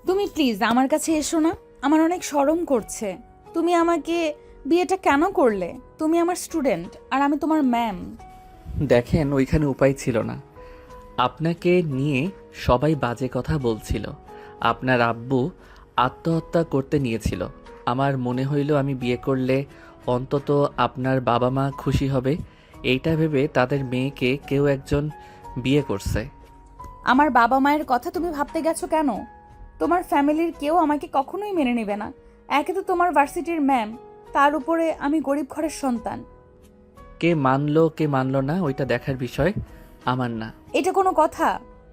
তুমি প্লিজ আমার কাছে এসো না, আমার অনেক শরম করছে। তুমি আমাকে বিয়েটা কেন করলে? তুমি আমার স্টুডেন্ট আর আমি তোমার ম্যাম। দেখেন, ওইখানে উপায় ছিল না। আপনাকে নিয়ে সবাই বাজে কথা বলছিল। আপনার আব্বু আত্মহত্যা করতে নিয়েছিল। আমার মনে হইল আমি বিয়ে করলে অন্তত আপনার বাবা মা খুশি হবে, এইটা ভেবে তাদের মেয়েকে কেউ একজন বিয়ে করছে। আমার বাবা মায়ের কথা তুমি ভাবতে গেছো কেন? তোমার ফ্যামিলির কেউ আমাকে কখনোই মেনে নেবে না। একে তো তোমার ভার্সিটির ম্যাম, তার উপরে আমি গরিব ঘরের সন্তান। কে মানলো কে মানলো না ওইটা দেখার বিষয় আমার না। এটা কোনো কথা?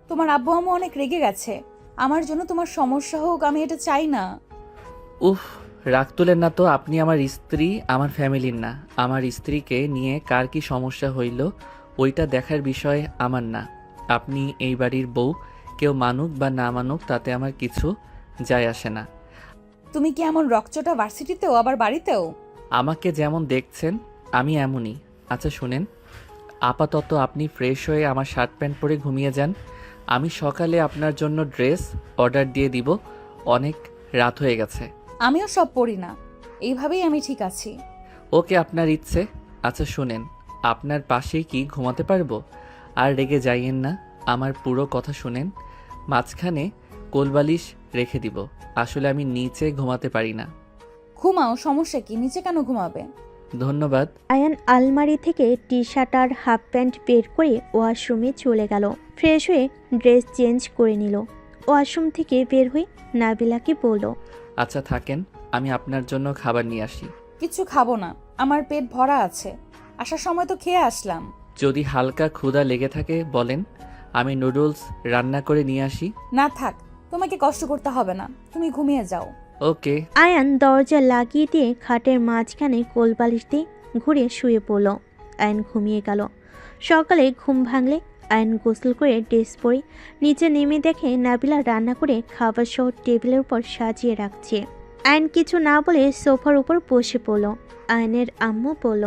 তোমার আব্বু আম্মু অনেক রেগে গেছে। আমার জন্য তোমার সমস্যা হোক, আমি এটা চাই না। উফ, রাগ তুলেন না তো। আপনি আমার স্ত্রী, আমার ফ্যামিলির না। আমার স্ত্রীকে নিয়ে কার কি সমস্যা হইল ওইটা দেখার বিষয় আমার না। আপনি এই বাড়ির বউ, কেউ মানুক বা না মানুক তাতে আমার কিছু যায় আসে না। তুমি কি এমন রকচটা ভার্সিটিতেও আবার বাড়িতেও? আমাকে যেমন দেখছেন আমি এমনই। আচ্ছা শুনেন, আপাতত আপনি ফ্রেশ হয়ে আমার শার্ট প্যান্ট পরে ঘুমিয়ে যান। আমি সকালে আপনার জন্য ড্রেস অর্ডার দিয়ে দিব। অনেক রাত হয়ে গেছে। আমিও সব পড়ি না, এইভাবেই আমি ঠিক আছি। ওকে, আপনার ইচ্ছে। আচ্ছা শুনেন, আপনার পাশেই কি ঘুমাতে পারবো? আর রেগে যাইয়েন না, আমার পুরো কথা শুনেন। মাঝখানে কোলবালিশ রেখে দিব। আসলে আমি নিচে ঘুমাতে পারি না। ঘুমাও, সমস্যা কি? নিচে কেন ঘুমাবে? ধন্যবাদ। আয়ান আলমারি থেকে টি শার্ট আর হাফ প্যান্ট বের করে ওয়াশরুমে চলে গেল। ফ্রেশ হয়ে ড্রেস চেঞ্জ করে নিল। ওয়াশরুম থেকে বের হয়ে নাবিলাকে বলল, আচ্ছা থাকেন, আমি আপনার জন্য খাবার নিয়ে আসি। কিছু খাবো না, আমার পেট ভরা আছে। আসার সময় তো খেয়ে আসলাম। যদি হালকা ক্ষুধা লেগে থাকে বলেন, আমি নুডলস রান্না করে নিয়ে আসি। না থাক, তোমাকে কষ্ট করতে হবে না, তুমি ঘুমিয়ে যাও। ওকে। আয়ান দরজা লাগিয়ে দিয়ে খাটের মাঝখানে কোলবালিশ দিয়ে ঘুরে শুয়ে পড়ল। আয়ান ঘুমিয়ে গেল। সকালে ঘুম ভাঙলে আয়ান গোসল করে ড্রেস পরে নিচে নেমে দেখে নাবিলা রান্না করে খাবার সহ টেবিলের উপর সাজিয়ে রাখছে। আয়ান কিছু না বলে সোফার উপর বসে পড়ল। আয়নের আম্মু বলল,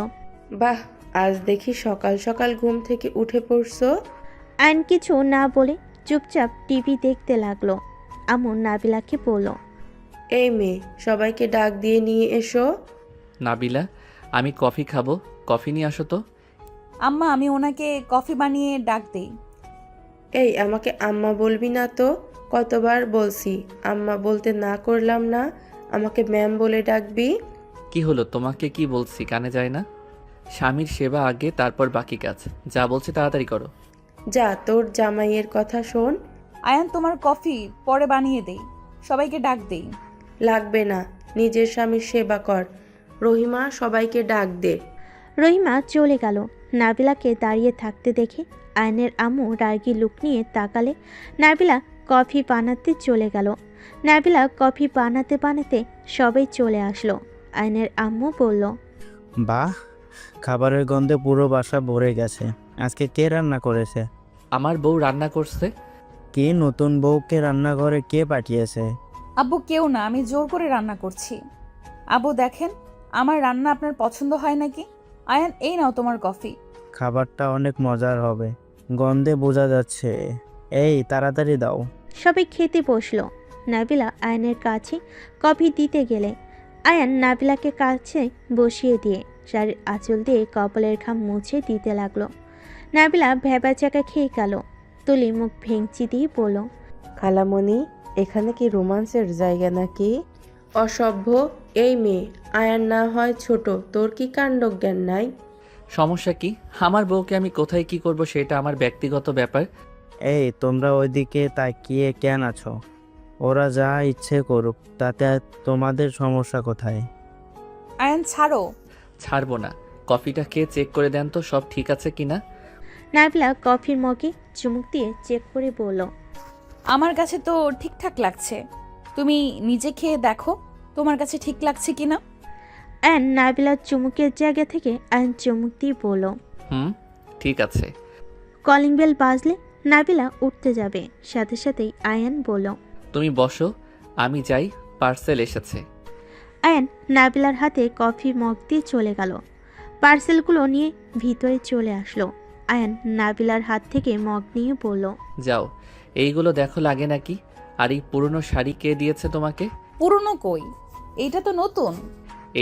বাহ, আজ দেখি সকাল সকাল ঘুম থেকে উঠে পড়ছো। আয়ন কিছু না বলে চুপচাপ টিভি দেখতে লাগলো। আম্মু নাবিলাকে বলল, এই মেয়ে, সবাইকে ডাক দিয়ে নিয়ে এসো। নাবিলা, আমি কফি খাবো, কফি নিয়ে আসো তো। আম্মা, আমি ওনাকে কফি বানিয়ে ডাক দেই। এই, আমাকে আম্মা বলবি না তো। কতবার বলছি আম্মা বলতে না করলাম না, আমাকে ম্যাম বলে ডাকবি। কি হলো, তোমাকে কি বলছি কানে যায় না? স্বামীর সেবা আগে, তারপর বাকি কাজ। যা বলছি তাড়াতাড়ি করো। যা, তোর জামাইয়ের কথা শোন। আয়ান, তোমার কফি পরে বানিয়ে দেই, সবাইকে ডাক দেই। লাগবে না, নিজের স্বামীর সেবা কর। রহিমা, সবাইকে ডাক দে। রহিমা চলে গেল। নাবিলাকে দাঁড়িয়ে থাকতে দেখে আয়নের আম্মু রাগী লুক নিয়ে তাকালে নাবিলা কফি বানাতে চলে গেল। নাবিলা কফি বানাতে বানাতে সবাই চলে আসলো। আয়নের আম্মু বলল, বাহ, খাবারের গন্ধে পুরো বাসা ভরে গেছে। আজকে কে রান্না করেছে? আমার বউ রান্না করছে। কি নতুন বউকে রান্নাঘরে কে পাঠিয়েছে? আব্বু, কেউ না, আমি জোর করে রান্না করছি। আব্বু দেখেন, আমার রান্না আপনার পছন্দ হয় নাকি? আয়ান, এই নাও তোমার কফি। খাবারটা অনেক মজার হবে, গন্ধে বোঝা যাচ্ছে। এই তাড়াতাড়ি দাও। সবাই খেতে বসলো। নাবিলা আয়নের কাছে কফি দিতে গেলে আয়ান নাবিলাকে কাছে বসিয়ে দিয়ে শাড়ির আঁচল দিয়ে কপালের ঘাম মুছে দিতে লাগলো। নাবিলা ভ্যাবাচাকা খেয়ে গেল। তুলি মুখ ভেঙচি দিয়ে বলল, খালামণি, এখানে কি রোমান্সের জায়গা নাকি? অসভ্য। এই মেয়ে, আয়ার না হয় ছোট, তোর কি কাণ্ডজ্ঞান নাই? সমস্যা কি? আমার বউকে আমি কোথায় কি করব সেটা আমার ব্যক্তিগত ব্যাপার। এই তোমরা ওইদিকে তাকিয়ে কেন আছো? ওরা যা ইচ্ছে করুক, তাতে তোমাদের সমস্যা কোথায়? আয়ান, ছাড়ো। ছাড়বো না। কফিটা খেয়ে চেক করে দেন তো সব ঠিক আছে কিনা। নাবিলা কফির মগে চুমুক দিয়ে চেক করে বলল, আমার কাছে তো ঠিকঠাক লাগছে, তুমি নিজে খেয়ে দেখো তোমার কাছে ঠিক লাগছে কিনা। আয়ন নাবিলার চুমুকের জায়গা থেকে আয়ন চুমুক দিয়ে বলল। ঠিক আছে। কলিং বেল বাজলে নাবিলা উঠতে যাবে, সাথে সাথেই আয়ান বলল, তুমি বসো, আমি যাই, পার্সেল এসেছে। আয়ান নাবিলার হাতে কফি মগ দিয়ে চলে গেল। পার্সেলগুলো নিয়ে ভিতরে চলে আসলো। আয়ান নাবিলার হাত থেকে মগ নিয়ে বলল, যাও, এইগুলো দেখো লাগে নাকি। আর এই পুরনো শাড়ি কে দিয়েছে তোমাকে? পুরনো কই, এইটা তো নতুন।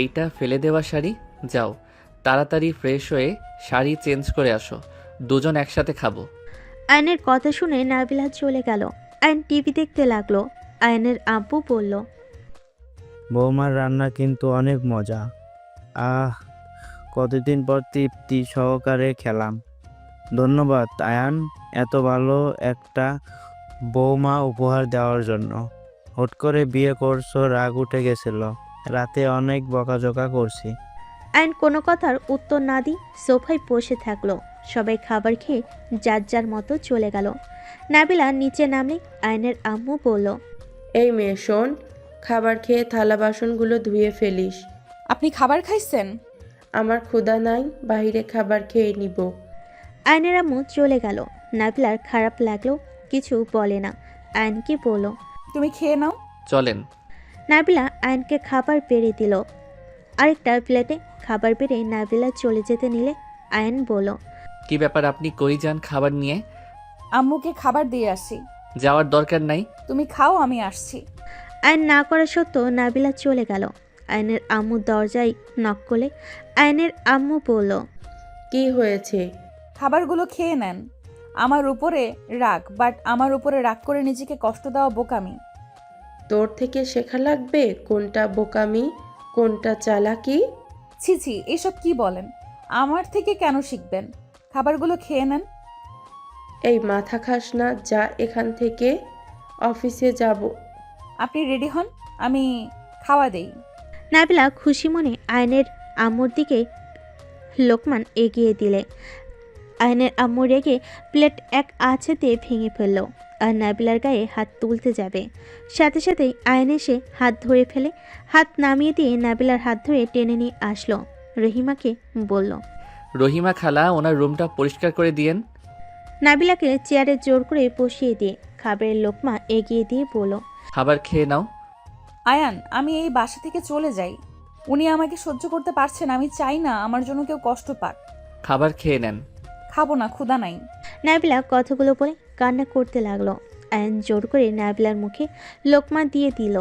এইটা ফেলে দেওয়া শাড়ি। যাও তাড়াতাড়ি ফ্রেশ হয়ে শাড়ি চেঞ্জ করে আসো, দুজন একসাথে খাবো। আয়নের কথা শুনে নাবিলা চলে গেল। আয়ন টিভি দেখতে লাগলো। আয়নের আব্বু বলল, বৌমার রান্না কিন্তু অনেক মজা। আহ, কতদিন পর তৃপ্তি সহকারে খেলাম। ধন্যবাদ আয়ান, এত ভালো একটা বৌমা উপহার দেওয়ার জন্য। হুট করে বিয়ে করছো, রাগ উঠে গেছিল। রাতে অনেক বকাঝকা করছি। আয়ন কোনো কথার উত্তর না দিয়ে সোফায় বসে থাকলো। সবাই খাবার খেয়ে যার যার মতো চলে গেল। নাবিলা নিচে নামলে আয়নের আম্মু বলল, এই মেয়ে শোন, খাবার খেয়ে থালা বাসনগুলো ধুয়ে ফেলিস। আপনি খাবার খাইছেন? আমার ক্ষুধা নাই, বাইরে খাবার খেয়ে নিব। আয়নের আম্মু চলে গেল। নাবিলার খারাপ লাগলো, কিছু বলে না। আয়নকে বলল, তুমি খেয়ে নাও। চলেন। নাবিলা আয়নকে খাবার বেড়ে দিল। আরেকটা প্লেটে খাবার বেড়ে নাবিলা চলে যেতে নিলে আয়ন বলল, কি ব্যাপার, আপনি কই যান খাবার নিয়ে? আম্মুকে খাবার দিয়ে আসি। যাওয়ার দরকার নাই। তুমি খাও, আমি আসছি। আয়ন না করা সত্ত্বেও নাবিলা চলে গেল। আয়নের আম্মু দরজায় নক করলে আয়নের আম্মু বলল, কি হয়েছে? খাবারগুলো খেয়ে নেন। আমার উপরে রাগ, বাট আমার উপরে রাগ করে নিজেকে কষ্ট দেওয়া বোকামি। তোর থেকে শেখা লাগবে কোনটা বোকামি, কোনটা চালাকি। ছি ছি, এসব কি বলেন? আমার থেকে কেন শিখবেন? খাবারগুলো খেয়ে নেন। এই মাথা খাস না, যা এখান থেকে, অফিসে যাব। আপনি রেডি হন, আমি খাওয়া দেই। নাবিলা খুশি মনে আয়নের আম্মুর দিকে লোকমান এগিয়ে দিলে আয়নের আম্মু রেগে প্লেট এক আছাতে ভেঙে ফেলল। আর নাবিলার গায়ে হাত তুলতে যাবে, সাথে সাথেই আয়ন এসে হাত ধরে ফেলে। হাত নামিয়ে দিয়ে নাবিলার হাত ধরে টেনে নিয়ে আসলো। রহিমাকে বলল, রহিমা খালা, ওনার রুমটা পরিষ্কার করে দিয়েন। নাবিলাকে চেয়ারে জোর করে বসিয়ে দিয়ে খাবারের লোকমা এগিয়ে দিয়ে বলল, খাবার খেয়ে নাও। আয়ান, আমি এই বাসা থেকে চলে যাই। উনি আমাকে সহ্য করতে পারছেন, আমি চাই না আমার জন্য কেউ কষ্ট পাক। খাবার খেয়ে নেন। খাবো না, ক্ষুধা নাই। নাবিলা কথাগুলো বলে কান্না করতে লাগলো। আয়ন জোর করে নাবিলার মুখে লোকমা দিয়ে দিল।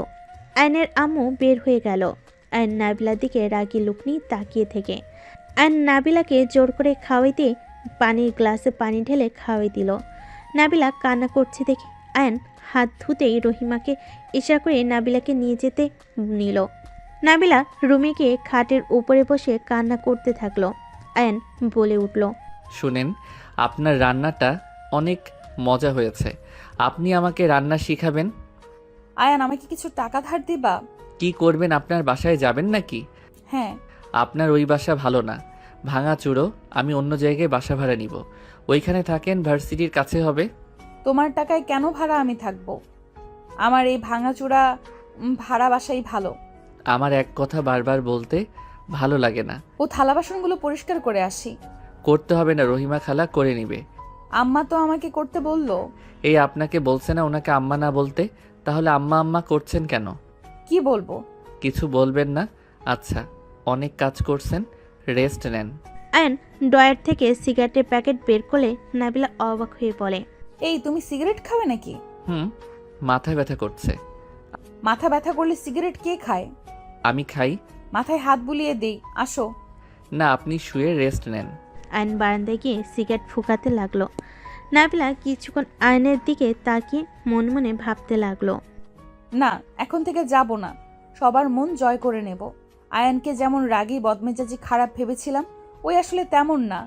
আয়নের আম্মু বের হয়ে গেল। আয়ন নাবিলার দিকে রাগী লুক নিয়ে তাকিয়ে থেকে আয়ন নাবিলাকে জোর করে খাওয়াইতে পানির গ্লাসে পানি ঢেলে খাওয়াই দিল। নাবিলা কান্না করছে দেখে আয়ন হাত ধুতেই রহিমাকে ইশারা করে নাবিলাকে নিয়ে যেতে নিল। নাবিলা রুমে গিয়ে খাটের উপরে বসে কান্না করতে থাকলো। আয়ন বলে উঠল, শুনেন, আপনার রান্নাটা অনেক মজা হয়েছে। আপনি আমাকে রান্না শিখাবেন? আয়ান, আমাকে কিছু টাকা ধার দিবা? কি করবেন, আপনার বাসায় যাবেন নাকি? হ্যাঁ। আপনার ওই বাসা ভালো না, ভাঙা চুরো। আমি অন্য জায়গায় বাসা ভাড়া নিব, ওইখানে থাকেন, ভার্সিটির কাছে হবে। তোমার টাকায় কেন ভাড়া আমি থাকবো? আমার এই ভাঙাচোরা ভাড়া বাসাই ভালো। আমার এক কথা বারবার বলতে ভালো লাগে না। ও থালা বাসনগুলো পরিষ্কার করে আসি। করতে হবে না, রহিমা খালা করে নিবে। আম্মা তো আমাকে করতে বললো। এই আপনাকে বলছে না ওনাকে আম্মা না বলতে? তাহলে আম্মা আম্মা করছেন কেন? কি বলবো? কিছু বলবেন না? আচ্ছা, অনেক কাজ করছেন, রেস্ট নেন। আয়ন ড্রয়ার থেকে সিগারেটের প্যাকেট বের করলে নাবিলা অবাক হয়ে বলে, এই, তুমি সিগারেট খাবে নাকি? মাথায় ব্যথা করছে। মাথা ব্যথা করলে সিগারেট কে খায়? আমি খাই। মাথায় হাত বুলিয়ে দেই, আসো। না, আপনি শুয়ে রেস্ট নেন। আয়ন বারান্দায় গিয়ে সিগারেট ফুঁকাতে লাগলো। নাবিলা কিছুক্ষণ আয়নের দিকে তাকিয়ে মনে মনে ভাবতে লাগলো, না, এখন থেকে যাব না। সবার মন জয় করে নেব। আয়ানকে যেমন রাগী বদমেজাজি খারাপ ভেবেছিলাম, ওই আসলে তেমন না।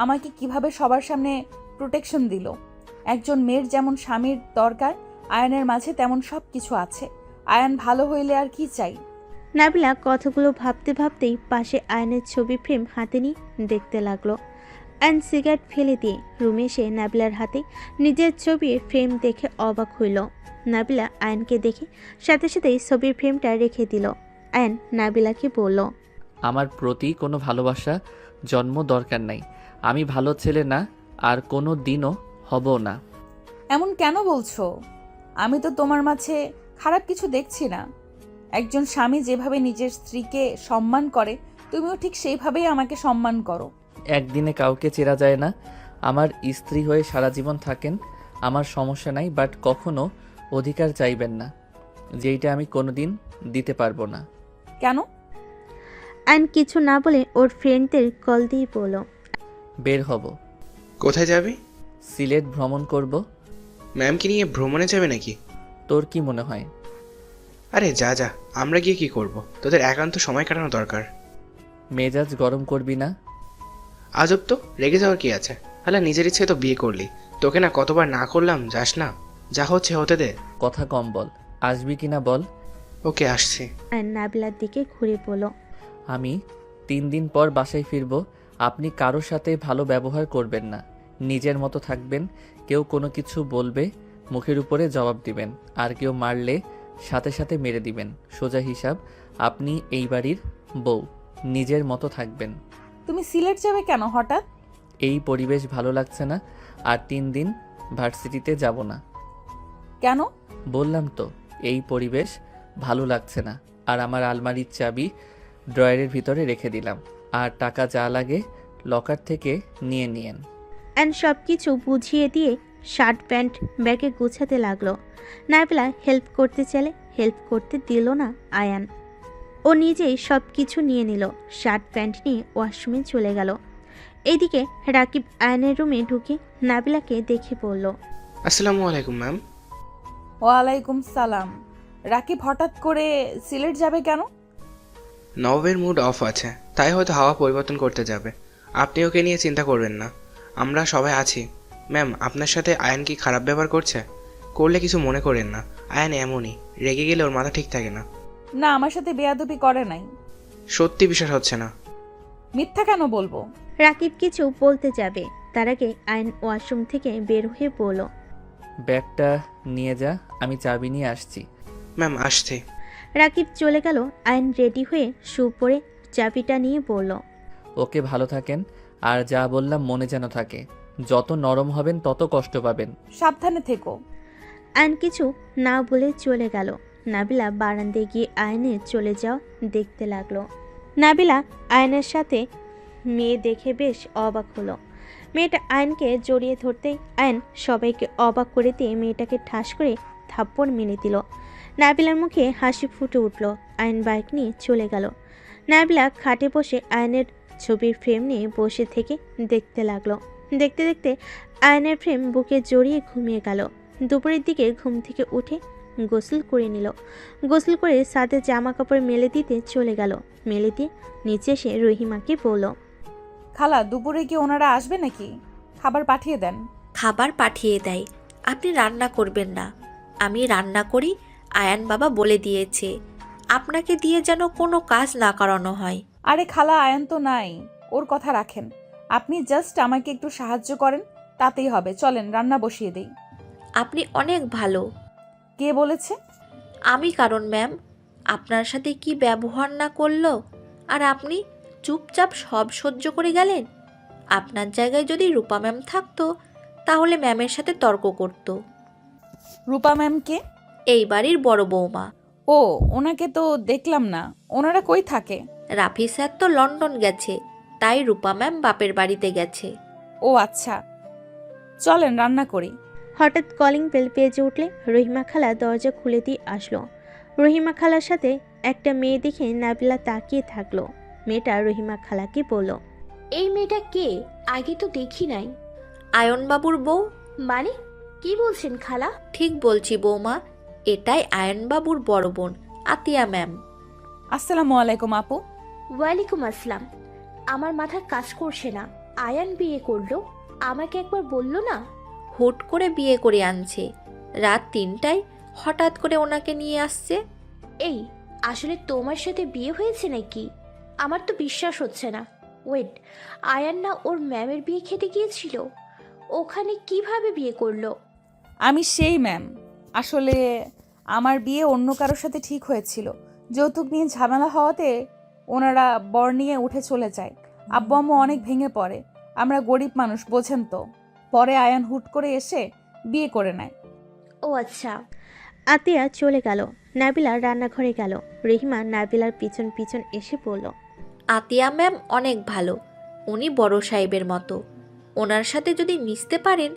আমাকে কিভাবে সবার সামনে প্রোটেকশন দিল। একজন মেয়ের যেমন স্বামীর দরকার, আয়ানের মাঝে তেমন সব কিছু আছে। আয়ান ভালো হইলে আর কি চাই। নাবিলা কথাগুলো ভাবতে ভাবতেই পাশে আয়নের ছবি ফ্রেম হাতে নিয়ে দেখতে লাগলো। আয়ন সিগারেট ফেলে দিয়ে রুমে এসে নাবিলার হাতে নিজের ছবির ফ্রেম দেখে অবাক হইল। নাবিলা আয়নকে দেখে সাথে সাথেই ছবির ফ্রেমটা রেখে দিল। আয়ন নাবিলাকে বলল, আমার প্রতি কোনো ভালোবাসা জন্ম দরকার নাই। আমি ভালো ছেলে না, আর কোনো দিনও হব না। এমন কেন বলছো? আমি তো তোমার মাঝে খারাপ কিছু দেখছি না। একজন স্বামী যেভাবে নিজের স্ত্রীকে সম্মান করে, তুমিও ঠিক সেইভাবেই আমাকে সম্মান করো। একদিনে কাউকে চেনা যায় না। আমার স্ত্রী হয়ে সারা জীবন থাকেন, আমার সমস্যা নাই, বাট কখনো অধিকার চাইবেন না, যেইটা আমি কোনোদিন দিতে পারবো না। কেন? আয়ন কিছু না বলে ওর ফ্রেন্ডদের কল দিয়ে বলল, বের হব, কোথায় যাবি? সিলেট ভ্রমণ করব। ম্যামকে নিয়ে ভ্রমণে যাবে নাকি? তোর কি মনে হয়? আরে যা যা, আমরা গিয়ে কি করব? তোদের একান্ত সময় কাটানো দরকার। মেজাজ গরম করবি না। আজব তো, রেগে যাওয়ার কি আছে? হালা নিজের ইচ্ছে তো বিয়ে করলি, তোকে না কতবার না করলাম, যাস না, যা হচ্ছে হতে দে। কথা কম বল, আসবি কিনা বল। ওকে, আসছি। আয়ন নাবিলার দিকে ঘুরে বলল, আমি 3 দিন পর বাসায় ফিরব। আপনি কারোর সাথে ভালো ব্যবহার করবেন না, নিজের মতো থাকবেন। কেউ কোনো কিছু বলবে মুখের উপরে জবাব দিবেন, আর কেউ মারলে সাথে সাথে মেরে দিবেন। সোজা হিসাব। আপনি এই বাড়ির বউ, নিজের মতো থাকবেন। তুমি সিলেট যাবে কেন হঠাৎ? এই পরিবেশ ভালো লাগছে না, আর 3 দিন ভার্সিটিতে যাব না। কেন? বললাম তো, এই পরিবেশ ভালো লাগছে না। আর আমার আলমারির চাবি ড্রয়ারের ভিতরে রেখে দিলাম, আর টাকা যা লাগে লকার থেকে নিয়ে নিয়েন। অ্যান্ড সব কিছু বুঝিয়ে দিয়ে শার্ট প্যান্ট ব্যাগে গুছাতে লাগলো। নাবিলা হেল্প করতে চাইলে হেল্প করতে দিল না আয়ান। ও নিজেই সব কিছু নিয়ে নিল, শার্ট প্যান্ট নিয়ে ওয়াশরুমে চলে গেল। এইদিকে রাকিব আয়ানের রুমে ঢুকে নাবিলাকে দেখে বলল, আসসালামু আলাইকুম ম্যাম। ওয়ালাইকুম সালাম। রাকিব হঠাৎ করে সিলেট যাবে কেন? নবাবের মুড অফ আছে, তাই হয়তো হাওয়া পরিবর্তন করতে যাবে। আপনি ওকে নিয়ে চিন্তা করবেন না, আমরা সবাই আছি। ম্যাম, আপনার সাথে আয়ান কি খারাপ ব্যবহার করছে? করলে কিছু মনে করেন না, আয়ান এমনই, রেগে গেলে ওর মাথা ঠিক থাকে না। না, আমার সাথে বেয়াদবি করে নাই। সত্যি বিশ্বাস হচ্ছে না? মিথ্যা কেন বলবো? রাকিব কিছু বলতে যাবে, তার আগে আয়ন ওয়াশরুম থেকে বের হয়ে বলল, ব্যাগটা নিয়ে যা, আমি চাবি নিয়ে আসছি। ম্যাম, আসছি। রাকিব চলে গেল। আয়ন রেডি হয়ে শু পরে চাবিটা নিয়ে বলল, ওকে, ভালো থাকেন, আর যা বললাম মনে যেন থাকে। যত নরম হবেন তত কষ্ট পাবেন। সাবধানে থেকো। আয়ন কিছু না বলে চলে গেল। নাবিলা বারান্দায় গিয়ে আয়নের চলে যাওয়া দেখতে লাগলো। নাবিলা আয়নের সাথে মেয়ে দেখে বেশ অবাক হলো। মেয়েটা আয়নকে জড়িয়ে ধরতেই আয়ন সবাইকে অবাক করে দিয়ে মেয়েটাকে ঠাস করে থাপ্পড় মেরে দিল। নাবিলার মুখে হাসি ফুটে উঠল। আয়ন বাইক নিয়ে চলে গেল। নাবিলা খাটে বসে আয়নের ছবির ফ্রেম নিয়ে বসে থেকে দেখতে লাগলো। দেখতে দেখতে আয়নের ফ্রেম বুকে জড়িয়ে ঘুমিয়ে গেল। দুপুরের দিকে ঘুম থেকে উঠে গোসল করে নিল। গোসল করে সাথে জামা কাপড় মেলে দিতে চলে গেল। মেলে দিয়ে নিচে এসে রহিমাকে বলল, খালা, দুপুরে কি ওনারা আসবে নাকি? খাবার পাঠিয়ে দেন। খাবার পাঠিয়ে দেয়, আপনি রান্না করবেন না। আমি রান্না করি, আয়ান বাবা বলে দিয়েছে আপনাকে দিয়ে যেন কোনো কাজ না করানো হয়। আরে খালা, আয়ান তো নাই, ওর কথা রাখেন। আপনি জাস্ট আমাকে একটু সাহায্য করেন, তাতেই হবে। চলেন রান্না বসিয়ে দেই। আপনি অনেক ভালো। কে বলেছে? আমি কারণ ম্যাম, আপনার সাথে কি ব্যবহার না করলো, আর আপনি চুপচাপ সব সহ্য করে গেলেন। আপনার জায়গায় যদি রূপা ম্যাম থাকতো তাহলে ম্যামের সাথে তর্ক করত। রূপা ম্যাম কে? এই বাড়ির বড় বৌমা। ও, ওনাকে তো দেখলাম না। ওনারা কই থাকে? রাফি স্যার তো লন্ডন গেছে, তাই রূপা ম্যাম বাপের বাড়িতে গেছে। ও আচ্ছা, চলেন রান্না করি। হঠাৎ কলিং বেল বেজে উঠলে রহিমা খালা দরজা খুলে দিয়ে আসলো। রহিমা খালার সাথে একটা মেয়ে দেখে নাবিলা তাকিয়ে থাকলো। মেয়েটা রহিমা খালাকে বলল, এই মেয়েটা কে? আগে তো দেখি নাই। আয়নবাবুর বউ। মানে কি বলছেন খালা? ঠিক বলছি বৌমা, এটাই আয়নবাবুর বড় বোন আতিয়া ম্যাম। আসসালামু আলাইকুম আপু। ওয়ালাইকুম আসসালাম। আমার মাথা কাজ করছে না। আয়ান বিয়ে করলো, আমাকে একবার বললো না? হুট করে বিয়ে করে আনছে, রাত 3টায় হঠাৎ করে ওনাকে নিয়ে আসছে। এই, আসলে তোমার সাথে বিয়ে হয়েছে নাকি? আমার তো বিশ্বাস হচ্ছে না। ওয়েট, আয়ান না ওর ম্যামের বিয়ে খেতে গিয়েছিল? ওখানে কিভাবে বিয়ে করলো? আমি সেই ম্যাম। আসলে আমার বিয়ে অন্য কারোর সাথে ঠিক হয়েছিল। যৌতুক নিয়ে ঝামেলা হওয়াতে ওনারা বর নিয়ে উঠে চলে যায়। আব্বু আম্মু অনেক ভেঙে পড়ে। আমরা গরিব মানুষ, বোঝেন তো। পরে আয়ান হুট করে এসে বিয়ে করে নেয়। ও আচ্ছা। আতিয়া চলে গেল। নাবিলা রান্নাঘরে গেল। রহিমা নাবিলার পিছন পিছন এসে বলল, আতিয়া ম্যাম অনেক ভালো, উনি বড় সাহেবের মতো। ওনার সাথে যদি মিশতে পারেন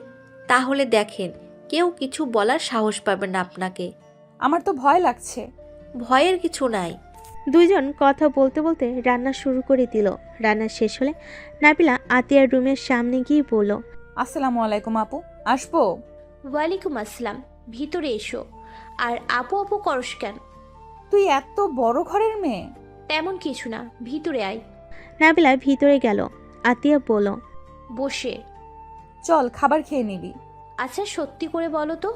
তাহলে দেখেন কেউ কিছু বলার সাহস পাবে না আপনাকে। আমার তো ভয় লাগছে। ভয়ের কিছু নাই। দুইজন কথা বলতে বলতে রান্না শুরু করে দিল। রান্না শেষ হলে নাবিলা আতিয়ার রুমের সামনে গিয়ে বলল, আসসালামু আলাইকুম আপু, আসবো? ওয়ালাইকুম আসসালাম, ভিতরে এসো। আর আপু আপু করস কেন? তুই এত বড় ঘরের মেয়ে? তেমন কিছু না, ভিতরে আয়। নাবিলা ভিতরে গেল। আতিয়া বলল, বসে। চল খাবার খেয়ে নিবি। আচ্ছা সত্যি করে বলো তো,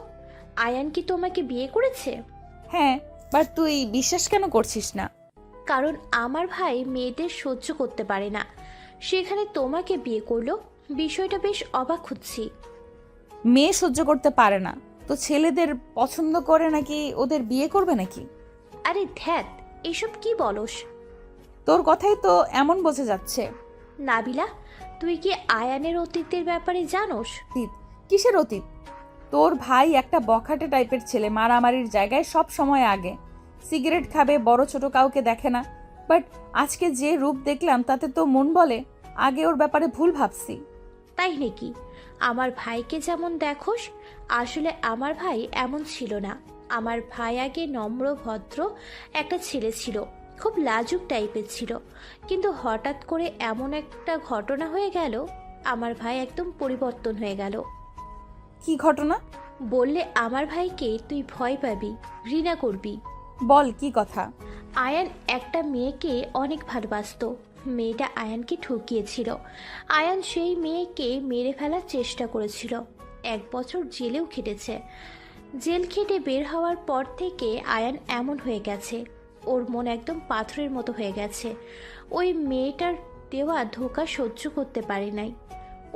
আয়ান কি তোমাকে বিয়ে করেছে? হ্যাঁ, বাট তুই বিশ্বাস কেন করছিস না? কারণ আমার ভাই মেয়েদের সহ্য করতে পারে না, সেখানে তোমাকে বিয়ে করলো। বিষয়টা বেশ অবাক হচ্ছি। মেয়ে সহ্য করতে পারে না তো ছেলেদের পছন্দ করে নাকি ওদের বিয়ে করবে নাকি? আরে ধ্যাত, এসব কি বলস? তোর কথাই তো এমন বোঝা যাচ্ছে। নাবিলা, তুই কি আয়ানের অতীতের ব্যাপারে জানোস? অতীত? কিসের অতীত? তোর ভাই একটা বখাটে টাইপের ছেলে, মারামারির জায়গায় সব সময় আগে। সিগারেট খাবে, বড় ছোট কাউকে দেখে না। বাট আজকে যে রূপ দেখলাম তাতে তো মন বলে আগে ওর ব্যাপারে ভুল ভাবছি। তাই নাকি? আমার ভাইকে যেমন দেখোস, আসলে আমার ভাই এমন ছিল না। আমার ভাই আগে নম্র ভদ্র একটা ছেলে ছিল, খুব লাজুক টাইপের ছিল। কিন্তু হঠাৎ করে এমন একটা ঘটনা হয়ে গেল, আমার ভাই একদম পরিবর্তন হয়ে গেল। কি ঘটনা? বললে আমার ভাইকে তুই ভয় পাবি, ঘৃণা করবি। বল কি কথা। আয়ান একটা মেয়েকে অনেক ভালোবাসতো। মেয়েটা আয়ানকে ঠকিয়েছিল। আয়ান সেই মেয়েকে মেরে ফেলার চেষ্টা করেছিল। 1 বছর জেলেও খেটেছে। জেল খেটে বের হওয়ার পর থেকে আয়ান এমন হয়ে গেছে, ওর মন একদম পাথরের মতো হয়ে গেছে। ওই মেয়েটার দেওয়া ধোঁকা সহ্য করতে পারে নাই।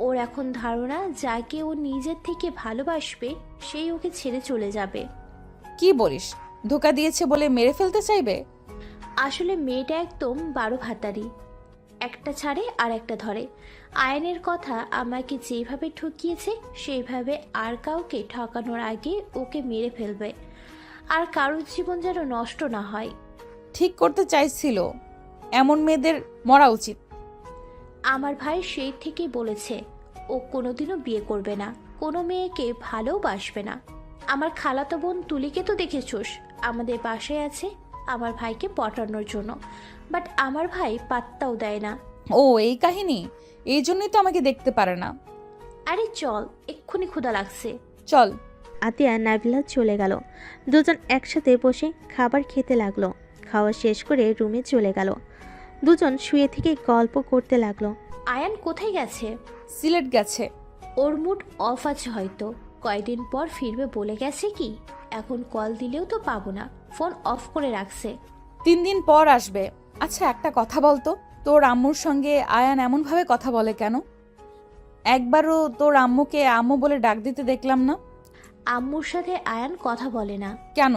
ওর এখন ধারণা যাকে ও নিজের থেকে ভালোবাসবে সেই ওকে ছেড়ে চলে যাবে। কি বলিস? ধোকা দিয়েছে বলে মেরে ফেলতে চাইবে? আসলে মেয়েটা একদম 12 ভাতারি, একটা ছাড়ে আর একটা ধরে। আয়নের কথা আমাকে যেভাবে ঠকিয়েছে সেইভাবে আর কাউকে ঠকানোর আগে ওকে মেরে ফেলবে। আর কারোর জীবন যেন নষ্ট না হয়। ঠিক করতে চাইছিল। এমন মেয়েদের মরা উচিত। আমার ভাই সেই থেকেই বলেছে ও কোনোদিনও বিয়ে করবে না, কোনো মেয়েকে ভালোবাসবে না। আমার খালাতো বোন তুলিকে তো দেখেছোস, আমাদের বাসায় আছে আমার ভাইকে পটানোর জন্য। বাট আমার ভাই পাত্তাও দেয় না। ও এই কাহিনী? এই জন্যই তো আমাকে দেখতে পারে না। আরে চল, এক্ষুনি ক্ষুধা লাগছে। চল। আতিয়া নাবিলা চলে গেল। দুজন একসাথে বসে খাবার খেতে লাগলো। খাওয়া শেষ করে রুমে চলে গেল। দুজন শুয়ে থেকে গল্প করতে লাগলো। আয়ান কোথায় গেছে? সিলেট গেছে। ওর মুড অফ আছে হয়তো, কয়েকদিন পর ফিরবে বলে গেছে কি। এখন কল দিলেও তো পাবো না, ফোন অফ করে রাখছে। 3 দিন পর আসবে। আচ্ছা একটা কথা বলতো, তোর আম্মুর সঙ্গে আয়ান এমনভাবে কথা বলে কেন? একবারও তোর আম্মুকে আম্মু বলে ডাক দিতে দেখলাম না। আম্মুর সাথে আয়ান কথা বলে না। কেন?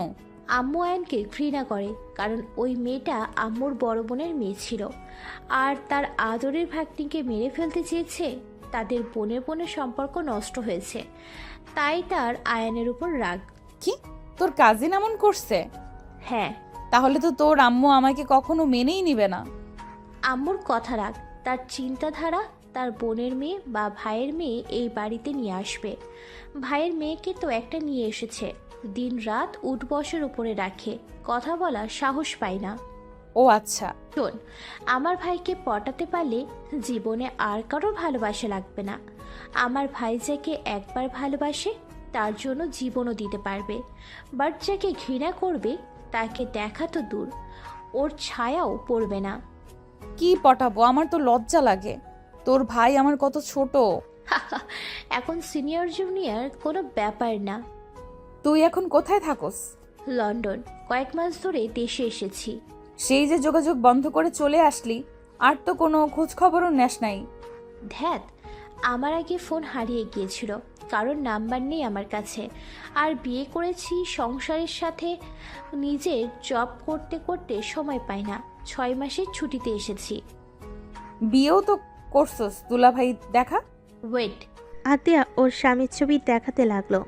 আম্মু আয়ানকে ঘৃণা করে, কারণ ওই মেয়েটা আম্মুর বড় বোনের মেয়ে ছিল। আর তার আদরের ভাগ্নিকে মেরে ফেলতে চেয়েছে। তাদের বোনের সম্পর্ক নষ্ট হয়েছে, তাই তার আয়ানের উপর রাগ। কি, তোর কাজিন এমন করছে? হ্যাঁ। তাহলে তো তোর আম্মু আমাকে কখনো মেনেই নিবে না। আম্মুর কথা রাখ, তার চিন্তাধারা তার বোনের মেয়ে বা ভাইয়ের মেয়ে এই বাড়িতে নিয়ে আসবে। ভাইয়ের মেয়েকে তো একটা নিয়ে এসেছে, দিন রাত উঠবসের উপরে রাখে, কথা বলার সাহস পায় না। ও আচ্ছা। শোন, আমার ভাইকে পটাতে পারলে জীবনে আর কারোর ভালোবাসা লাগবে না। আমার ভাই যাকে একবার ভালোবাসে তার জন্য জীবনও দিতে পারবে। বাট যাকে ঘৃণা করবে তাকে দেখা তো দূর, ওর ছায়াও পড়বে না। কি পটাবো? আমার তো লজ্জা লাগে। তোর ভাই আমার কত ছোট। এখন সিনিয়র জুনিয়র কোনো ব্যাপার না। তুই এখন কোথায় থাকোস? লন্ডন, কয়েক মাস ধরে দেশে এসেছি। সেই যে যোগাযোগ বন্ধ করে চলে আসলি, আর তো কোনো খোঁজ খবরও নেস নাই। ধ্যাত, আমার আগে ফোন হারিয়ে গিয়েছিল, কারণ নাম্বার নেই আমার কাছে। আর বিয়ে করেছি সংসারের সাথে, নিজের জব করতে করতে সময় পাই না। 6 মাসের ছুটিতে এসেছি। বিয়েও তো করছস, দুলাভাই দেখা। ওয়েট। আতিয়া ওর স্বামীর ছবি দেখাতে লাগলো।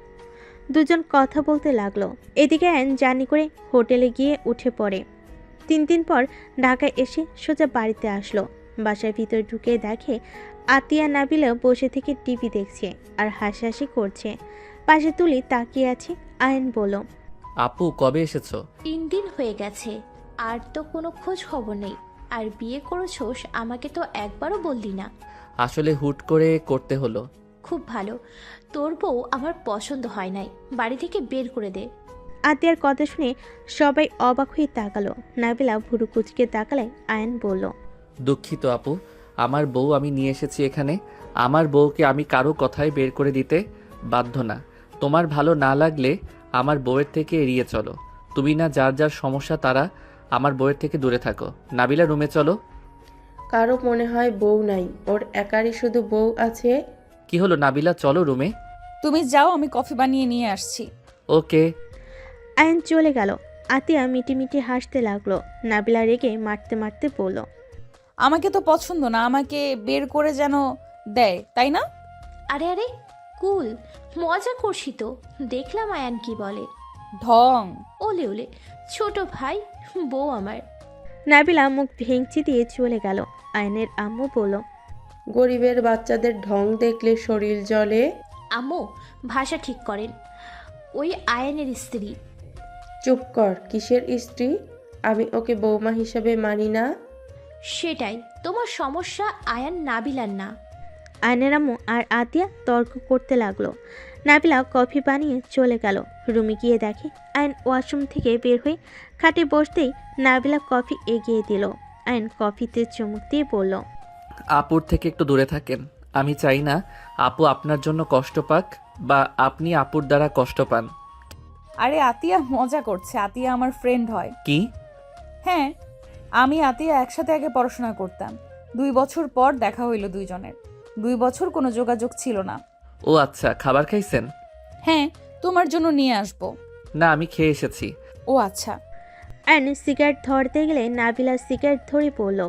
দুজন কথা বলতে লাগলো। এদিকে অ্যান জার্নি করে হোটেলে গিয়ে উঠে পড়ে। 3 দিন পর ঢাকায় এসে সোজা বাড়িতে আসলো। বাসার ভিতরে ঢুকে দেখে আতিয়া নাবিলা বসে থেকে টিভি দেখছে আর হাসাহাসি করছে। পাশে তুলি তাকিয়ে আছে। আয়ন বলল, আপু কবে এসেছো? 3 দিন হয়ে গেছে, আর তো কোনো খোঁজ খবর নেই। আর বিয়ে করেছোস আমাকে তো একবারও বললি না। আসলে হুট করে করতে হলো। খুব ভালো, তোর বউ আমার পছন্দ হয় নাই, বাড়ি থেকে বের করে দে। আতিয়ার কথা শুনে সবাই অবাক হয়ে তাকালো। নাবিলা ভুরু কুচকে তাকালে আয়ন বলল, দুঃখিত আপু, আমার বউ আমি নিয়ে এসেছি এখানে। আমার বউকে আমি কারো কথায় বের করে দিতে বাধ্য না। তোমার ভালো না লাগলে আমার বউয়ের থেকে এড়িয়ে চলো। তুমি না যার যার সমস্যা তারা আমার বউয়ের থেকে দূরে থাকো। নাবিলা রুমে চলো। কারো মনে হয় বউ নাই, ওর একারই শুধু বউ আছে। কি হলো নাবিলা, চলো রুমে। তুমি যাও, আমি কফি বানিয়ে নিয়ে আসছি। ওকে। আয়ন চলে গেল। আতিয়া মিটিমিটি হাসতে লাগলো। নাবিলা রেগে মারতে মারতে বলল, আমাকে তো পছন্দ না, আমাকে বের করে যেন দেয়, তাই না? আরে আরে কুল, মজা করছি তো, দেখলাম আয়ান কি বলে। ঢং। ওলে ওলে, ছোট ভাই, বউ আমার। নাবিলা মুখ ভেঙচি দিয়ে চলে গেল। আয়নের আম্মু বলল, গরিবের বাচ্চাদের ঢং দেখলে শরীর জ্বলে। আম্মু, ভাষা ঠিক করেন, ওই আয়ানের স্ত্রী। চুপ কর, কিসের স্ত্রী? আমি ওকে বৌমা হিসাবে মানি না। সেটাই তোমার সমস্যা, আয়ান নাবিলার না। আয়নের আম্মু আর আতিয়া তর্ক করতে লাগলো। নাবিলা কফি বানিয়ে চলে গেল। রুমে গিয়ে দেখে আয়ন ওয়াশরুম থেকে বের হয়ে খাটে বসতেই নাবিলা কফি এগিয়ে দিল। আয়ন কফিতে চুমুক দিয়ে বলল, আপুর থেকে একটু দূরে থাকেন। আমি চাই না আপু আপনার জন্য কষ্ট পাক বা আপনি আপুর দ্বারা কষ্ট পান। আরে আতিয়া মজা করছে, আতিয়া আমার ফ্রেন্ড হয়। কি? হ্যাঁ, আমি আতিয়া একসাথে আগে পড়াশোনা করতাম। 2 বছর পর দেখা হইল দুইজনের। 2 বছর কোনো যোগাযোগ ছিল না। ও আচ্ছা, খাবার খাইছেন? হ্যাঁ, তোমার জন্য নিয়ে আসবো। না, আমি খেয়ে এসেছি। ও আচ্ছা। আয়ন সিগারেট ধরতে গেলে নাবিলা সিগারেট ধরে বলল,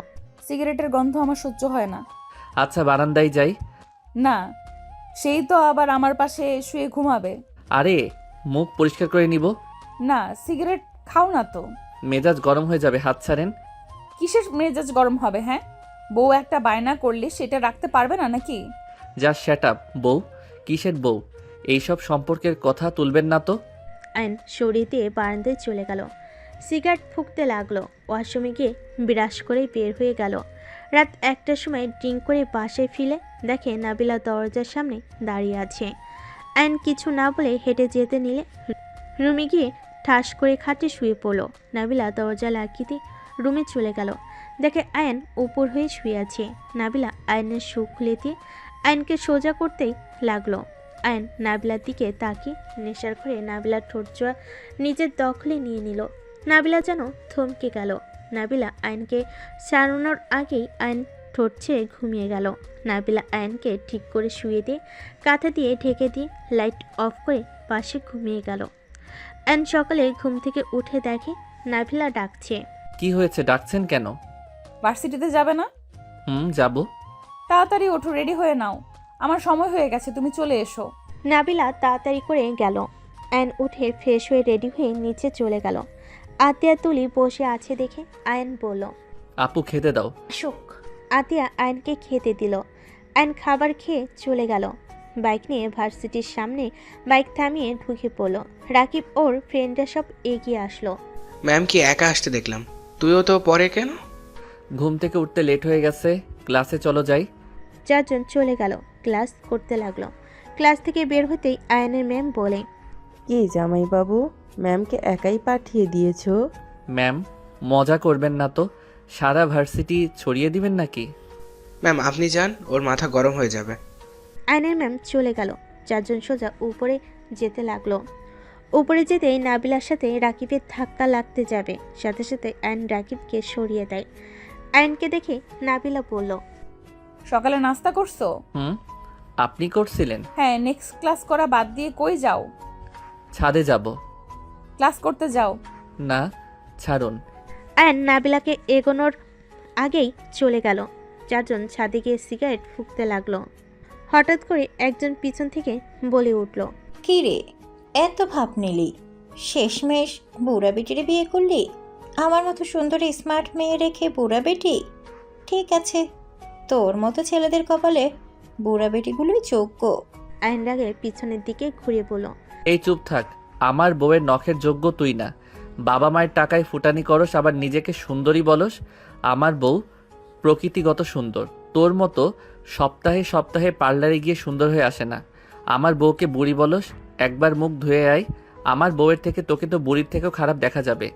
সিগারেটের গন্ধ আমার সহ্য হয় না। আচ্ছা, বারান্দায় যাই। না, সেই তো আবার আমার পাশে শুয়ে ঘুমাবে। আরে, মুখ পরিষ্কার করে নিব। না, সিগারেট খাও না তো। মেজাজ গরম হয়ে যাবে, হাত ছাড়েন। কিসের মেজাজ গরম হবে? হ্যাঁ, বউ একটা বায়না করলে সেটা রাখতে পারবে না নাকি? যা শ্যাট আপ। বউ? কিসের বউ? এইসব সম্পর্কের কথা তুলবেন না তো। আয়ন সরিয়ে দিয়ে বারান্দায় চলে গেল। সিগারেট ফুঁকতে লাগলো। ওয়াশরুমে গিয়ে বিরাস করে বের হয়ে গেল। রাত 1টার সময় ড্রিঙ্ক করে বাসায় ফিরে দেখে নাবিলা দরজার সামনে দাঁড়িয়ে আছে। আয়ন কিছু না বলে হেঁটে যেতে নিলে রুমে গিয়ে ঠাস করে খাটে শুয়ে পড়ল। নাবিলা দরজা লাগিয়ে দিয়ে রুমে চলে গেল। দেখে আয়ন উপর হয়ে শুয়ে আছে। নাবিলা আয়নের শু খুলে দিয়ে আয়নকে সোজা করতেই লাগলো। আয়ন নাবিলার দিকে তাকিয়ে নেশার ঘরে নাবিলার ঠোঁট জোড়া নিজের দখলে নিয়ে নিল। নাবিলা যেন থমকে গেল। নাবিলা আয়নকে ছাড়ানোর আগেই আয়ন ঠোঁট ছেড়ে ঘুমিয়ে গেল। নাবিলা আয়নকে ঠিক করে শুয়ে দিয়ে কাঁথা দিয়ে ঢেকে দিয়ে লাইট অফ করে পাশে ঘুমিয়ে গেল। আয়ন সকালে ঘুম থেকে উঠে দেখে নাবিলা ডাকছে। কি হয়েছে, ডাকছেন কেন? ভার্সিটিতে যাবে না? যাব। তাড়াতাড়ি ওঠো, রেডি হয়ে নাও, আমার সময় হয়ে গেছে, তুমি চলে এসো। নাবিলা তাড়াতাড়ি করে গেল। আয়ন উঠে ফ্রেশ হয়ে রেডি হয়ে নিচে চলে গেল। আতিয়া তুলি বসে আছে দেখে আয়ন বলল, আপু খেতে দাও। শোক, আতিয়া আয়নকে খেতে দিল। আয়ন খাবার খেয়ে চলে গেল। বাইক নিয়ে ভার্সিটির সামনে বাইক থামিয়ে ঢুকে পড়ল। রাকিব ওর ফ্রেন্ডরা সব এগিয়ে আসলো। ম্যাম কি একা আসতে দেখলাম, তুইও তো পরে কেন? ঘুম থেকে উঠতে লেট হয়ে গেছে, ক্লাসে চলো যাই। 4 জন চলে গেল। ক্লাস করতে লাগলো। ক্লাস থেকে বের হতেই আয়নের ম্যাম বলে, কি জামাইবাবু, ম্যামকে একাই পাঠিয়ে দিয়েছো? ম্যাম, মজা করবেন না তো, সারা ভার্সিটি ছড়িয়ে দিবেন নাকি? ম্যাম আপনি যান, ওর মাথা গরম হয়ে যাবে। আয়নের ম্যাম চলে গেল। 4 জন সোজা উপরে যেতে লাগলো। উপরে যেতেই নাবিলার সাথে রাকিবের ধাক্কা লাগতে যাবে, সাথে সাথে আয়ন রাকিবকে সরিয়ে দেয়। আয়নকে দেখে নাবিলা বলল, সকালে নাস্তা করছো? আপনি করছিলেন? হ্যাঁ, নেক্সট ক্লাস করা বাদ দিয়ে কই যাও? ছাদে যাব। ক্লাস করতে যাও। না, ছাড়ুন। আয়ন নাবিলাকে এগোনোর আগেই চলে গেল। 4 জন ছাদে গিয়ে সিগারেট ফুঁকতে লাগলো। হঠাৎ করে একজন পিছন থেকে বলে উঠল, কি রে, এত ভাব নিলি? শেষমেশ বুড়া বেটিরে বিয়ে করলি? আমার মতো সুন্দর স্মার্ট মেয়ে রেখে বুড়া বেটি? ঠিক আছে, তোর মতো ছেলেদের কপালে বুড়া বেটিগুলোই যোগ্য। আয়ন রাগে পিছনের দিকে ঘুরে বলল, এই চুপ থাক। আমার বউয়ের নখের যোগ্য তুই না। বাবা মায়ের টাকায় ফুটানি করস, আবার নিজেকে সুন্দরী বলস। আমার বউ প্রকৃতিগত সুন্দর, তোর মতো সপ্তাহে সপ্তাহে পার্লারে গিয়ে সুন্দর হয়ে আসে না। আমার বউকে বুড়ি বলস, একবার মুখ ধুয়ে আয়। আমার বউয়ের থেকে তোকে তো বুড়ির থেকেও খারাপ দেখা যাবে।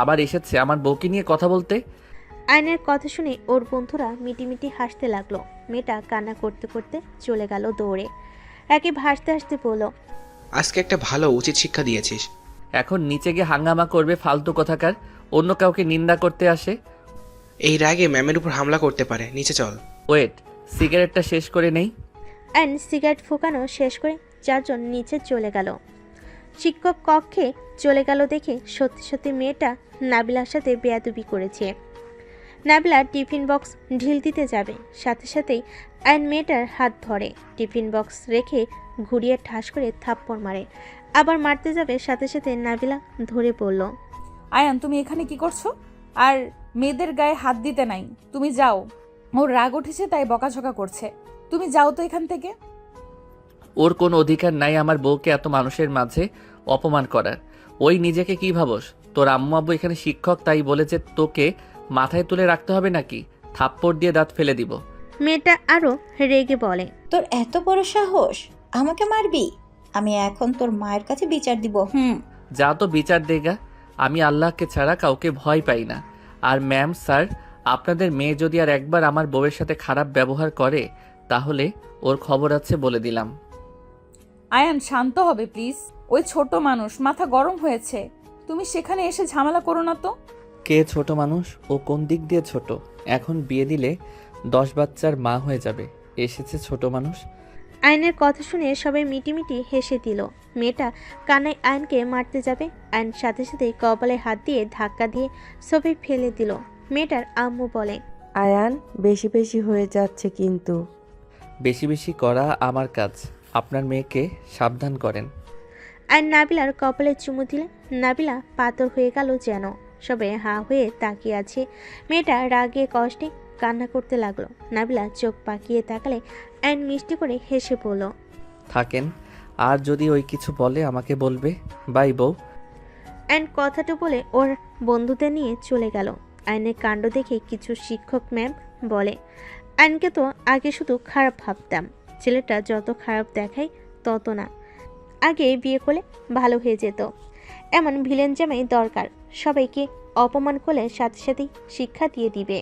আবার এসেছে আমার বউকে নিয়ে কথা বলতে। আয়নের কথা শুনে ওর বন্ধুরা মিটিমিটি হাসতে লাগলো। মেয়েটা কান্না করতে করতে চলে গেল দৌড়ে। রাকিব হাসতে হাসতে বলল, আজকে একটা ভালো উচিত শিক্ষা দিয়েছিস। এখন নিচে গিয়ে হাঙ্গামা করবে ফালতু কথাকার, অন্য কাউকে নিন্দা করতে আসে। এই রাগে ম্যামের উপর হামলা করতে পারে, নিচে চল। ওয়েট, সিগারেটটা শেষ করে নেই। অ্যান্ড সিগারেট ফোকানো শেষ করে চারজন নিচে চলে গেল। শিক্ষক কক্ষে চলে গেল দেখে সত্যি সত্যি মেয়েটা নাবিলার সাথে বেয়াদবি করেছে। নাবিলা টিফিন বক্স ঢিল দিতে যাবে, সাথে সাথেই আয়ন মেয়েটার হাত ধরে টিফিন বক্স রেখে ঘুরিয়ে ঠাস করে থাপ্পড় মারে। আবার মারতে যাবে, সাথে সাথে নাবিলা ধরে পড়ল। আয়ান, তুমি এখানে কি করছো? আর মেয়েদের গায়ে হাত দিতে নাই, তুমি যাও। ওর রাগ উঠেছে তাই বকাঝকা করছে, তুমি যাও তো এখান থেকে। ওর কোনো অধিকার নাই আমার বউকে এত মানুষের মাঝে অপমান করার। ওই নিজেকে কি ভাবস? তোর আম্মু আব্বু এখানে শিক্ষক, তাই বলেছে তোকে মাথায় তুলে রাখতে হবে নাকি? থাপ্পড় দিয়ে দাঁত ফেলে দিব। মেয়েটা আরো রেগে বলে, তোর এত বড় সাহস, আমাকে মারবি? আমি এখন তোর মায়ের কাছে বিচার দিব। যা তো বিচার দেগা। আমি আল্লাহকে ছাড়া কাউকে ভয় পাই না। আর ম্যাম স্যার, আপনাদের মেয়ে যদি আর একবার আমার বউয়ের সাথে খারাপ ব্যবহার করে তাহলে ওর খবর আছে বলে দিলাম। আয়ান, শান্ত হবে প্লিজ। ওই ছোট মানুষ, মাথা গরম হয়েছে, তুমি সেখানে এসে ঝামেলা করো না তো। কে ছোট মানুষ? ও কোন দিক দিয়ে ছোট? এখন বিয়ে দিলে 10 বাচ্চার মা হয়ে যাবে, এসেছে ছোট মানুষ। আয়নের কথা শুনে সবাই মিটিমিটি হেসে দিল। মেয়েটা কানায় আয়নকে মারতে যাবে, আয়ন সাথে সাথে কপালে হাত দিয়ে ধাক্কা দিয়ে সবাই ফেলে দিল। মেয়েটার আম্মু বলে, আয়ান, বেশি বেশি হয়ে যাচ্ছে কিন্তু। বেশি বেশি করা আমার কাজ, আপনার মেয়েকে সাবধান করেন। আয়ন নাবিলার কপালে চুমু দিলে নাবিলা পাথর হয়ে গেল যেন। সবাই হাঁ হয়ে তাকিয়ে আছে। মেয়েটা রাগে কষ্টে কান্না করতে লাগলো। নাবিলা চোখ পাকিয়ে তাকালে আয়ন মিষ্টি করে হেসে পড়ল। থাকেন, আর যদি ওই কিছু বলে আমাকে বলবে। বাই বউ। আয়ন কথাটা বলে ওর বন্ধুদের নিয়ে চলে গেল। আয়নের কাণ্ড দেখে কিছু শিক্ষক ম্যাম বলে, আয়নকে তো আগে শুধু খারাপ ভাবতাম, ছেলেটা যত খারাপ দেখায় তত না। আগে বিয়ে করলে ভালো হয়ে যেত। এমন ভিলেন জামাই দরকার, সবাইকে অপমান করলে সাথে সাথেই শিক্ষা দিয়ে দিবে।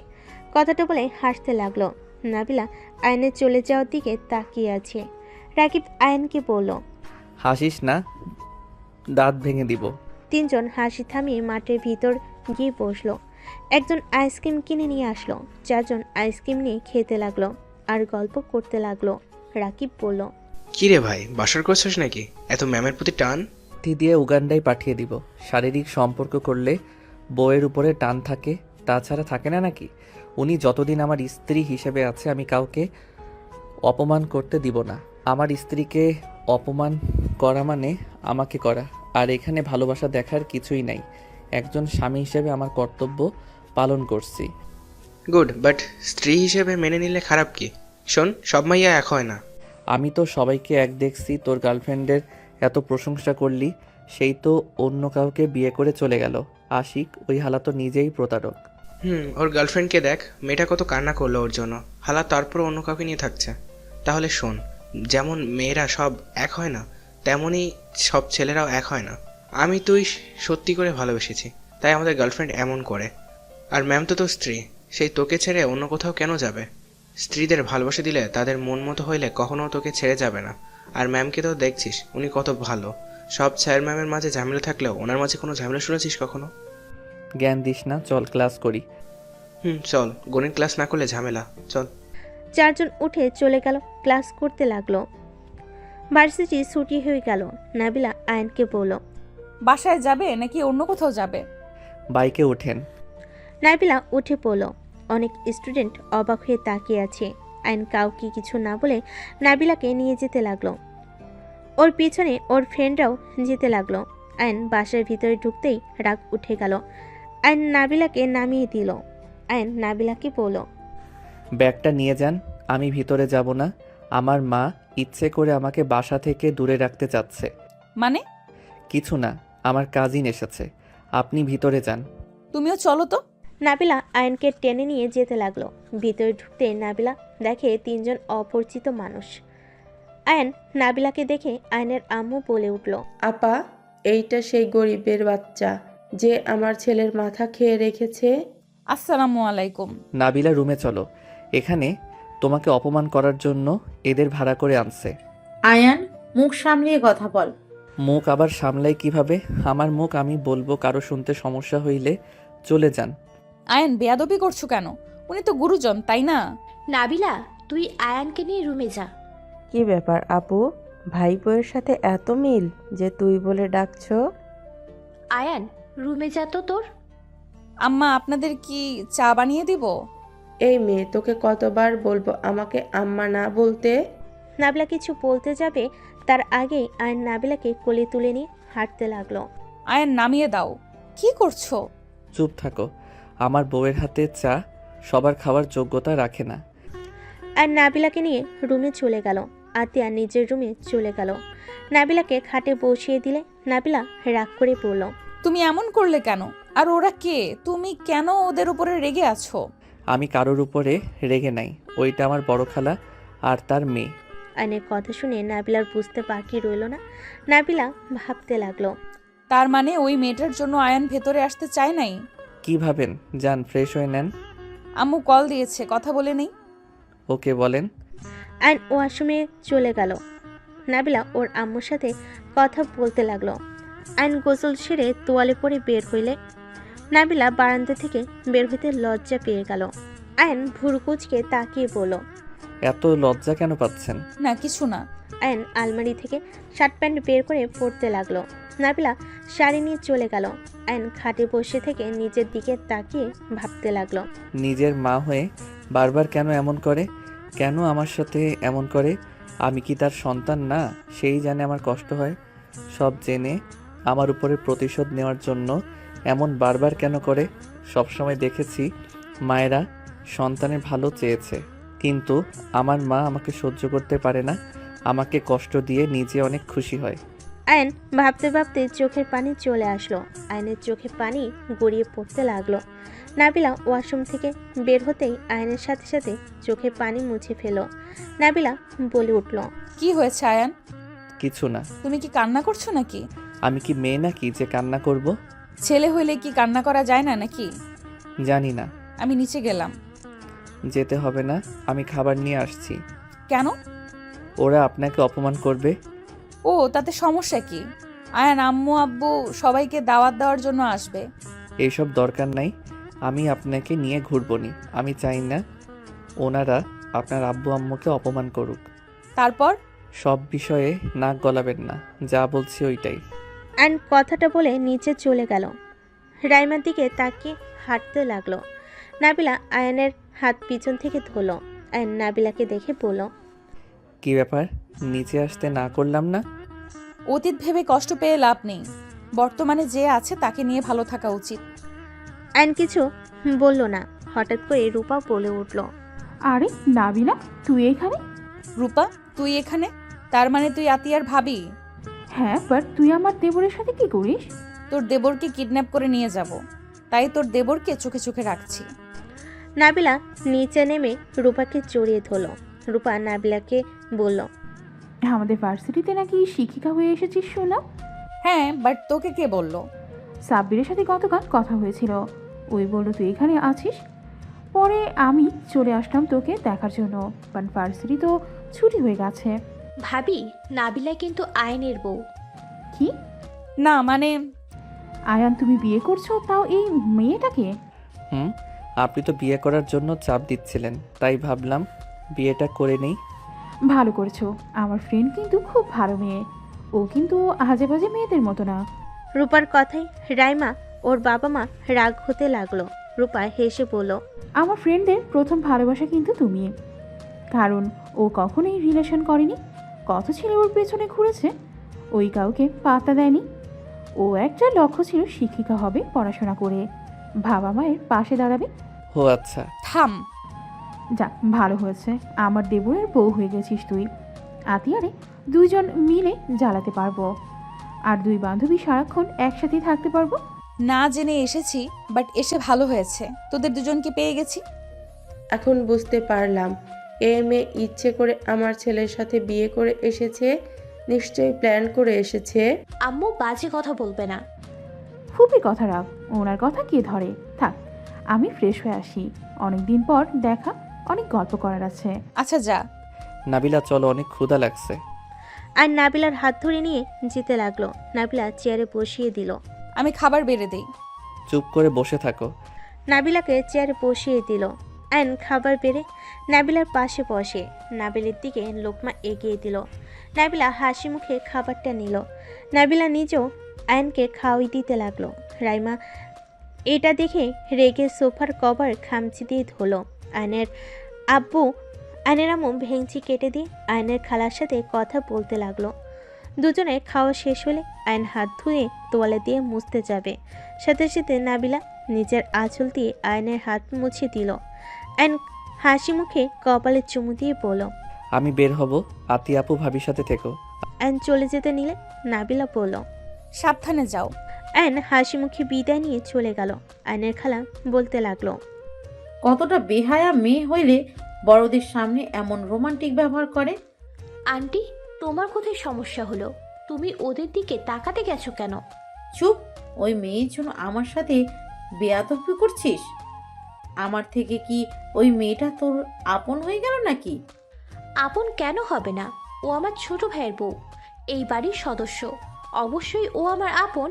কথাটা বলে হাসতে লাগলো। নাবিলা আয়নের চলে যাওয়ার দিকে তাকিয়ে আছে। রাকিব আয়নকে বলল, হাসিস না, দাঁত ভেঙে দিব। তিনজন হাসি থামিয়ে মাঠের ভিতর গিয়ে বসলো। একজন আইসক্রিম কিনে নিয়ে আসলো। চারজন আইসক্রিম নিয়ে খেতে লাগলো আর গল্প করতে লাগলো। রাকিব বলল, কি রে ভাই, বাসর করছিস নাকি? এত ম্যামের প্রতি টান? দিয়ে উগান্ডায় পাঠিয়ে দিব। শারীরিক সম্পর্ক করলে বউয়ের উপরে টান থাকে, তাছাড়া থাকে না নাকি? উনি যতদিন আমার স্ত্রী হিসেবে আছে আমি কাউকে অপমান করতে দিব না। আমার স্ত্রীকে অপমান করা মানে আমাকে করা। আর এখানে ভালোবাসা দেখার কিছুই নাই। একজন স্বামী হিসেবে আমার কর্তব্য পালন করছি। গুড, বাট স্ত্রী হিসেবে মেনে নিলে খারাপ কি? শোন, সব মাইয়া এক হয় না। আমি তো সবাইকে এক দেখছি। তোর গার্লফ্রেন্ডের এত প্রশংসা করলি, সেই তো অন্য কাউকে বিয়ে করে চলে গেল। আশিক, ওই হালা তো নিজেই প্রতারক। ওর গার্লফ্রেন্ডকে দেখ, মেয়েটা কত কান্না করলো ওর জন্য। হালা তারপর অন্য কাউকে নিয়ে থাকছে। তাহলে শোন, যেমন মেয়েরা সব এক হয় না, তেমনই সব ছেলেরাও এক হয় না। আমি তুই সত্যি করে ভালোবেসেছি, তাই আমাদের গার্লফ্রেন্ড এমন করে। আর ম্যাম তো তোর স্ত্রী, সেই তোকে ছেড়ে অন্য কোথাও কেন যাবে? স্ত্রীদের ভালোবাসা দিলে তাদের মন মতো হইলে কখনো তোকে ছেড়ে যাবে না। আর ম্যামকে তো দেখছিস, উনি কত ভালো। সব স্যার ম্যামের মাঝে ঝামেলা থাকলেও ওনার মাঝে কোনো ঝামেলা শুনেছিস কখনো? জ্ঞান দিস না, চল ক্লাস করি। চল, গণিত ক্লাস না করলে ঝামেলা, চল। চারজন উঠে চলে গেল, ক্লাস করতে লাগলো। ভার্সিটি ছুটি হয়ে গেল। নাবিলা আয়নকে বলল, বাসায় যাবে নাকি অন্য কোথাও যাবে? বাইকে ওঠেন। নাবিলা উঠে পড়ল। অনেক স্টুডেন্ট অবাক হয়ে তাকিয়ে আছে। আয়ন কাউকে কিছু না বলে নাবিলাকে নিয়ে যেতে লাগলো। ওর পিছনে ওর ফ্রেন্ডরাও যেতে লাগলো। আয়ন বাসার ভিতরে ঢুকতেই রাগ উঠে গেল। আয়ন নাবিলাকে নামিয়ে দিল। আয়ন নাবিলাকে বলল, ব্যাগটা নিয়ে যান, আমি ভিতরে যাব না। আমার মা ইচ্ছে করে আমাকে বাসা থেকে দূরে রাখতে চাচ্ছে। মানে? কিছু না, আমার কাজিন এসেছে। আপনি ভিতরে যান। তুমিও চলো তো। নাবিলা আয়নকে টেনে নিয়ে যেতে লাগলো। ভিতরে ঢুকতে নাবিলা দেখে 3 জন অপরিচিত মানুষ। আয়ন নাবিলাকে দেখে আয়নের আম্মু বলে উঠল, আপা, এইটা সেই গরিবের বাচ্চা যে আমার ছেলের মাথা খেয়ে রেখেছে। আসসালামু আলাইকুম। নাবিলা, রুমে চলো। এখানে তোমাকে অপমান করার জন্য এদের ভাড়া করে আনছে। আয়ান, মুখ সামলিয়ে কথা বল। মুখ আবার সামলাই কিভাবে? আমার মুখ আমি বলবো, কারো শুনতে সমস্যা হইলে চলে যান। আয়ান, বেয়াদবি করছো কেন? উনি তো গুরুজন, তাই না? নাবিলা, তুই আয়ানকে নিয়ে রুমে যা। কি ব্যাপার আপু, ভাই বউয়ের সাথে এত মিল যে তুই বলে ডাকছো? আয়ান, রুমে যা তো তোর। আম্মা, আপনাদের কি চা বানিয়ে দিব? এই মেয়ে, তোকে কতবার বলবো আমাকে আম্মা না বলতে? নাবিলা কিছু বলতে যাবে তার আগেই আয়ন নাবিলাকে কোলে তুলে নিয়ে হাঁটতে লাগলো। আয়ান, নামিয়ে দাও। কি করছো? চুপ থাকো। আমার বউয়ের হাতে চা সবার খাওয়ার যোগ্যতা রাখে না। আর নাবিলাকে নিয়ে রুমে চলে গেল। আতিয়া নিজের রুমে চলে গেল। নাবিলাকে খাটে বসিয়ে দিলে নাবিলা রাগ করে পড়ল। তুমি এমন করলে কেন? আর ওরা কে? তুমি কেন ওদের উপরে রেগে আছো? আমি কারোর উপরে রেগে নাই। ওইটা আমার বড় খালা আর তার মেয়ে। আয়নের কথা শুনে নাবিলার বুঝতে বাকি রইল না। নাবিলা ভাবতে লাগলো। তার মানে ওই মেয়েটার জন্য আয়ান ভেতরে আসতে চায় নাই? কি ভাবেন? যান, ফ্রেশ হয়ে নেন। আম্মু কল দিয়েছে, কথা বলে নেই। ওকে বলেন। আয়ন ওয়াশরুমে চলে গেল। নাবিলা ওর আম্মুর সাথে কথা বলতে লাগলো। আয়ন গোসল সেরে তোয়ালে পরে বের হইলে নাবিলা বারান্দা থেকে বের হইতে লজ্জা পেয়ে গেল। আয়ন ভুরুকুচকে তাকিয়ে বলল, এত লজ্জা কেন পাচ্ছেন? না, কিছু না। আয়ন আলমারি থেকে শার্ট প্যান্ট বের করে পরতে লাগলো। নাবিলা শাড়ি নিয়ে চলে গেল। আয়ন খাটে বসে থেকে নিজের দিকে তাকিয়ে ভাবতে লাগলো। নিজের মা হয়ে বারবার কেন এমন করে? কেন আমার সাথে এমন করে? আমি কি তার সন্তান না? সেই জানে আমার কষ্ট হয়। সব জেনে আমার উপরে প্রতিশোধ নেওয়ার জন্য এমন বারবার কেন করে? সবসময় দেখেছি মায়েরা সন্তানের ভালো চেয়েছে, কিন্তু আমার মা আমাকে সহ্য করতে পারে না। আমাকে কষ্ট দিয়ে নিজে অনেক খুশি হয়। আয়ন ভাবতে ভাবতে চোখের পানি চলে আসলো। আয়নের চোখে পানি গড়িয়ে পড়তে লাগলো। নাবিলা ওয়াশরুম থেকে বের হতেই আয়নের সাথে সাথে চোখের পানি মুছে ফেল। নাবিলা বলে উঠল, কি হয়েছে আয়ান? কিছু না। তুমি কি কান্না করছো নাকি? আমি কি মেয়ে নাকি যে কান্না করব? ছেলে হইলে কি কান্না করা যায় না নাকি? জানি না। আমি নিচে গেলাম। যেতে হবে না, আমি খাবার নিয়ে আসছি। কেন? ওরা আপনাকে অপমান করবে। ও, তাতে সমস্যা কি? আয়ান, আম্মু আব্বু সবাইকে দাওয়াত দেওয়ার জন্য আসবে। এইসব দরকার নাই। আমি আপনাকে নিয়ে ঘুরবনি। আমি চাই না ওনারা আপনার আব্বু আম্মুকে অপমান করুক। তারপর? সব বিষয়ে নাক গলাবেন না, যা বলছি ওইটাই। আয়ন কথাটা বলে নিচে চলে গেল। রাইমার দিকে তাকিয়ে হাঁটতে লাগলো। নাবিলা আয়নের হাত পিছন থেকে ধরল। আয়ন নাবিলাকে দেখে বলল, কি ব্যাপার? নিচে আসতে না করলাম না? অতীত ভেবে কষ্ট পেয়ে লাভ নেই। বর্তমানে যে আছে তাকে নিয়ে ভালো থাকা উচিত। আয়ন কিছু বলল না। হঠাৎ করে রূপা বলে উঠল, আরে নাবিলা, তুই এখানে? রূপা, তুই এখানে? তার মানে তুই আতিয়ার ভাবি? হ্যাঁ, বাট তুই আমার দেবরের সাথে কি করিস? তোর দেবরকে কিডন্যাপ করে নিয়ে যাব, তাই তোর দেবরকে চোখে চোখে রাখছি। নাবিলা নিচে নেমে রূপাকে জড়িয়ে ধরল। রূপা নাবিলাকে বলল, আমাদের ভার্সিটিতে নাকি শিক্ষিকা হয়ে এসেছিস শুনলাম। হ্যাঁ, বাট তোকে কে বললো? সাব্বিরের সাথে গতকাল কথা হয়েছিল। ওই বললো তুই এখানে আছিস। পরে আমি চলে আসলাম তোকে দেখার জন্য, বাট ভার্সিটি তো ছুটি হয়ে গেছে। ভাবি, নাবিলা কিন্তু আয়নের বউ। কি? না মানে, আয়ান, তুমি বিয়ে করছো, তাও এই মেয়েটাকে? আপনি তো বিয়ে করার জন্য চাপ দিচ্ছিলেন, তাই ভাবলাম বিয়েটা করে নেই। ভালো করেছো। আমার ফ্রেন্ড কিন্তু খুব ভালো মেয়ে। ও কিন্তু আজে বাজে মেয়েদের মতো না। রূপার কথাই রাইমা ওর বাবা মা রাগ হতে লাগলো। রূপা হেসে বলল, আমার ফ্রেন্ডদের প্রথম ভালোবাসা কিন্তু তুমি, কারণ ও কখনোই রিলেশন করেনি। কত ছেলে ওর পেছনে ঘুরেছে, ওই কাউকে পাত্তা দেয়নি। ও একটা লক্ষ্য ছিল শিক্ষিকা হবে, পড়াশোনা করে বাবা মায়ের পাশে দাঁড়াবে। ও আচ্ছা। থাম। যাক, ভালো হয়েছে আমার দেবরের বউ হয়ে গেছিস তুই। আতিয়ারে দুইজন মিলে জ্বালাতে পারবো, আর দুই বান্ধবী সারাক্ষণ একসাথেই থাকতে পারবো। না জেনে এসেছি, বাট এসে ভালো হয়েছে, তোদের দুজনকে পেয়ে গেছি। এখন বুঝতে পারলাম এই মেয়ে ইচ্ছে করে আমার ছেলের সাথে বিয়ে করে এসেছে, নিশ্চয়ই প্ল্যান করে এসেছে। আম্মু বাজে কথা বলবে না। ফুপি কথা রাখ, ওনার কথা কে ধরে। থাক, আমি ফ্রেশ হয়ে আসি, অনেকদিন পর দেখা, অনেক গল্প করার আছে। আচ্ছা যা। নাবিলা চলো, অনেক ক্ষুধা লাগছে। আর নাবিলার হাত ধরে নিয়ে যেতে লাগলো। নাবিলা চেয়ারে বসিয়ে দিল। আমি খাবার বেড়ে দেই। চুপ করে বসে থাকো। নাবিলাকে চেয়ারে বসিয়ে দিল। আয়ন খাবার বেড়ে নাবিলার পাশে বসে নাবিলের দিকে লোকমা এগিয়ে দিল। নাবিলা হাসি মুখে খাবারটা নিল। নাবিলা নিজেও আয়নকে খাওয়াই দিতে লাগলো। রাইমা এটা দেখে রেগে সোফার কভার খামচি দিয়ে ধরলো। আয়নের আম্মু ভেঙচি কেটে দিয়ে আয়নের খালার সাথে কথা বলতে লাগলো। দুজনে খাওয়া শেষ হলে আয়ন হাত ধুয়ে তোয়ালে দিয়ে মুছতে যাবে, সাথে সাথে নাবিলা নিজের আঁচল দিয়ে আয়নের হাত মুছে দিল। আয়ন হাসি মুখে কপালে চুমু দিয়ে বলল, আমি বের হব, আতি আপু ভাবির সাথে থেকো। আয়ন চলে যেতে নিলে নাবিলা বলল, সাবধানে যাও। আয়ন হাসি মুখে বিদায় নিয়ে চলে গেল। আয়নের খালা বলতে লাগলো, কতটা বেহায়া মেয়ে হইলে বড়দের সামনে এমন রোমান্টিক ব্যবহার করে। আন্টি, তোমার কোথায় সমস্যা হলো? তুমি ওদের দিকে তাকাতে গেছো কেন? চুপ, ওই মেয়ের জন্য আমার সাথে বেয়াদবি করছিস? আমার থেকে কি ওই মেয়েটা তোর আপন হয়ে গেল নাকি? আপন কেন হবে না? ও আমার ছোট ভাইয়ের বউ, এই বাড়ির সদস্য, অবশ্যই ও আমার আপন।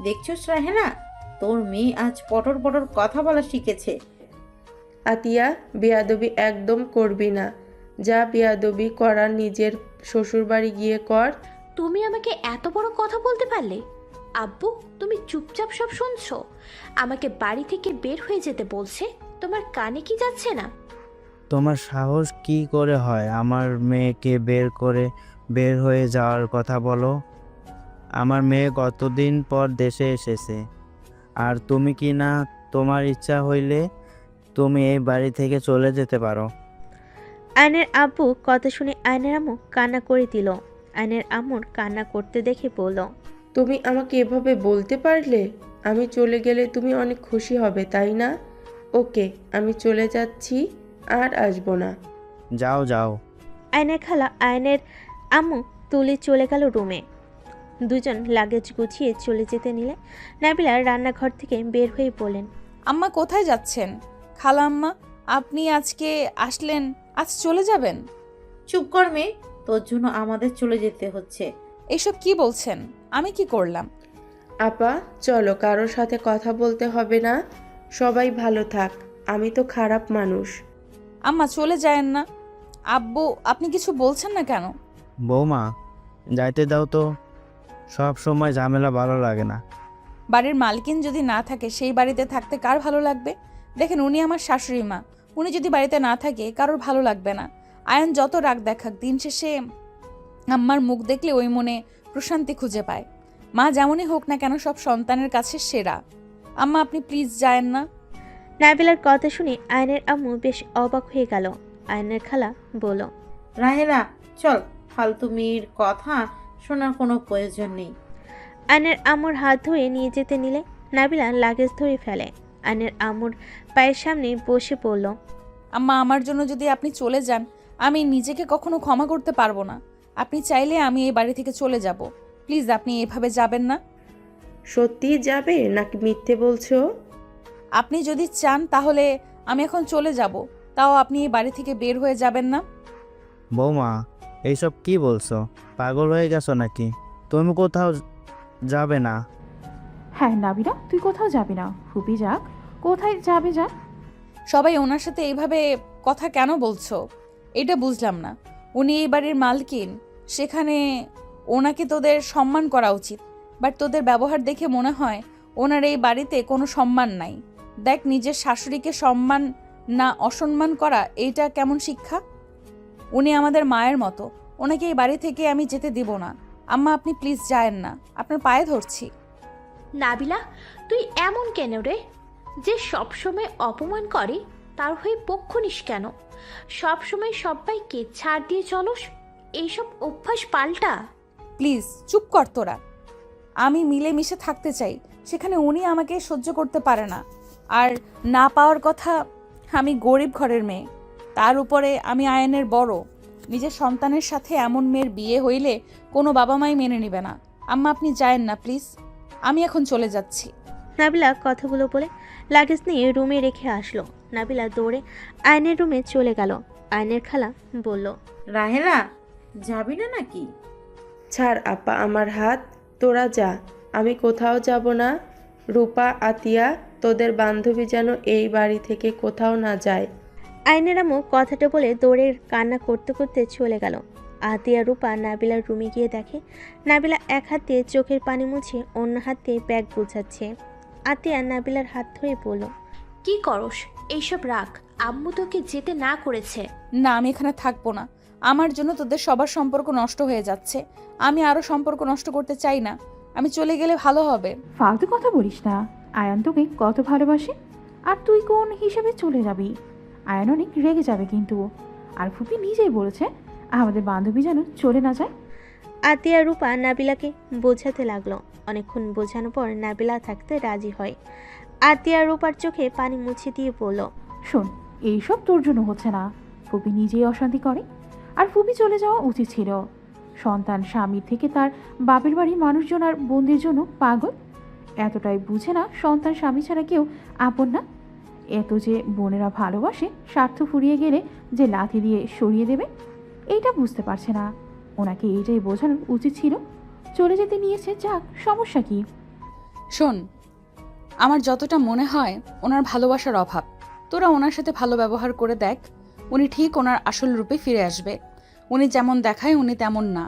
দেখছস রাহেনা, তোর মেয়ে আজ পটর পটর কথা বলা শিখেছে। আতিয়া, বেয়াদবি একদম করবি না। যা বেয়াদবি করার নিজের শ্বশুর বাড়ি গিয়ে কর। তুমি আমাকে এত বড় কথা বলতে পারলে? আব্বু, তুমি চুপচাপ সব শুনছো? আমাকে বাড়ি থেকে বের হয়ে যেতে বলছে, তোমার কানে কি যাচ্ছে না? তোমার সাহস কি করে হয় আমার মেয়েকে বের হয়ে যাওয়ার কথা বলো? আমার মেয়ে কতদিন পর দেশে এসেছে, আর তুমি কি না তোমার ইচ্ছা হইলে তুমি এই বাড়ি থেকে চলে যেতে পারো। আয়নের আব্বু কথা শুনে আয়নের আম্মু কান্না করে দিল। আয়নের আম্মুর কান্না করতে দেখে বলল, তুমি আমাকে এভাবে বলতে পারলে? আমি চলে গেলে তুমি অনেক খুশি হবে, তাই না? ওকে, আমি চলে যাচ্ছি, আর আসবো না। যাও যাও। আয়নের খালা আয়নের আম্মু তুলে চলে গেল রুমে। দুজন লাগেজ গুছিয়ে চলে যেতে নিলে নাবিলা রান্নাঘর থেকে বের হয়ে বলেন, আম্মা কোথায় যাচ্ছেন? খালা আম্মা, আপনি আজকে আসলেন, আজ চলে যাবেন? চুপ কর মেয়ে, তোর জন্য আমাদের চলে যেতে হচ্ছে। এসব কি বলছেন? আমি কি করলাম? আপা, চলো, কারোর সাথে কথা বলতে হবে না, সবাই ভালো থাক। আমি তো খারাপ মানুষ। আম্মা চলে যায়েন না। আব্বু, আপনি কিছু বলছেন না কেন? বৌমা, যাইতে দাও তো, সব সময় ঝামেলা ভালো লাগে না। বাড়ির মালকিন যদি না থাকে সেই বাড়িতে থাকতে কার ভালো লাগবে? দেখেন, উনি আমার শাশুড়ি মা, উনি যদি বাড়িতে না থাকে কারোর ভালো লাগবে না। আয়ন যত রাগ দেখাক, দিন শেষে আম্মার মুখ দেখলে ওই মনে প্রশান্তি খুঁজে পায়। মা যেমনই হোক না কেন, সব সন্তানের কাছে সেরা। আম্মা, আপনি প্লিজ যায়েন না। নাবিলার কথা শুনে আয়নের আম্মু বেশ অবাক হয়ে গেল। আয়নের খালা বলল, রাহেনা, চল, ফালতু মেয়ের কথা শোনার কোনো প্রয়োজন নেই। আয়নের আম্মুর হাত ধরে নিয়ে যেতে নিলে নাবিলা লাগেজ ধরে ফেলে। আয়নের আম্মুর পায়ের সামনে বসে পড়ল। আম্মা, আমার জন্য যদি আপনি চলে যান, আমি নিজেকে কখনো ক্ষমা করতে পারবো না। আপনি চাইলে আমি এই বাড়ি থেকে চলে যাব। প্লিজ, আপনি এভাবে যাবেন না। সত্যি যাবে নাকি মিথ্যে বলছো? আপনি যদি চান তাহলে আমি এখন চলে যাব, তাও আপনি এই বাড়ি থেকে বের হয়ে যাবেন না। বৌমা, এইসব কি বলছো? পাগল হয়ে গেছো নাকি? তুমি কোথাও যাবে না। হ্যাঁ নাবিলা, তুই কোথাও যাবি না। ফুপি যাক, কোথায় যাবে যা। সবাই ওনার সাথে এইভাবে কথা কেন বলছো? এটা বুঝলাম না। উনি এই বাড়ির মালকিন, সেখানে ওনাকে তোদের সম্মান করা উচিত। বাট তোদের ব্যবহার দেখে মনে হয় ওনার এই বাড়িতে কোনো সম্মান নাই। দেখ, নিজের শাশুড়িকে সম্মান না অসম্মান করা, এইটা কেমন শিক্ষা? উনি আমাদের মায়ের মতো, ওনাকে এই বাড়ি থেকে আমি যেতে দিব না। আম্মা, আপনি প্লিজ যায়েন না, আপনার পায়ে ধরছি। নাবিলা, তুই এমন কেন রে? যে সবসময় অপমান করে তার হয়ে পক্ষ নিস কেন? সবসময় সবাইকে ছাড় দিয়ে চলস, এইসব অভ্যাস পাল্টা। প্লিজ চুপ কর তোরা। আমি মিলেমিশে থাকতে চাই, সেখানে উনি আমাকে সহ্য করতে পারে না। আর না পাওয়ার কথা, আমি গরিব ঘরের মেয়ে, তার উপরে আমি আয়নের বড়। নিজের সন্তানের সাথে এমন মেয়ের বিয়ে হইলে কোনো বাবা মাই মেনে নেবে না। আম্মা আপনি যায়েন না প্লিজ, আমি এখন চলে যাচ্ছি। নাবিলা কথাগুলো বলে লাগেজ নিয়ে রুমে রেখে আসলো। নাবিলা দৌড়ে আয়নের রুমে চলে গেল। আয়নের খালা বলল, রাহেলা, যাবি না নাকি? ছাড় আপা আমার হাত, তোরা যা, আমি কোথাও যাব না। রূপা, আতিয়া, তোদের বান্ধবী যেন এই বাড়ি থেকে কোথাও না যায়। আয়নের আম্মু কথাটা বলে দৌড়ে কান্না করতে করতে চলে গেল। আতিয়া রূপা নাবিলার রুমে গিয়ে দেখে নাবিলা এক হাত দিয়ে চোখের পানি মুছে অন্য হাত দিয়ে ব্যাগ গোছাচ্ছে। আতিয়া নাবিলার হাত ধরে বলল, কি করস? এইসব রাখ, আম্মু তোকে যেতে না করেছে। না, আমি এখানে থাকবো না। আমার জন্য তোদের সবার সম্পর্ক নষ্ট হয়ে যাচ্ছে। আমি আরো সম্পর্ক নষ্ট করতে চাই না। আমি চলে গেলে ভালো হবে। ফালতু কথা বলিস না। আয়ান তোকে কত ভালোবাসে, আর তুই কোন হিসেবে চলে যাবি? আয়ান অনেক রেগে যাবে কিন্তু। আর ফুপি নিজেই বলেছে আমাদের বান্ধবী যেন চলে না যায়। আতিয়া রূপা নাবিলাকে বোঝাতে লাগলো। অনেকক্ষণ বোঝানোর পর নাবিলা থাকতে রাজি হয়। আতিয়া রূপার চোখে পানি মুছে দিয়ে বলল, শোন, এইসব তোর জন্য হচ্ছে না। ফুপি নিজেই অশান্তি করে, আর ফুপি চলে যাওয়া উচিত ছিল। সন্তান স্বামীর থেকে তার বাপের বাড়ির মানুষজন আর বোনদের জন্য পাগল। এতটাই বুঝে না সন্তান স্বামী ছাড়া কেউ আপন না। এত যে বোনেরা ভালোবাসে, স্বার্থ ফুরিয়ে গেলে যে লাথি দিয়ে সরিয়ে দেবে, এইটা বুঝতে পারছে না। ওনাকে এইটাই বোঝানো উচিত ছিল। চলে যেতে নিয়েছে, যাক, সমস্যা কি? শোন, আমার যতটা মনে হয় ওনার ভালোবাসার অভাব। তোরা ওনার সাথে ভালো ব্যবহার করে দেখ, উনি ঠিক ওনার আসল রূপে ফিরে আসবে। উনি যেমন দেখায় উনি তেমন না।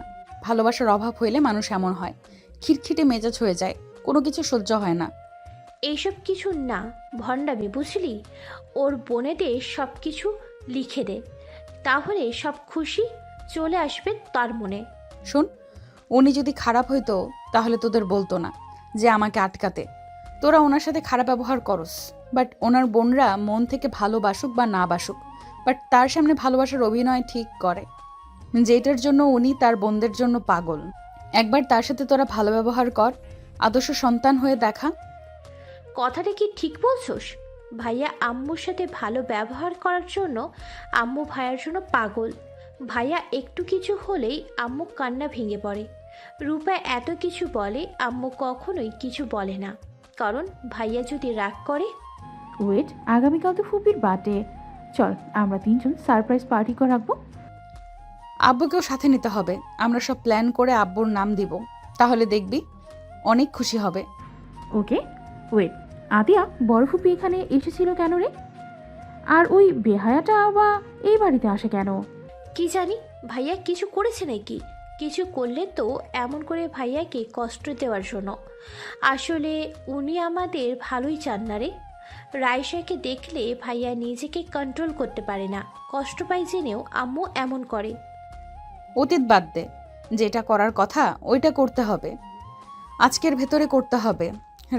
ভালোবাসার অভাব হইলে মানুষ এমন হয়, খিটখিটে মেজাজ হয়ে যায়, কোনো কিছু সহ্য হয় না। এইসব কিছু না, ভণ্ডামি, বুঝলি? ওর বোনেদের সব কিছু লিখে দে, তাহলে সব খুশি চলে আসবে তার মনে। শোন, উনি যদি খারাপ হইতো তাহলে তোদের বলতো না যে আমাকে আটকাতে। তোরা ওনার সাথে খারাপ ব্যবহার করস, বাট ওনার বোনরা মন থেকে ভালোবাসুক বা না বাসুক, বাট তার সামনে ভালোবাসার অভিনয় ঠিক করে, যেটার জন্য উনি তার বোনদের জন্য পাগল। একবার তার সাথে তোরা ভালো ব্যবহার কর, আদর্শ সন্তান হয়ে দেখা। কথাটা কি ঠিক বলছোস? ভাইয়া আম্মুর সাথে ভালো ব্যবহার করার জন্য আম্মু ভাইয়ার জন্য পাগল। ভাইয়া একটু কিছু হলেই আম্মু কান্না ভেঙে পড়ে। রূপা এত কিছু বলে, আম্মু কখনোই কিছু বলে না, কারণ ভাইয়া যদি রাগ করে। ওয়েট, আগামীকাল তো ফুপির বার্থডে। চল আমরা 3 জন সারপ্রাইজ পার্টি করে রাখবো। আব্বুকেও সাথে নিতে হবে। আমরা সব প্ল্যান করে আব্বুর নাম দিব, তাহলে দেখবি অনেক খুশি হবে। ওকে, ওয়েট, আদিয়া, বড় ফুপি এখানে এসেছিল কেন রে? আর ওই বেহায়াটা বা এই বাড়িতে আসে কেন? কি জানি, ভাইয়া কিছু করেছে নাকি? কিছু করলে তো এমন করে ভাইয়াকে কষ্ট দেওয়ার জন্য। আসলে উনি আমাদের ভালোই চান না রে। রাইসাকে দেখলে ভাইয়া নিজেকে কন্ট্রোল করতে পারে না, কষ্ট পায় জেনেও আম্মু এমন করে। অতীত বাদ দে, যেটা করার কথা ওইটা করতে হবে, আজকের ভেতরে করতে হবে,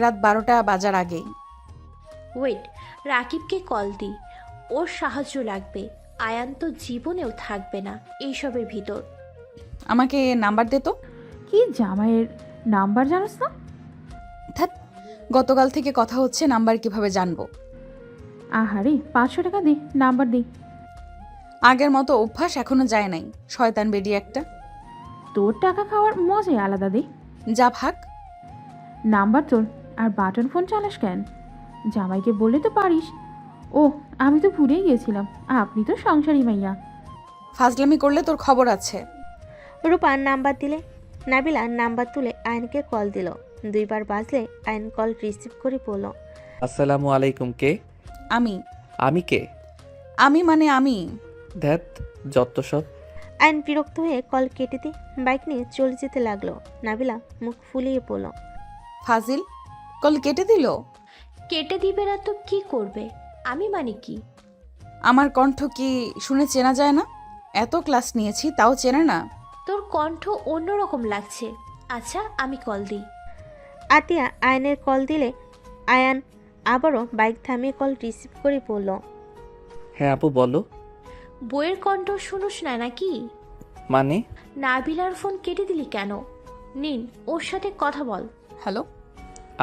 রাত 12টা বাজার আগেই। ওয়েট, রাকিবকে কল দি, ওর সাহায্য লাগবে। আয়ান তো জীবনেও থাকবে না এইসবের ভিতর। আমাকে নাম্বার দে তো। কি জামাইয়ের নাম্বার জানোস না? ধ্যাৎ, গতকাল থেকে কথা হচ্ছে, নাম্বার কিভাবে জানবো? আহারে, 500 টাকা দে, নাম্বার দে। আগের মতো অভ্যাস এখনো যায় নাই, শয়তান বেডি একটা। তোর টাকা খাওয়ার মজাই আলাদা দে। যা ভাগ। নাম্বার তোর, আর বাটন ফোন চালাস কেন? জামাইকে বললে তো পারিস। ও, আমি তো ভুলেই গিয়েছিলাম, আপনি তো সংসারী মাইয়া। ফাজলামি করলে তোর খবর আছে। রূপা নাম্বার দিলে নাবিলা নাম্বার তুলে আয়নকে কল দিল। 2 বার বাজলে আয়ন কল রিসিভ করে বলল, আসসালামু আলাইকুম। কে? আমি আমি কে? আমি মানে আমি। ধ্যাত, যত সব। আয়ন বিরক্ত হয়ে কল কেটে দিয়ে বাইক নিয়ে চলে যেতে লাগলো। নাবিলা মুখ ফুলিয়ে বলল, ফাজিল, কল কেটে দিল। কেটে দিবে না তো কি করবে? আমি মানে কি? আমার কণ্ঠ কি শুনে চেনা যায় না? এত ক্লাস নিয়েছি তাও চেনে না? তোর কণ্ঠ অন্যরকম লাগছে। আচ্ছা, আমি কল দিই। আতিয়া আয়নের কল দিলে আয়ান আবারও বাইক থামিয়ে কল রিসিভ করে বলল, হ্যাঁ আপু বলো। বইয়ের কণ্ঠ শুনুস না নাকি? মানে? নাবিলার ফোন কেটে দিলি কেন? নিন, ওর সাথে কথা বল। হ্যালো,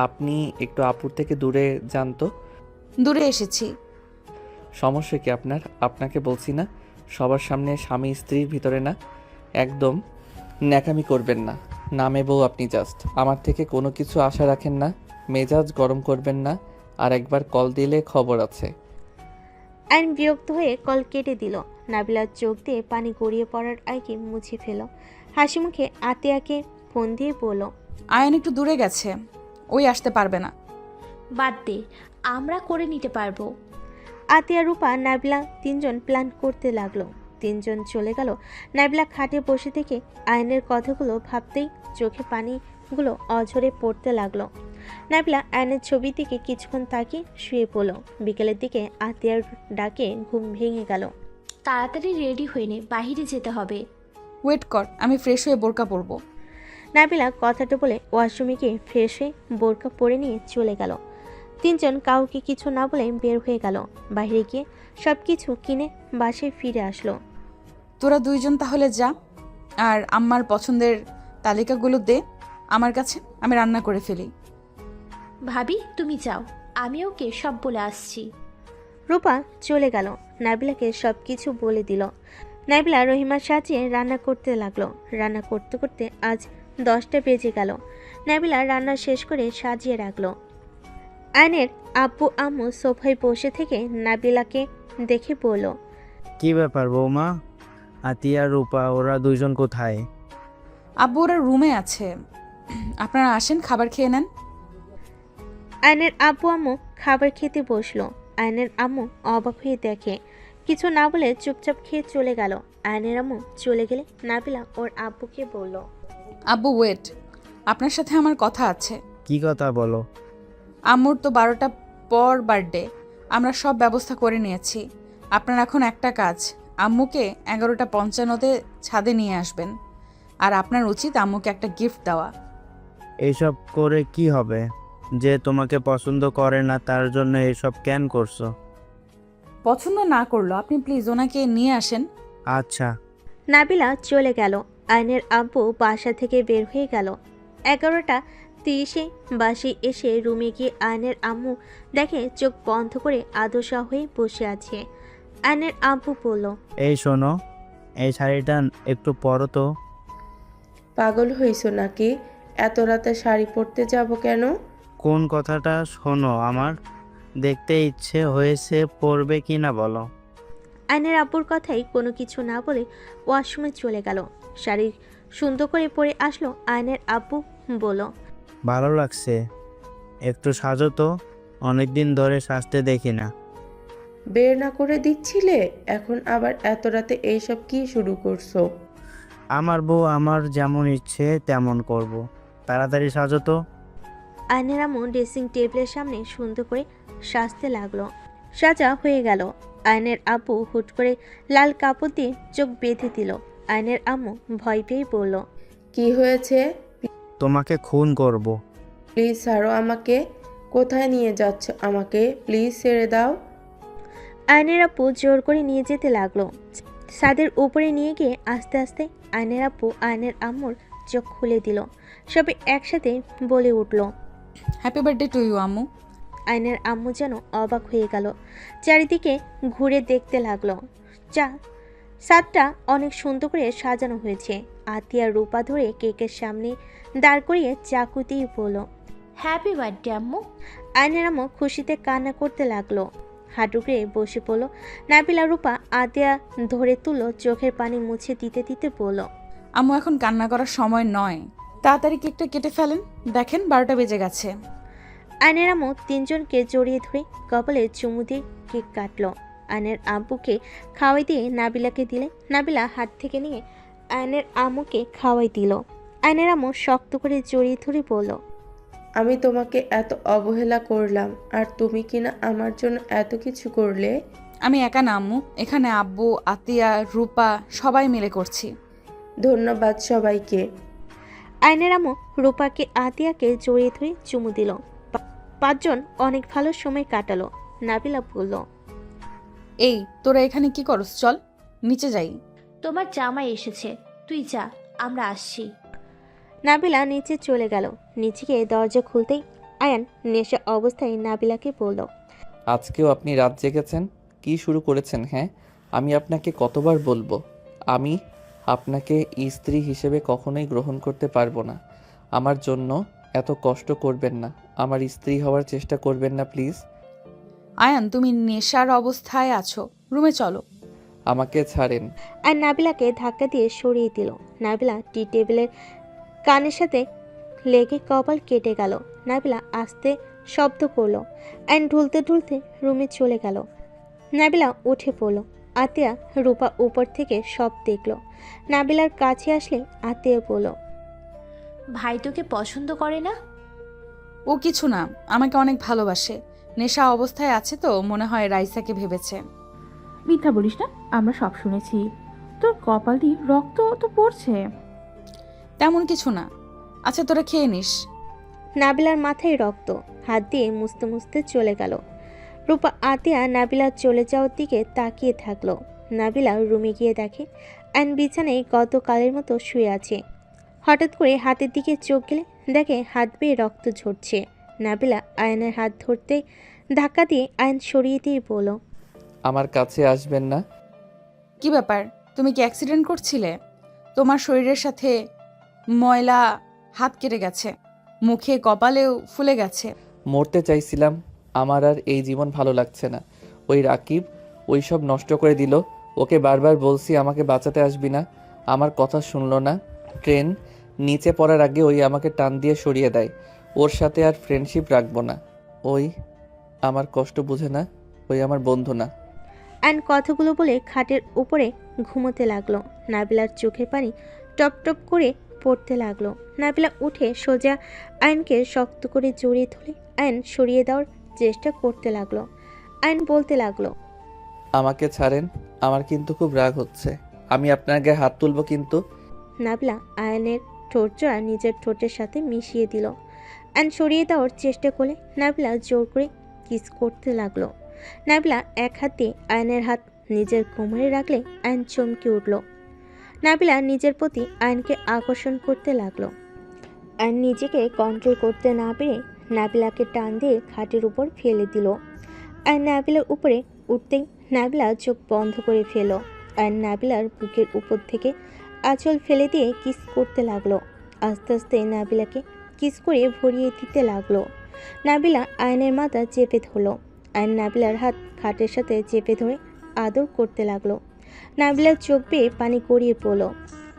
আপনি একটু আপুর থেকে দূরে যান তো। দূরে এসেছি। সমস্যা কি আপনার? আপনাকে বলছি না সবার সামনে স্বামী স্ত্রীর ভিতরে না। একদম ন্যাকামি করবেন না। নামে বউ আপনি জাস্ট। আমার থেকে কোনো কিছু আশা রাখেন না। মেজাজ গরম করবেন না। আর একবার কল দিলে খবর আছে। আইন বিরক্ত হয়ে কল কেটে দিল। নাবিলার চোখ দিয়ে পানি গড়িয়ে পড়ার আগে মুছে ফেল। হাসি মুখে আতিয়াকে ফোন দিয়ে বলল, আয়ান একটু দূরে গেছে, ওই আসতে পারবে না। বাদ দে, আমরা করে নিতে পারবো। আতিয়া, রূপা, নাবিলা তিনজন প্ল্যান করতে লাগলো। তিনজন চলে গেল। নাবিলা খাটে বসে থেকে আয়নের কথাগুলো ভাবতেই চোখে পানিগুলো অঝরে পড়তে লাগলো। নাবিলা আয়নের ছবির দিকে কিছুক্ষণ তাকিয়ে শুয়ে পড়ল। বিকেলের দিকে আতিয়ার ডাকে ঘুম ভেঙে গেল। তাড়াতাড়ি রেডি হয়ে নে, বাহিরে যেতে হবে। ওয়েট কর, আমি ফ্রেশ হয়ে বোরকা পরবো। নাবিলা কথাটা বলে ওয়াশরুমে গিয়ে ফ্রেশ হয়ে বোরকা পরে নিয়ে চলে গেল। তিনজন কাউকে কিছু না বলে বের হয়ে গেল। বাইরে গিয়ে সব কিছু কিনে বাসায় ফিরে আসলো। তোরা দুইজন তাহলে যা, আর আম্মার পছন্দের তালিকাগুলো দে আমার কাছে, আমি রান্না করে ফেলি। ভাবি তুমি যাও, আমি ওকে সব বলে আসছি। রূপা চলে গেল। নাবিলাকে সব কিছু বলে দিল। নাবিলা রহিমার সাজিয়ে রান্না করতে লাগলো। রান্না করতে করতে আজ 10টা বেজে গেল। নাবিলা রান্না শেষ করে সাজিয়ে রাখলো। আয়নের আব্বু আম্মু সোফায় বসে থেকে নাবিলাকে দেখে বলল, কি ব্যাপার বৌমা? আতিয়া, রূপা ওরা দুইজন কোথায়? আব্বু ওরা রুমে আছে, আপনারা আসেন খাবার খেয়ে নেন। আয়নের আব্বু আম্মু খাবার খেতে বসলো। আয়নের আম্মু অবাক হয়ে দেখে, কিছু না বলে চুপচাপ খেয়ে চলে গেল। আয়নের আম্মু চলে গেলে নাবিলা ওর আব্বুকে বলল, আব্বু ওয়েট, আপনার সাথে আমার কথা আছে। কি কথা বলো? আম্মুর তো 12টা পর বার্থডে, আমরা সব ব্যবস্থা করে নিয়েছি। আপনার এখন একটা কাজ, আম্মুকে 11:55-তে ছাদে নিয়ে আসবেন। আর আপনার উচিত আম্মুকে একটা গিফট দেওয়া। এইসব করে কি হবে? যে তোমাকে পছন্দ করে না তার জন্য এইসব কেন করছো? পছন্দ না করলো, আপনি প্লিজ ওনাকে নিয়ে আসেন। আচ্ছা। নাবিলা চলে গেল। আয়নের আব্বু বাসা থেকে বের হয়ে গেল। 11:30-এ বাসে এসে রুমে গিয়ে আয়নের আম্মু দেখে চোখ বন্ধ করে আদশা হয়ে বসে আছে। আয়নের আব্বু বলল, এই শোনো, এই শাড়িটা একটু পরো তো। পাগল হইছো নাকি? এত রাতে শাড়ি পরতে যাব কেন? কোন কথাটা শোনো আমার? দেখতে ইচ্ছে হয়েছে, পরবে কি না বলো? আয়নের আব্বুর কথাই কোনো কিছু না বলে ওয়াশরুমে চলে গেল। শাড়ি সুন্দর করে পরে আসলো। আয়নের আব্বু বলল, ভালো লাগছে, একটু সাজো তো, অনেকদিন ধরে সাজতে দেখি না। বের না করে দিচ্ছিলে, এখন আবার এত রাতে এইসব কি শুরু করছো? আমার বউ আমার যেমন ইচ্ছে তেমন করব, তাড়াতাড়ি সাজো তো। আয়নের আম্মু ড্রেসিং টেবিলের সামনে সুন্দর করে সাজতে লাগলো। সাজা হয়ে গেল। আয়নের আব্বু হুট করে লাল কাপড় দিয়ে চোখ বেঁধে দিল। আয়নের আম্মু ভয় পেয়ে বলল, কি হয়েছে? তোমাকে খুন করব। প্লিজ ছাড়ো আমাকে। কোথায় নিয়ে যাচ্ছ আমাকে? প্লিজ ছেড়ে দাও। আয়নের আব্বু জোর করে নিয়ে যেতে লাগলো। ছাদের উপরে নিয়ে গিয়ে আস্তে আস্তে আয়নের আব্বু আয়নের আম্মুর চোখ খুলে দিল। সবে একসাথে বলে উঠল, হ্যাপি বার্থডে টু ইউ আম্মু। আয়নের আম্মু যেন অবাক হয়ে গেল। চারিদিকে ঘুরে দেখতে লাগলো। ছাদটা অনেক সুন্দর করে সাজানো হয়েছে। আতিয়া রূপা ধরে কেকের সামনে দাঁড় করিয়ে চাকু দিয়ে বলল, হ্যাপি বার্থডে আম্মু। আয়নের আম্মু খুশিতে কান্না করতে লাগলো। হাঁটুকে বসে পড়ল। নাবিলা রূপা আতিয়া ধরে তুললো, চোখের পানি মুছে দিতে দিতে বলল, আম্মু এখন কান্না করার সময় নয়, তাড়াতাড়ি কেকটা কেটে ফেলেন, দেখেন 12টা বেজে গেছে। আয়নের আম্মু তিনজনকে জড়িয়ে ধরে কপালে চুমু দিয়ে কেক কাটলো। আয়নের আব্বুকে খাওয়াই দিয়ে নাবিলাকে দিলে নাবিলা হাত থেকে নিয়ে আয়নের আম্মুকে খাওয়াই দিল। আয়নের আম্মু শক্ত করে জড়িয়ে ধরে বলল, আমি তোমাকে এত অবহেলা করলাম, আর তুমি কিনা আমার জন্য এত কিছু করলে। আমি একা না আম্মু, এখানে আব্বু, আতিয়া, রূপা সবাই মিলে করছি। ধন্যবাদ সবাইকে। আয়নের আম্মু রূপাকে আতিয়াকে জড়িয়ে ধরে চুমু দিল। পাঁচজন অনেক ভালো সময় কাটালো। নাবিলা বলল, এই তোরা এখানে কি করস? চল নিচে যাই। তোমার জামাই এসেছে, তুই যা, আমরা আসছি। নাবিলা নিচে চলে গেল। নিচে গিয়ে দরজা খুলতেই আয়ান নেশা অবস্থায় নাবিলাকে বলল, আজকেও আপনি রাত জেগেছেন? কি শুরু করেছেন? হ্যাঁ, আমি আপনাকে কতবার বলবো, আমি আপনাকে স্ত্রী হিসেবে কখনোই গ্রহণ করতে পারবো না। আমার জন্য এত কষ্ট করবেন না, আমার স্ত্রী হওয়ার চেষ্টা করবেন না প্লিজ। আয়ান, তুমি নেশার অবস্থায় আছো, রুমে চলো। আমাকে ছাড়েন। আর নাবিলাকে ধাক্কা দিয়ে সরিয়ে দিল। নাবিলা টি টেবিলের কানের সাথে লেগে কপাল কেটে গেল। নাবিলা আস্তে শব্দ করলো অ্যান্ড ঢুলতে ঢুলতে রুমে চলে গেল। নাবিলা উঠে পড়ল। আতিয়া রূপা উপর থেকে সব দেখলো। নাবিলার কাছে আসলে আতিয়া বলল, ভাই তোকে পছন্দ করে না? ও কিছু না, আমাকে অনেক ভালোবাসে। নেশা অবস্থায় আছে তো মনে হয় রাইসাকে ভেবেছে। মিথ্যা বলিস না, আমরা সব শুনেছি। তোর কপাল দিয়ে রক্ত তো পড়ছে। তেমন কিছু না। আচ্ছা, তোরা খেয়ে নিস। নাবিলার মাথায় রক্ত। হাত দিয়ে মুছতে মুছতে চলে গেল। রূপা আতিয়া নাবিলার চলে যাওয়ার দিকে তাকিয়ে থাকলো। নাবিলা রুমে গিয়ে দেখে অ্যান বিছানায় গতকালের মতো শুয়ে আছে। হঠাৎ করে হাতের দিকে চোখ গেলে দেখে হাত বেয়ে রক্ত ঝরছে। নাবিলা আয়নের হাত ধরতে ধাক্কা দিয়ে আয়ন সরিয়ে দিয়ে বলল, আমার কাছে আসবেন না। কি ব্যাপার, তুমি কি অ্যাক্সিডেন্ট করছিলে? তোমার শরীরের সাথে ময়লা হাত কেটে গেছে, মুখে কপালেও ফুলে গেছে। মরতে চাইছিলাম, আমার আর এই জীবন ভালো লাগছে না। ওই রাকিব ওই সব নষ্ট করে দিল। ওকে বারবার বলছি আমাকে বাঁচাতে আসবি না, আমার কথা শুনলো না। ট্রেন নিচে পড়ার আগে ওই আমাকে টান দিয়ে সরিয়ে দেয়। ওর সাথে আর ফ্রেন্ডশিপ রাখবো না। ওই আমার কষ্ট বুঝে না, ওই আমার বন্ধু না। অ্যান কথাগুলো বলে খাটের উপরে ঘুমোতে লাগলো। নাবিলার চোখের পানি টপ টপ করে পড়তে লাগলো। নাবিলা উঠে সোজা আয়নকে শক্ত করে জড়িয়ে ধরে আয়ন সরিয়ে দেওয়ার চেষ্টা করতে লাগলো। আয়ন বলতে লাগলো, আমাকে ছাড়েন, আমার কিন্তু খুব রাগ হচ্ছে। আমি আপনার গায়ে হাত তুলবো কিন্তু। নাবিলা আয়নের ঠোঁটজোড়া নিজের ঠোঁটের সাথে মিশিয়ে দিল। আয়ন সরিয়ে দেওয়ার চেষ্টা করলে নাবিলা জোর করে কিস করতে লাগলো। নাবিলা এক হাত দিয়ে আয়নের হাত নিজের কোমরে রাখলে আয়ন চমকে উঠল। নাবিলা নিজের প্রতি আয়নকে আকর্ষণ করতে লাগলো। আয়ন নিজেকে কন্ট্রোল করতে না পেরে নাবিলাকে টান দিয়ে খাটের উপর ফেলে দিল। আয়ন নাবিলার উপরে উঠতেই নাবিলা চোখ বন্ধ করে ফেল। আয়ন নাবিলার বুকের উপর থেকে আঁচল ফেলে দিয়ে কিস করতে লাগলো। আস্তে আস্তে নাবিলাকে কিস করে ভরিয়ে দিতে লাগলো। নাবিলা আয়নের মাথা চেপে ধরল। আয়ন নাবিলার হাত খাটের সাথে চেপে ধরে আদর করতে লাগলো। নাবিলার চোখ বেয়ে পানি গড়িয়ে পড়ল।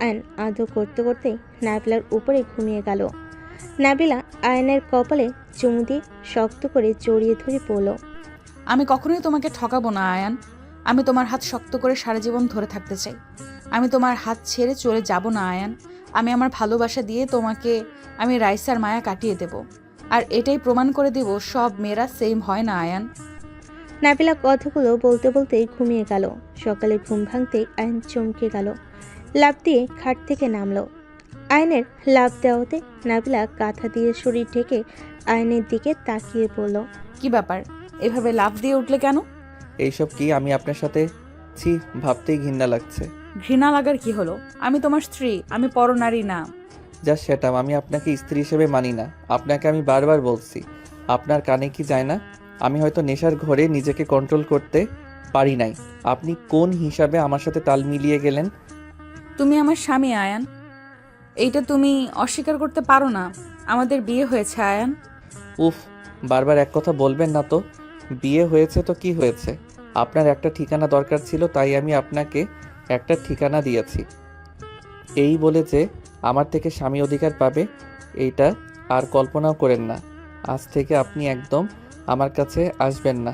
আয়ন আদর করতে করতে নাবিলার উপরে ঘুমিয়ে গেল। নাবিলা আয়নের কপালে চুমু দিয়ে শক্ত করে জড়িয়ে ধরে পড়ল। আমি কখনোই তোমাকে ঠকাবো না আয়ান। আমি তোমার হাত শক্ত করে সারা জীবন ধরে থাকতে চাই। আমি তোমার হাত ছেড়ে চলে যাব না আয়ান। আমি আমার ভালোবাসা দিয়ে তোমাকে আমি রাইসার মায়া কাটিয়ে দেব। আর এটাই প্রমাণ করে দেব সব মেয়েরা সেম হয় না আয়ান। নাবিলা কথাগুলো বলতে বলতেই ঘুমিয়ে গেল। সকালে ঘুম ভাঙতেই আয়ন চমকে গেল। লাফ দিয়ে খাট থেকে নামলো। আয়নের লাফ দেওয়াতে নাবিলা কাঁথা দিয়ে শরীর ঢেকে আয়নের দিকে তাকিয়ে পড়ল। কি ব্যাপার, এভাবে লাফ দিয়ে উঠলে কেন? এইসব কি? আমি আপনার সাথে ছি, ভাবতেই ঘৃণা লাগছে। ঘৃণা লাগার কি হলো? আমি তোমার স্ত্রী, আমি পরনারী না। যা সেটা, আমি আপনাকে স্ত্রী হিসেবে মানি না। আপনাকে আমি বারবার বলছি, আপনার কানে কি যায় না? আমি হয়তো নেশার ঘরে নিজেকে কন্ট্রোল করতে পারি নাই। আপনি কোন হিসাবে আমার সাথে তাল মিলিয়ে গেলেন? তুমি আমার স্বামী আয়ান, এইটা তুমি অস্বীকার করতে পারো না। আমাদের বিয়ে হয়েছে আয়ান। উফ, বারবার এক কথা বলবেন না তো। বিয়ে হয়েছে তো কি হয়েছে? আপনার একটা ঠিকানা দরকার ছিল, তাই আমি আপনাকে একটা ঠিকানা দিয়েছি। এই বলে যে আমার থেকে স্বামী অধিকার পাবে, এইটা আর কল্পনাও করেন না। আজ থেকে আপনি একদম আমার কাছে আসবেন না।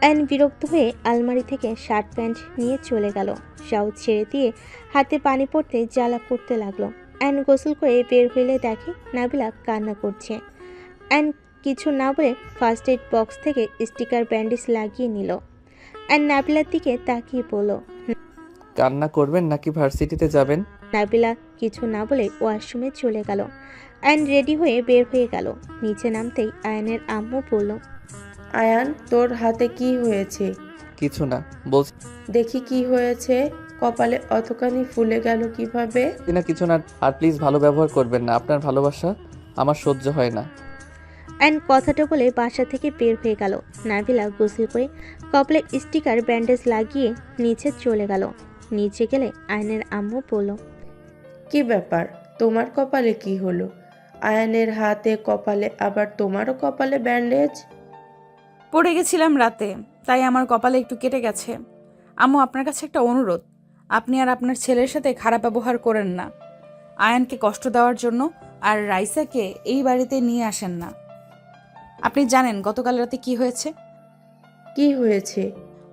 অ্যান বিরক্ত হয়ে আলমারি থেকে শার্ট প্যান্ট নিয়ে চলে গেল। শাউ ছেড়ে দিয়ে হাতে পানি পড়তে জ্বালা করতে লাগলো। অ্যান গোসল করে বের হইলে দেখে নাবিলা কান্না করছে। অ্যান কিছু না বলে ফার্স্ট এড বক্স থেকে স্টিকার ব্যান্ডেজ লাগিয়ে নিল। অ্যান নাবিলার দিকে তাকিয়ে পড়ল। কান্না করবেন নাকি ভার্সিটিতে যাবেন? নাবিলা কিছু না বলে ওয়াশরুমে চলে গেল। আয়ন রেডি হয়ে বের হয়ে গেল। নিচে নামতেই আয়নের আম্মু বলল, আয়ান, তোর হাতে কি হয়েছে? কিছু না, বলছি। দেখি কি হয়েছে। কপালে অতখানি ফুলে গেল কিভাবে? না কিছু না, আর প্লিজ ভালো ব্যবহার করবেন না, আপনার ভালোবাসা আমার সহ্য হয় না। আয়ন কথাটা বলে বাসা থেকে বের হয়ে গেল। নাবিলা গোসল করে কপালে স্টিকার ব্যান্ডেজ লাগিয়ে নিচে চলে গেল। নিচে গেলে আয়নের আম্মু বলল, কি ব্যাপার, তোমার কপালে কি হলো? আয়ানের হাতে কপালে, আবার তোমারও কপালে ব্যান্ডেজ? পড়ে গেছিলাম রাতে, তাই আমার কপালে একটু কেটে গেছে। আম্মু, আপনার কাছে একটা অনুরোধ, আপনি আর আপনার ছেলের সাথে খারাপ ব্যবহার করেন না। আয়ানকে কষ্ট দেওয়ার জন্য আর রাইসাকে এই বাড়িতে নিয়ে আসেন না। আপনি জানেন গতকাল রাতে কি হয়েছে? কি হয়েছে?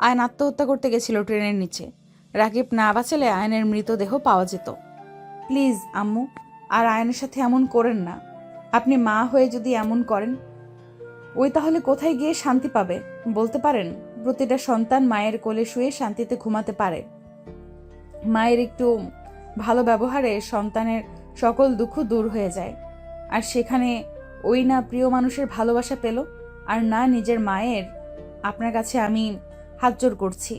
আয়ন আত্মহত্যা করতে গেছিল ট্রেনের নিচে। রাকিব না বাঁচালে আয়নের মৃতদেহ পাওয়া যেত। প্লিজ আম্মু, আর আয়নের সাথে এমন করেন না। আপনি মা হয়ে যদি এমন করেন, ওই তাহলে কোথায় গিয়ে শান্তি পাবে বলতে পারেন? প্রতিটা সন্তান মায়ের কোলে শুয়ে শান্তিতে ঘুমাতে পারে। মায়ের একটু ভালো ব্যবহারে সন্তানের সকল দুঃখ দূর হয়ে যায়। আর সেখানে ওই না প্রিয় মানুষের ভালোবাসা পেল, আর না নিজের মায়ের। আপনার কাছে আমি হাত জোড় করছি,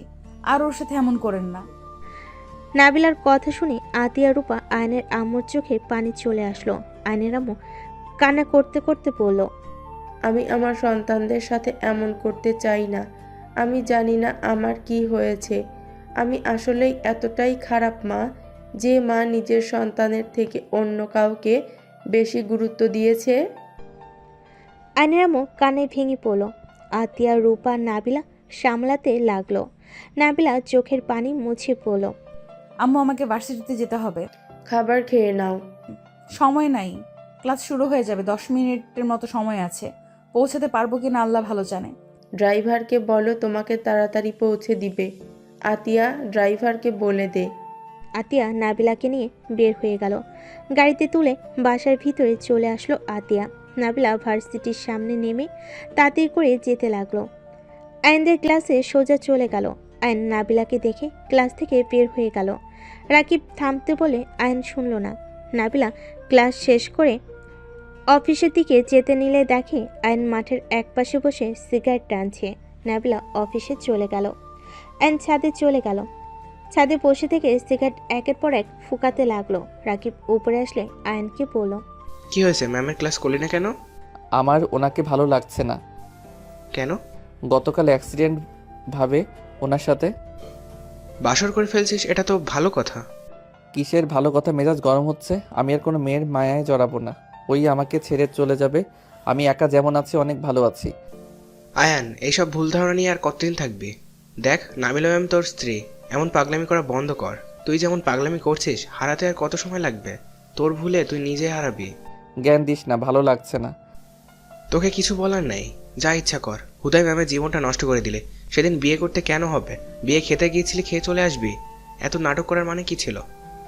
আর ওর সাথে এমন করেন না। নাবিলার কথা শুনে আতিয়া রূপা আয়নের আম্মুর চোখে পানি চলে আসলো। আয়নের আম্মু কান্না করতে করতে বলল, আমি আমার সন্তানদের সাথে এমন করতে চাই না। আমি জানি না আমার কি হয়েছে। আমি আসলেই এতটাই খারাপ মা, যে মা নিজের সন্তানের থেকে অন্য কাউকে বেশি গুরুত্ব দিয়েছে। আয়নের আম্মু কানে ভেঙে পড়ল। আতিয়া রূপা নাবিলা সামলাতে লাগলো। নাবিলা চোখের পানি মুছে পড়ল, আম্মু, আমাকে ভার্সিটিতে যেতে হবে। খাবার খেয়ে নাও। সময় নাই, ক্লাস শুরু হয়ে যাবে, 10 মিনিটের মতো সময় আছে। পৌঁছাতে পারবো কিনা আল্লাহ ভালো জানে। ড্রাইভারকে বলো তোমাকে তাড়াতাড়ি পৌঁছে দিবে। আতিয়া, ড্রাইভারকে বলে দে। আতিয়া নাবিলাকে নিয়ে বের হয়ে গেল। গাড়িতে তুলে বাসার ভিতরে চলে আসলো আতিয়া। নাবিলা ভার্সিটির সামনে নেমে তাড়াতাড়ি করে যেতে লাগলো। আয়নদের ক্লাসে সোজা চলে গেল। আয়ন নাবিলাকে দেখে ক্লাস থেকে বের হয়ে গেল। রাকিব থামতে বলে আয়ন শুনল না। নাবিলা ক্লাস শেষ করে অফিসের দিকে যেতে নিলে দেখে আয়ন মাঠের একপাশে বসে সিগারেট টানছে। নাবিলা অফিসে চলে গেল। আয়ন ছাদে চলে গেল। ছাদে বসে থেকে সিগারেট একের পর এক ফুকাতে লাগলো। রাকিব উপরে আসলে আয়নকে বলল, কি হয়েছে, ম্যামের ক্লাস করলি না কেন? আমার ওনাকে ভালো লাগছে না। কেন? গতকাল অ্যাক্সিডেন্ট ভাবে ওনার সাথে। বাসর করে ফেলছিস, এটা তো ভালো কথা। কিসের ভালো কথা, মেজাজ গরম হচ্ছে। আমি আর কোনো মেয়ের মায়ায় জড়াবো না। ওই আমাকে ছেড়ে চলে যাবে। আমি একা যেমন আছি অনেক ভালো আছি। আয়ান, এইসব ভুল ধারণা নিয়ে আর কতদিন থাকবি? দেখ, নাবিলা ম্যাম তোর স্ত্রী। এমন পাগলামি করা বন্ধ কর। তুই যেমন পাগলামি করছিস, হারাতে আর কত সময় লাগবে? তোর ভুলে তুই নিজে হারাবি। জ্ঞান দিস না, ভালো লাগছে না। তোকে কিছু বলার নেই, যা ইচ্ছা কর। হুদাই ম্যামের জীবনটা নষ্ট করে দিলে। সেদিন বিয়ে করতে কেন হবে? বিয়ে খেতে গিয়েছিলি, খেয়ে চলে আসবি। এত নাটক করার মানে কি ছিল?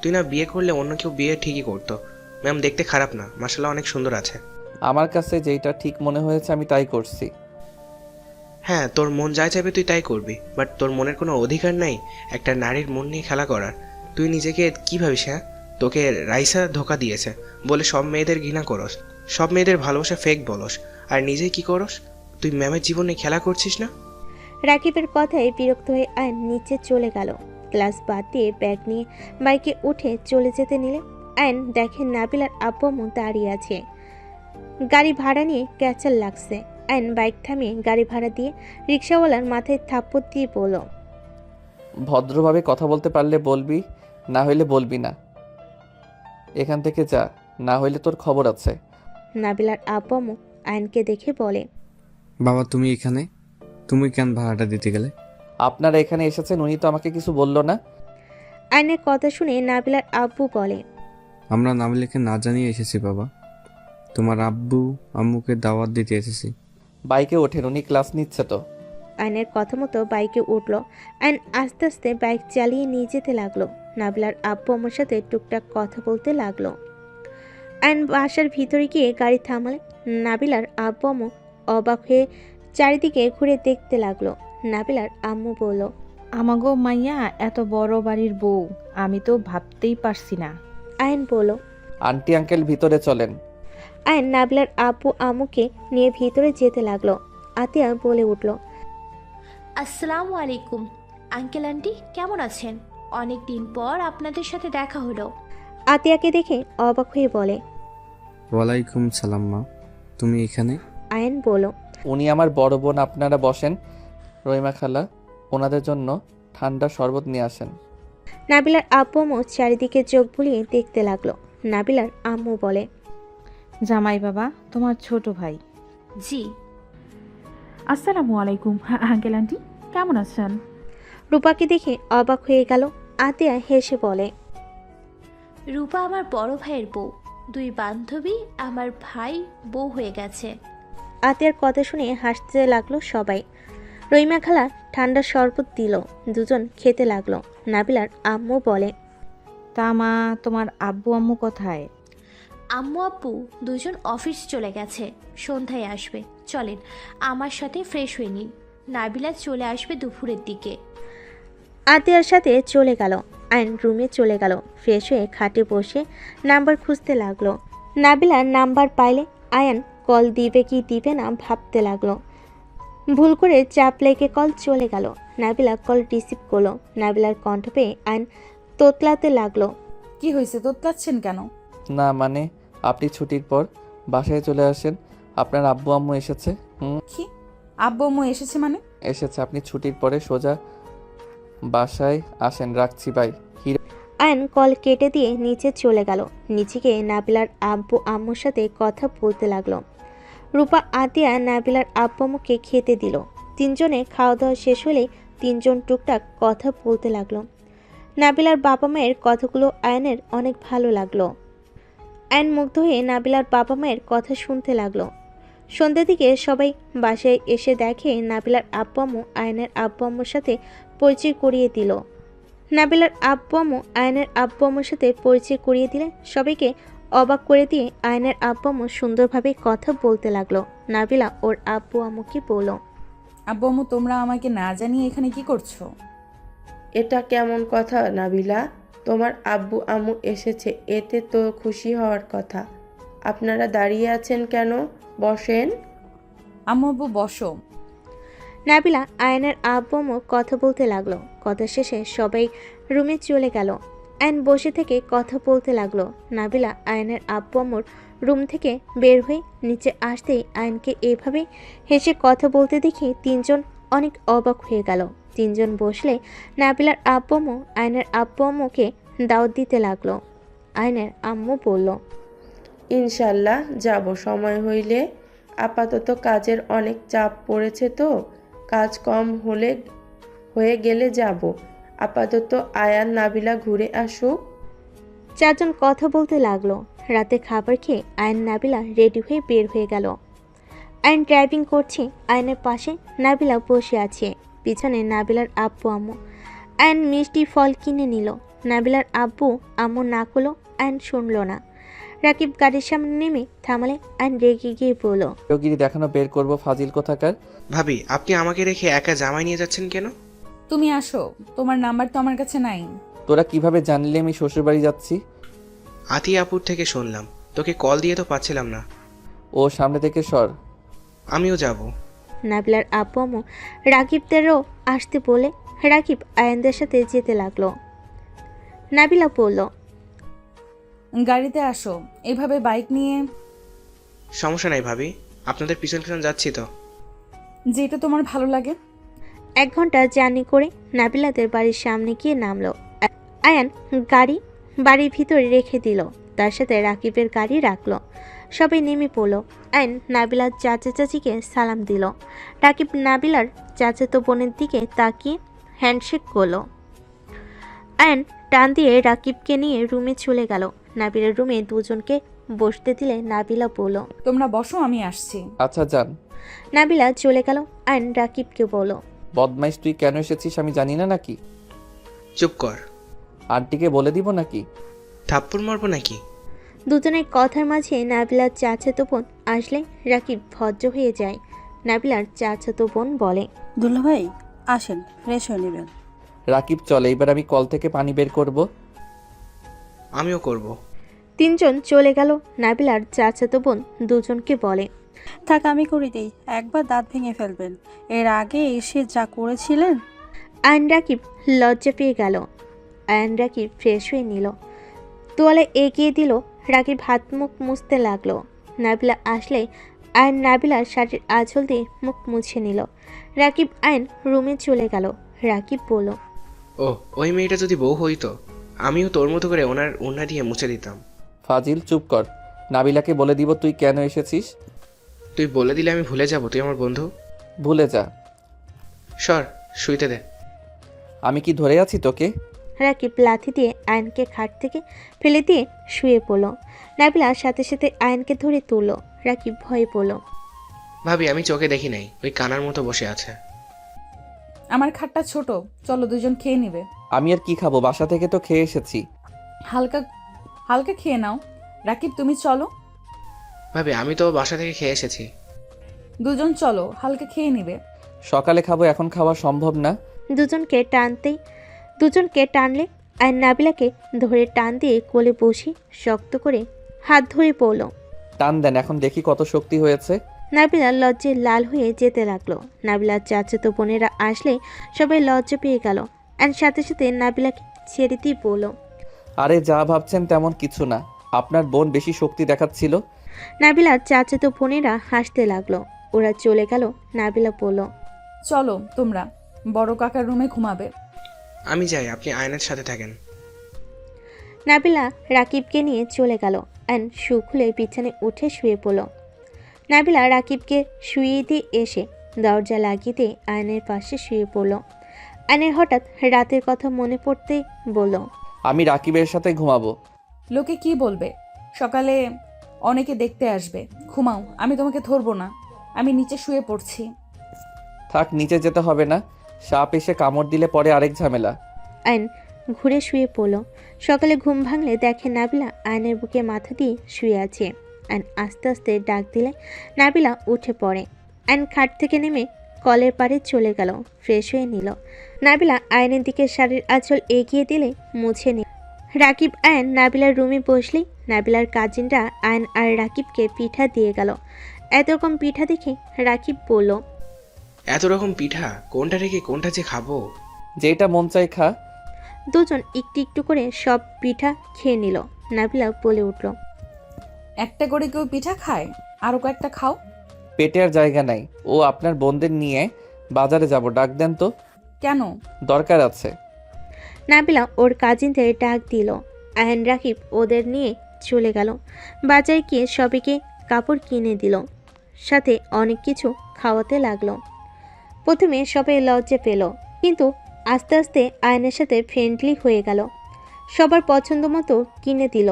তুই না বিয়ে করলে অন্য কেউ বিয়ে ঠিকই করতো। ম্যাম দেখতে খারাপ না, মাশাআল্লাহ অনেক সুন্দর আছে। আমার কাছে যেটা ঠিক মনে হয়েছে আমি তাই করছি। হ্যাঁ, তোর মন যা চাইবে তুই তাই করবি, বাট তোর মনের কোনো অধিকার নাই একটা নারীর মন নিয়ে খেলা করার। তুই নিজেকে কী ভাবিস? হ্যাঁ, তোকে রাইসা ধোকা দিয়েছে বলে সব মেয়েদের ঘৃণা করস, সব মেয়েদের ভালোবাসা ফেক বলস, আর নিজে কি করস? তুই ম্যামের জীবনে খেলা করছিস না? রাকিবের কথায় বিরক্ত হয়ে আয়ন নিচে চলে গেল। ক্লাস বাদ দিয়ে ব্যাগ নিয়ে বাইকে উঠে চলে যেতে নিলে আয়ন দেখে নাবিলার আব্বু আম্মু দাঁড়িয়ে আছে। গাড়ি ভাড়া নিয়ে ক্যাচাল লাগছে। আয়ন বাইক থামিয়ে গাড়ি ভাড়া দিয়ে রিক্সাওয়ালার মাথায় থাপ্পড় দিয়ে বলল, ভদ্রভাবে কথা বলতে পারলে বলবি, না হইলে বলবি না। এখান থেকে যা, না হইলে তোর খবর আছে। নাবিলার আব্বু আম্মু আয়নকে দেখে বলে, বাবা তুমি এখানে, তুমি কেন ভাড়াটা দিতে গেলে? আপনারা এখানে এসেছেন, উনি তো আমাকে কিছু বললো না। আয়নের কথা শুনে নাবিলার আব্বু বলে, আমরা নাবিলাকে না জানিয়ে এসেছি বাবা, তোমার আব্বু আম্মুকে দাওয়াত দিতে এসেছি। বাইকে ওঠেন, উনি ক্লাস নিচ্ছে তো। আয়নের কথা মতো বাইকে উঠল। আয়ন আস্তে আস্তে বাইক চালিয়ে নিয়ে যেতে লাগলো। নাবিলার আব্বু আম্মুর সাথে টুকটাক কথা বলতে লাগলো। আয়ন বাসার ভিতরে গিয়ে গাড়ি থামালে নাবিলার আব্বু আম্মু অবাক হয়ে চারিদিকে ঘুরে দেখতে লাগলো। নাবিলার আম্মু বলল, আমাগো মাইয়া এত বড় বাড়ির বউ, আমি তো ভাবতেই পারছি না। আয়ন বলল, আন্টি আঙ্কেল ভিতরে চলেন। আয়ন নাবিলার আব্বু আম্মুকে নিয়ে ভিতরে যেতে লাগলো। আতিয়া বলে উঠল, আসসালামু আলাইকুম আঙ্কেল আন্টি, কেমন আছেন? অনেক দিন পর আপনাদের সাথে দেখা হলো। আতিয়াকে দেখে অবাক হয়ে বলে। ওয়ালাইকুম সালাম মা, তুমি এখানে? আয়ান বলল। উনি আমার বড় বোন, আপনারা বসেন। রহিমা খালা, ওনাদের জন্য ঠান্ডা শরবত নিয়ে আসেন। নাবিলার আব্বু আম্মু চারিদিকে চোখ বুলিয়ে দেখতে লাগলো। নাবিলার আম্মু বলে। জামাই বাবা তোমার ছোট ভাই। জি। আসসালামু আলাইকুম আঙ্কেল আন্টি, কেমন আছেন? রূপাকে দেখে অবাক হয়ে গেল। আতিয়া হেসে বলে। রূপা আমার বড় ভাইয়ের বউ, দুই বান্ধবী আমার ভাই বউ হয়ে গেছে। আতিয়ার কথা শুনে হাসতে লাগলো সবাই। রহিমা খালা ঠান্ডা শরবত দিল, দুজন খেতে লাগলো। নাবিলার আম্মু বলে। তা মা, তোমার আব্বু আম্মু কোথায়? আম্মু আব্বু দুজন অফিস চলে গেছে, সন্ধ্যায় আসবে। চলেন আমার সাথে ফ্রেশ হয়ে নিন, নাবিলা চলে আসবে দুপুরের দিকে। আতিয়ার সাথে চলে গেল। আয়ন রুমে চলে গেল। ফ্রেশ হয়ে খাটে বসে নাম্বার খুঁজতে লাগলো। নাবিলার নাম্বার পাইলে আয়ান কল দিবে কি দিবে না ভাবতে লাগলো। ভুল করে চাপ লেগে কল চলে গেল। নাবিলা কল রিসিভ করলো। নাবিলার কণ্ঠ পেয়ে আয়ন তোতলাতে লাগলো। কি হয়েছে, তোতলাচ্ছেন কেন? না মানে, আপনি ছুটির পর বাসায় চলে আসেন। আপনার আব্বু আম্মু এসেছে। কি আব্বু আম্মু এসেছে মানে? এসেছে, আপনি ছুটির পরে সোজা বাসায় আসেন। রাখছি, বাই। আয়ন কল কেটে দিয়ে নিচে চলে গেল। নিচে গিয়ে নাবিলার আব্বু আম্মুর সাথে কথা বলতে লাগলো। রূপা আতিয়া নাবিলার আব্বু আম্মুকে খেতে দিল। তিনজনে খাওয়া দাওয়া শেষ হলে তিনজন টুকটাক কথা বলতে লাগলো। নাবিলার বাবা মায়ের কথাগুলো আয়নের অনেক ভালো লাগলো। আয়ন মুগ্ধ হয়ে নাবিলার বাবা মায়ের কথা শুনতে লাগলো। সন্ধ্যের দিকে সবাই বাসায় এসে দেখে নাবিলার আব্বু আম্মু আয়নের আব্বু আম্মুর সাথে পরিচয় করিয়ে দিল। নাবিলার আব্বু আম্মু আয়নের আব্বু আম্মুর সাথে পরিচয় করিয়ে দিলে সবাইকে অবাক করে দিয়ে আয়নের আব্বু আম্মু সুন্দরভাবে কথা বলতে লাগলো। নাবিলা ওর আব্বু আম্মুকে বলল। আব্বু আম্মু, তোমরা আমাকে না জানিয়ে এখানে কি করছো? এটা কেমন কথা নাবিলা? তোমার আব্বু আম্মু এসেছে, এতে তো খুশি হওয়ার কথা। আপনারা দাঁড়িয়ে আছেন কেন? বসেন। আম্মু আব্বু বসো। নাবিলা আয়নের আব্বু আম্মু কথা বলতে লাগলো। কথা শেষে সবাই রুমে চলে গেল। আয়ন বসে থেকে কথা বলতে লাগলো। নাবিলা আয়নের আব্বু আম্মুর রুম থেকে বের হয়ে নিচে আসতেই আয়নকে এভাবে হেসে কথা বলতে দেখে তিনজন অনেক অবাক হয়ে গেল। তিনজন বসলে নাবিলার আব্বু আম্মু আয়নের আব্বু আম্মুকে দাওয়াত দিতে লাগলো। আয়নের আম্মু বলল। ইনশাল্লাহ যাব সময় হইলে। আপাতত কাজের অনেক চাপ পড়েছে তো, কাজ কম হয়ে গেলে যাব। আপাতত আয়ান নাবিলা ঘুরে আসুক। চারজন কথা বলতে লাগলো। রাতে খাবার খেয়ে আয়ন নাবিলা রেডি হয়ে বের হয়ে গেল। আয়ন ড্রাইভিং করছে। আয়নের পাশে নাবিলা বসে আছে। পিছনে নাবিলার আব্বু আম্মু। আয়ন মিষ্টি ফল কিনে নিল। নাবিলার আব্বু আম্মু না করলো, আয়ন শুনল না। রাকিব গাড়ির সামনে নেমে থামালে আয়ন রেগে গিয়ে বলল। যোগিরি দেখানো বের করব, ফাজিল কোথাকার। ভাবি, আপনি আমাকে রেখে একা জামাই নিয়ে যাচ্ছেন কেন? তুমি আসো, তোমার নাম্বার তো আমার কাছে নাই। তোরা কিভাবে জানলি আমি শ্বশুরবাড়ি যাচ্ছি? আতিয়া আপুর থেকে শুনলাম। তোকে কল দিয়ে তো পাচ্ছিলাম না। ও সামনে থেকে সর। আমিও যাব। নাবিলার আব্বু আম্মু রাকিবদেরও আসতে বলে রাকিব আয়নদের সাথে যেতে লাগলো। নাবিলা বলল। গাড়িতে আসো, এভাবে বাইক নিয়ে। সমস্যা নাই ভাবি, আপনাদের পিছন পিছন যাচ্ছি তো। যেটা তোমার ভালো লাগে। 1 ঘন্টা জার্নি করে নাবিলাদের বাড়ির সামনে গিয়ে নামলো। আয়ান গাড়ি বাড়ির ভিতরে রেখে দিল। তার সাথে রাকিবের গাড়ি রাখলো। সবাই নেমে পড়লো। আয়ন নাবিলার চাচা চাচিকে সালাম দিল। রাকিব নাবিলার চাচাতো বোনের দিকে তাকিয়ে হ্যান্ডশেক করলো। আয়ন টান দিয়ে রাকিবকে নিয়ে রুমে চলে গেল। নাবিলার রুমে দুজনকে বসতে দিলে নাবিলা বলল। তোমরা বসো, আমি আসছি। আচ্ছা যান। নাবিলা চলে গেল। আয়ন রাকিবকে বলল। বদমাইশ, তুই কেন এসেছিস আমি জানি না নাকি? চুপ কর। আন্টিকে বলে দিব নাকি? থাপ্পড় মারবো নাকি? দুজনের কথার মাঝে নাবিলার চাচাতো বোন আসলে রাকিব ভদ্র হয়ে যায়। নাবিলার চাচাতো বোন বলে। দুলা ভাই আসেন, ফ্রেশ হয়ে নেবেন। রাকিব চলে, এবার আমি কল থেকে পানি বের করব। আমিও করব। তিনজন চলে গেল। নাবিলার চাচাতো বোন দুজনকে বলে। থাক আমি করে দিই, একবার দাঁত ভেঙে ফেলবেন। এর আগে এসে যা করেছিলেন। আইন রাকিব লজ্জা পেয়ে গেল। আয়ান রাকিব ফ্রেশ হয়ে নিল, তোয়ালে এগিয়ে দিল। রাকিব হাত মুখ মুছতে লাগলো। নাবিলা আসলে আয়ন নাবিলার শাড়ির আঁচল দিয়ে মুখ মুছে নিল। রাকিব আয়ন রুমে চলে গেল। রাকিব বলল, ও ওই মেয়েটা যদি বউ হইতো, আমিও তোর মতো করে ওনার ওড়না দিয়ে মুছে দিতাম। ফাজিল, চুপ কর। নাবিলাকে বলে দিব তুই কেন এসেছিস। তুই বলে দিলে আমি ভুলে যাব তুই আমার বন্ধু। ভুলে যা। সর, শুইতে দে। আমি কি ধরে আছি তোকে? রাকিব লাথি দিয়ে আয়নকে খাট থেকে ফেলে দিয়ে শুয়ে পড়ল। নাবিলা সাথে সাথে আয়নকে ধরে তুলল। রাকিব ভয়ে পড়ল। ভাবি, আমি চোখে দেখি নাই, ওই কানার মতো বসে আছে। আমার খাটটা ছোট, চলো দুজন খেয়ে নিবে। আমি আর কি খাবো, বাসা থেকে তো খেয়ে এসেছি। হালকা হালকা খেয়ে নাও। রাকিব তুমি চলো। ভাবি, আমি তো বাসা থেকে খেয়ে এসেছি। দুজন চলো, হালকা খেয়ে নিবে। সকালে খাবো, এখন খাওয়া সম্ভব না। দুজনকে টানলে আয়ন নাবিলাকে ধরে টান দিয়ে কোলে বসি শক্ত করে হাত ধরে পড়ল। টান দেন, এখন দেখি কত শক্তি হয়েছে। নাবিলা লজ্জে লাল হয়ে যেতে লাগলো। নাবিলার চাচাতো বোনেরা আসলে সবাই লজ্জা পেয়ে গেল। আর সাথে সাথে নাবিলাকে ছেড়ে দিয়ে বলল, আরে যা ভাবছেন তেমন কিছু না, আপনার বোন বেশি শক্তি দেখাচ্ছিল। নাবিলার চাচাতো বোনেরা হাসতে লাগলো। ওরা চলে গেল। নাবিলা বলল, চলো তোমরা, বড় কাকার রুমে ঘুমাবে। আমি যাই, আপনি আয়নের সাথে থাকেন। নাবিলা রাকিবকে নিয়ে চলে গেল। আয়ন শু খুলে বিছানায় উঠে শুয়ে পড়ল। নাবিলা রাকিবকে শুয়ে দিয়ে এসে দরজা লাগিয়ে দিয়ে আয়নের পাশে শুয়ে পড়ল। আয়নের হঠাৎ রাতের কথা মনে পড়তে বলল, আমি রাকিবের সাথে ঘুমাবো। লোকে কি বলবে? সকালে অনেকে দেখতে আসবে। ঘুমাও, আমি তোমাকে ধরবো না। আমি নিচে শুয়ে পড়ছি। থাক, নিচে যেতে হবে না, সাপ এসে কামড় দিলে পরে আরেক ঝামেলা। আয়ন ঘুরে শুয়ে পড়ল। সকালে ঘুম ভাঙলে দেখে নাবিলা আয়নের বুকে মাথা দিয়ে শুয়ে আছে। আয়ন আস্তে আস্তে ডাক দিলে নাবিলা উঠে পড়ে। আয়ন খাট থেকে নেমে কলের পাড়ে চলে গেল, ফ্রেশ হয়ে নিল। নাবিলা আয়নের দিকে শাড়ির আঁচল এগিয়ে দিলে মুছে নিল। রাকিব আয়ন নাবিলার রুমে বসলেই নাবিলার কাজিনরা আয়ন আর রাকিবকে পিঠা দিয়ে গেল। এত রকম পিঠা দেখে রাকিব বলল, এত রকম পিঠা, কোনটা রেখে কোনটা যে খাবো। যেটা মন চাই খা। দুজন একটু একটু করে সব পিঠা খেয়ে নিল। নাবিলা বলে উঠল, একটা করে কেউ পিঠা খায়? আরও কয়েকটা খাও। পেটে আর জায়গা নাই। ও আপনার বোনদের নিয়ে বাজারে যাব, ডাক দেন তো। কেন? দরকার আছে। নাবিলা ওর কাজিনদের ডাক দিল। আয়ন রাকিব ওদের নিয়ে চলে গেল। বাজারে গিয়ে সবাইকে কাপড় কিনে দিল, সাথে অনেক কিছু খাওয়াতে লাগলো। প্রথমে সবাই লজ্জা পেল, কিন্তু আস্তে আস্তে আয়নের সাথে ফ্রেন্ডলি হয়ে গেল। সবার পছন্দ মতো কিনে দিল,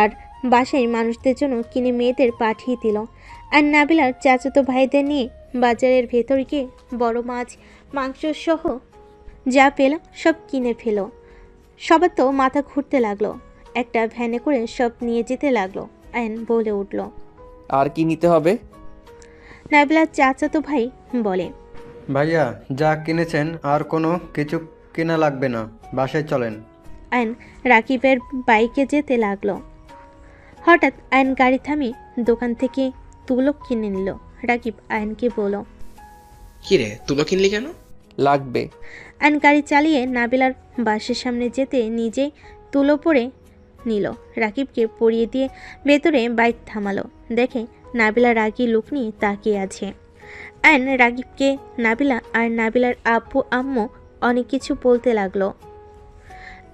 আর বাসায় মানুষদের জন্য কিনে মেয়েদের পাঠিয়ে দিল। আর নাবিলার চাচাতো ভাইদের নিয়ে বাজারের ভেতর গিয়ে বড় মাছ, মাংস সহ যা পেল সব কিনে ফেল। সবার তো মাথা ঘুরতে লাগলো। একটা ভ্যানে করে সব নিয়ে যেতে লাগলো। আয়ন বলে উঠল, আর কি নিতে হবে? নাবিলার চাচাতো ভাই বলে, ভাইয়া যা কিনেছেন আর কোনো কিছু কেনা লাগবে না, বাসায় চলেন। আয়ন রাকিবের বাইকে যেতে লাগলো। হঠাৎ আয়ন গাড়ি থামিয়ে দোকান থেকে তুলো কিনে নিল। রাকিব আয়নকে বলল, কি রে, তুলো কিনলি কেন? লাগবে। আয়ন গাড়ি চালিয়ে নাবিলার বাসের সামনে যেতে নিজে তুলো পরে নিল। রাকিবকে পরিয়ে দিয়ে ভেতরে বাইক থামালো। দেখে নাবিলা রাগী লুক নিয়ে তাকিয়ে আছে। আয়ন রাকিবকে নাবিলা আর নাবিলার আব্বু আম্মু অনেক কিছু বলতে লাগলো।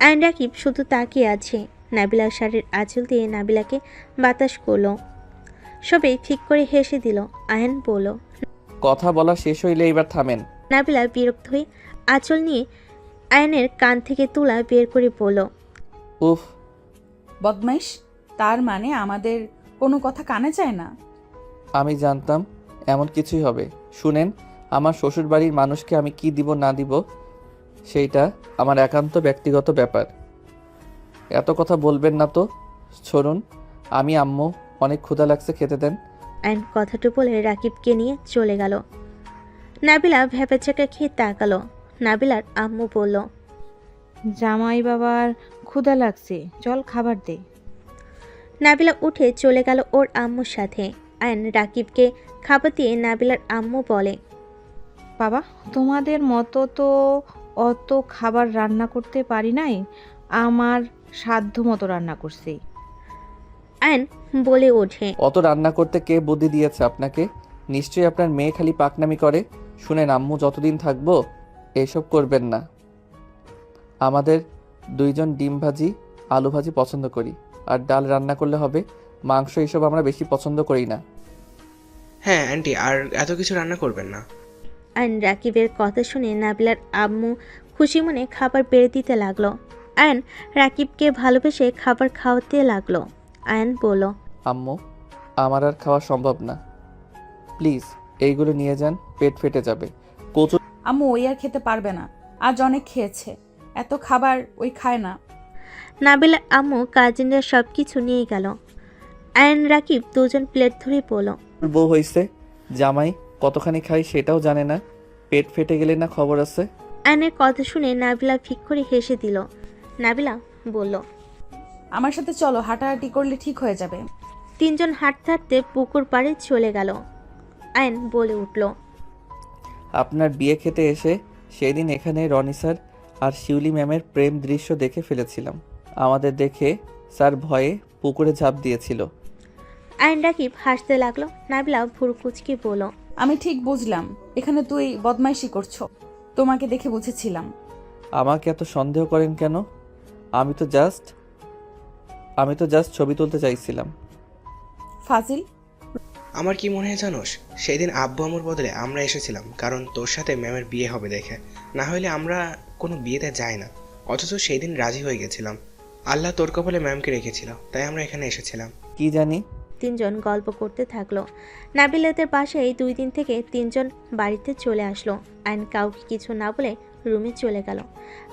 আয়ন রাকিব শুধু তাকিয়ে আছে। নাবিলার শাড়ির আঁচল দিয়ে নাবিলাকে বাতাস করলো। সবাই ঠিক করে হেসে দিল। আয়ন বলল, কথা বলা শেষ হইলে এবার থামেন। নাবিলা বিরক্ত হয়ে আঁচল নিয়ে আয়নের কান থেকে তুলা বের করে বলল, উফ, বদমাইশ। তার মানে আমাদের কোনো কথা কানে যায় না? আমি জানতাম এমন কিছুই হবে। শুনেন, আমার শ্বশুর বাড়ির মানুষকে আমি কি দিব না দিব সেইটা আমার একান্ত ব্যক্তিগত ব্যাপার। এত কথা বলবেন না তো। শুনুন, আমি আম্মু অনেক ক্ষুধা লাগছে, খেতে দেন। আয়ন কথাটা বলে রাকিবকে নিয়ে চলে গেল। নাবিলা ভ্যাপাচাকা খেয়ে তাকালো। নাবিলার আম্মু বলল, জামাই বাবার ক্ষুধা লাগছে, চল খাবার দে। নাবিলা উঠে চলে গেল ওর আম্মুর সাথে। আয়ন রাকিবকে খাবার দিয়ে নাবিলার আম্মু বলে, বাবা তোমাদের মতো তো অত খাবার রান্না করতে পারি নাই, আমার সাধ্য মতো রান্না করছি। আয়ন বলে ওঠে। অত রান্না করতে কে বুদ্ধি দিয়েছে আপনাকে? নিশ্চয়ই আপনার মেয়ে খালি পাকনামি করে। শুনেন আম্মু, যতদিন থাকবো এসব করবেন না। আমাদের দুইজন ডিম ভাজি আলু ভাজি পছন্দ করি, আর ডাল রান্না করলে হবে। মাংস এসব আমরা বেশি পছন্দ করি না। হ্যাঁ আন্টি, আর এত কিছু রান্না করবেন না। আয়ন রাকিবের কথা শুনে নাবিলার আম্মু খুশি মনে খাবার বেড়ে দিতে লাগলো। আয়ন রাকিবকে ভালোবেসে খাবার খাওয়াতে লাগলো। আয়ন বলল, আম্মু, আমার আর খাওয়া সম্ভব না, প্লিজ এইগুলো নিয়ে যান, পেট ফেটে যাবে। কচু আম্মু ওই আর খেতে পারবে না, আজ অনেক খেয়েছে, এত খাবার ওই খায় না। নাবিলার আম্মু কাজিনরা সব কিছু নিয়ে গেল। আয়ন রাকিব দুজন প্লেট ধরে বলল, বউ হইছে, জামাই কতখানি খাই সেটাও জানে না, পেট ফেটে গেলে না খবর আছে। আয়নের কথা শুনে নাবিলা ফিক করে হেসে দিল। নাবিলা বলল, আমার সাথে চলো, হাঁটাহাঁটি করলে ঠিক হয়ে যাবে। তিনজন হাঁটতে হাঁটতে পুকুর পাড়ে চলে গেল। আয়ন বলে উঠল, আপনার বিয়ে খেতে এসে সেই দিন এখানে রনি স্যার আর শিউলি ম্যামের প্রেম দৃশ্য দেখে ফেলেছিলাম। আমাদের দেখে স্যার ভয়ে পুকুরে ঝাঁপ দিয়েছিল। আয়ন রাকিব হাসতে লাগলো। নাবিলা ভুরু কুচকে বলল, আমি ঠিক বুঝলাম, এখানে তুই বদমাইশি করছো, তোমাকে দেখে বুঝেছিলাম। আমাকে এত সন্দেহ করেন কেন? আমি তো জাস্ট ছবি তুলতে চাইছিলাম। ফাজিল। আমার কি মনে হয় জানোস, সেই দিন আব্বু আম্মুর বদলে আমরা এসেছিলাম, কারণ তোর সাথে ম্যামের বিয়ে হবে দেখে। না হলে আমরা কোনো বিয়েতে যাই না, অথচ সেই দিন রাজি হয়ে গেছিলাম। আল্লাহ তোর কপালে ম্যামকে রেখেছিল, তাই আমরা এখানে এসেছিলাম। কি জানি। তিনজন গল্প করতে থাকলো। নাবিলাদের বাসায় 2 দিন থেকে তিনজন বাড়িতে চলে আসলো। আয়ন কাউকে কিছু না বলে রুমে চলে গেল।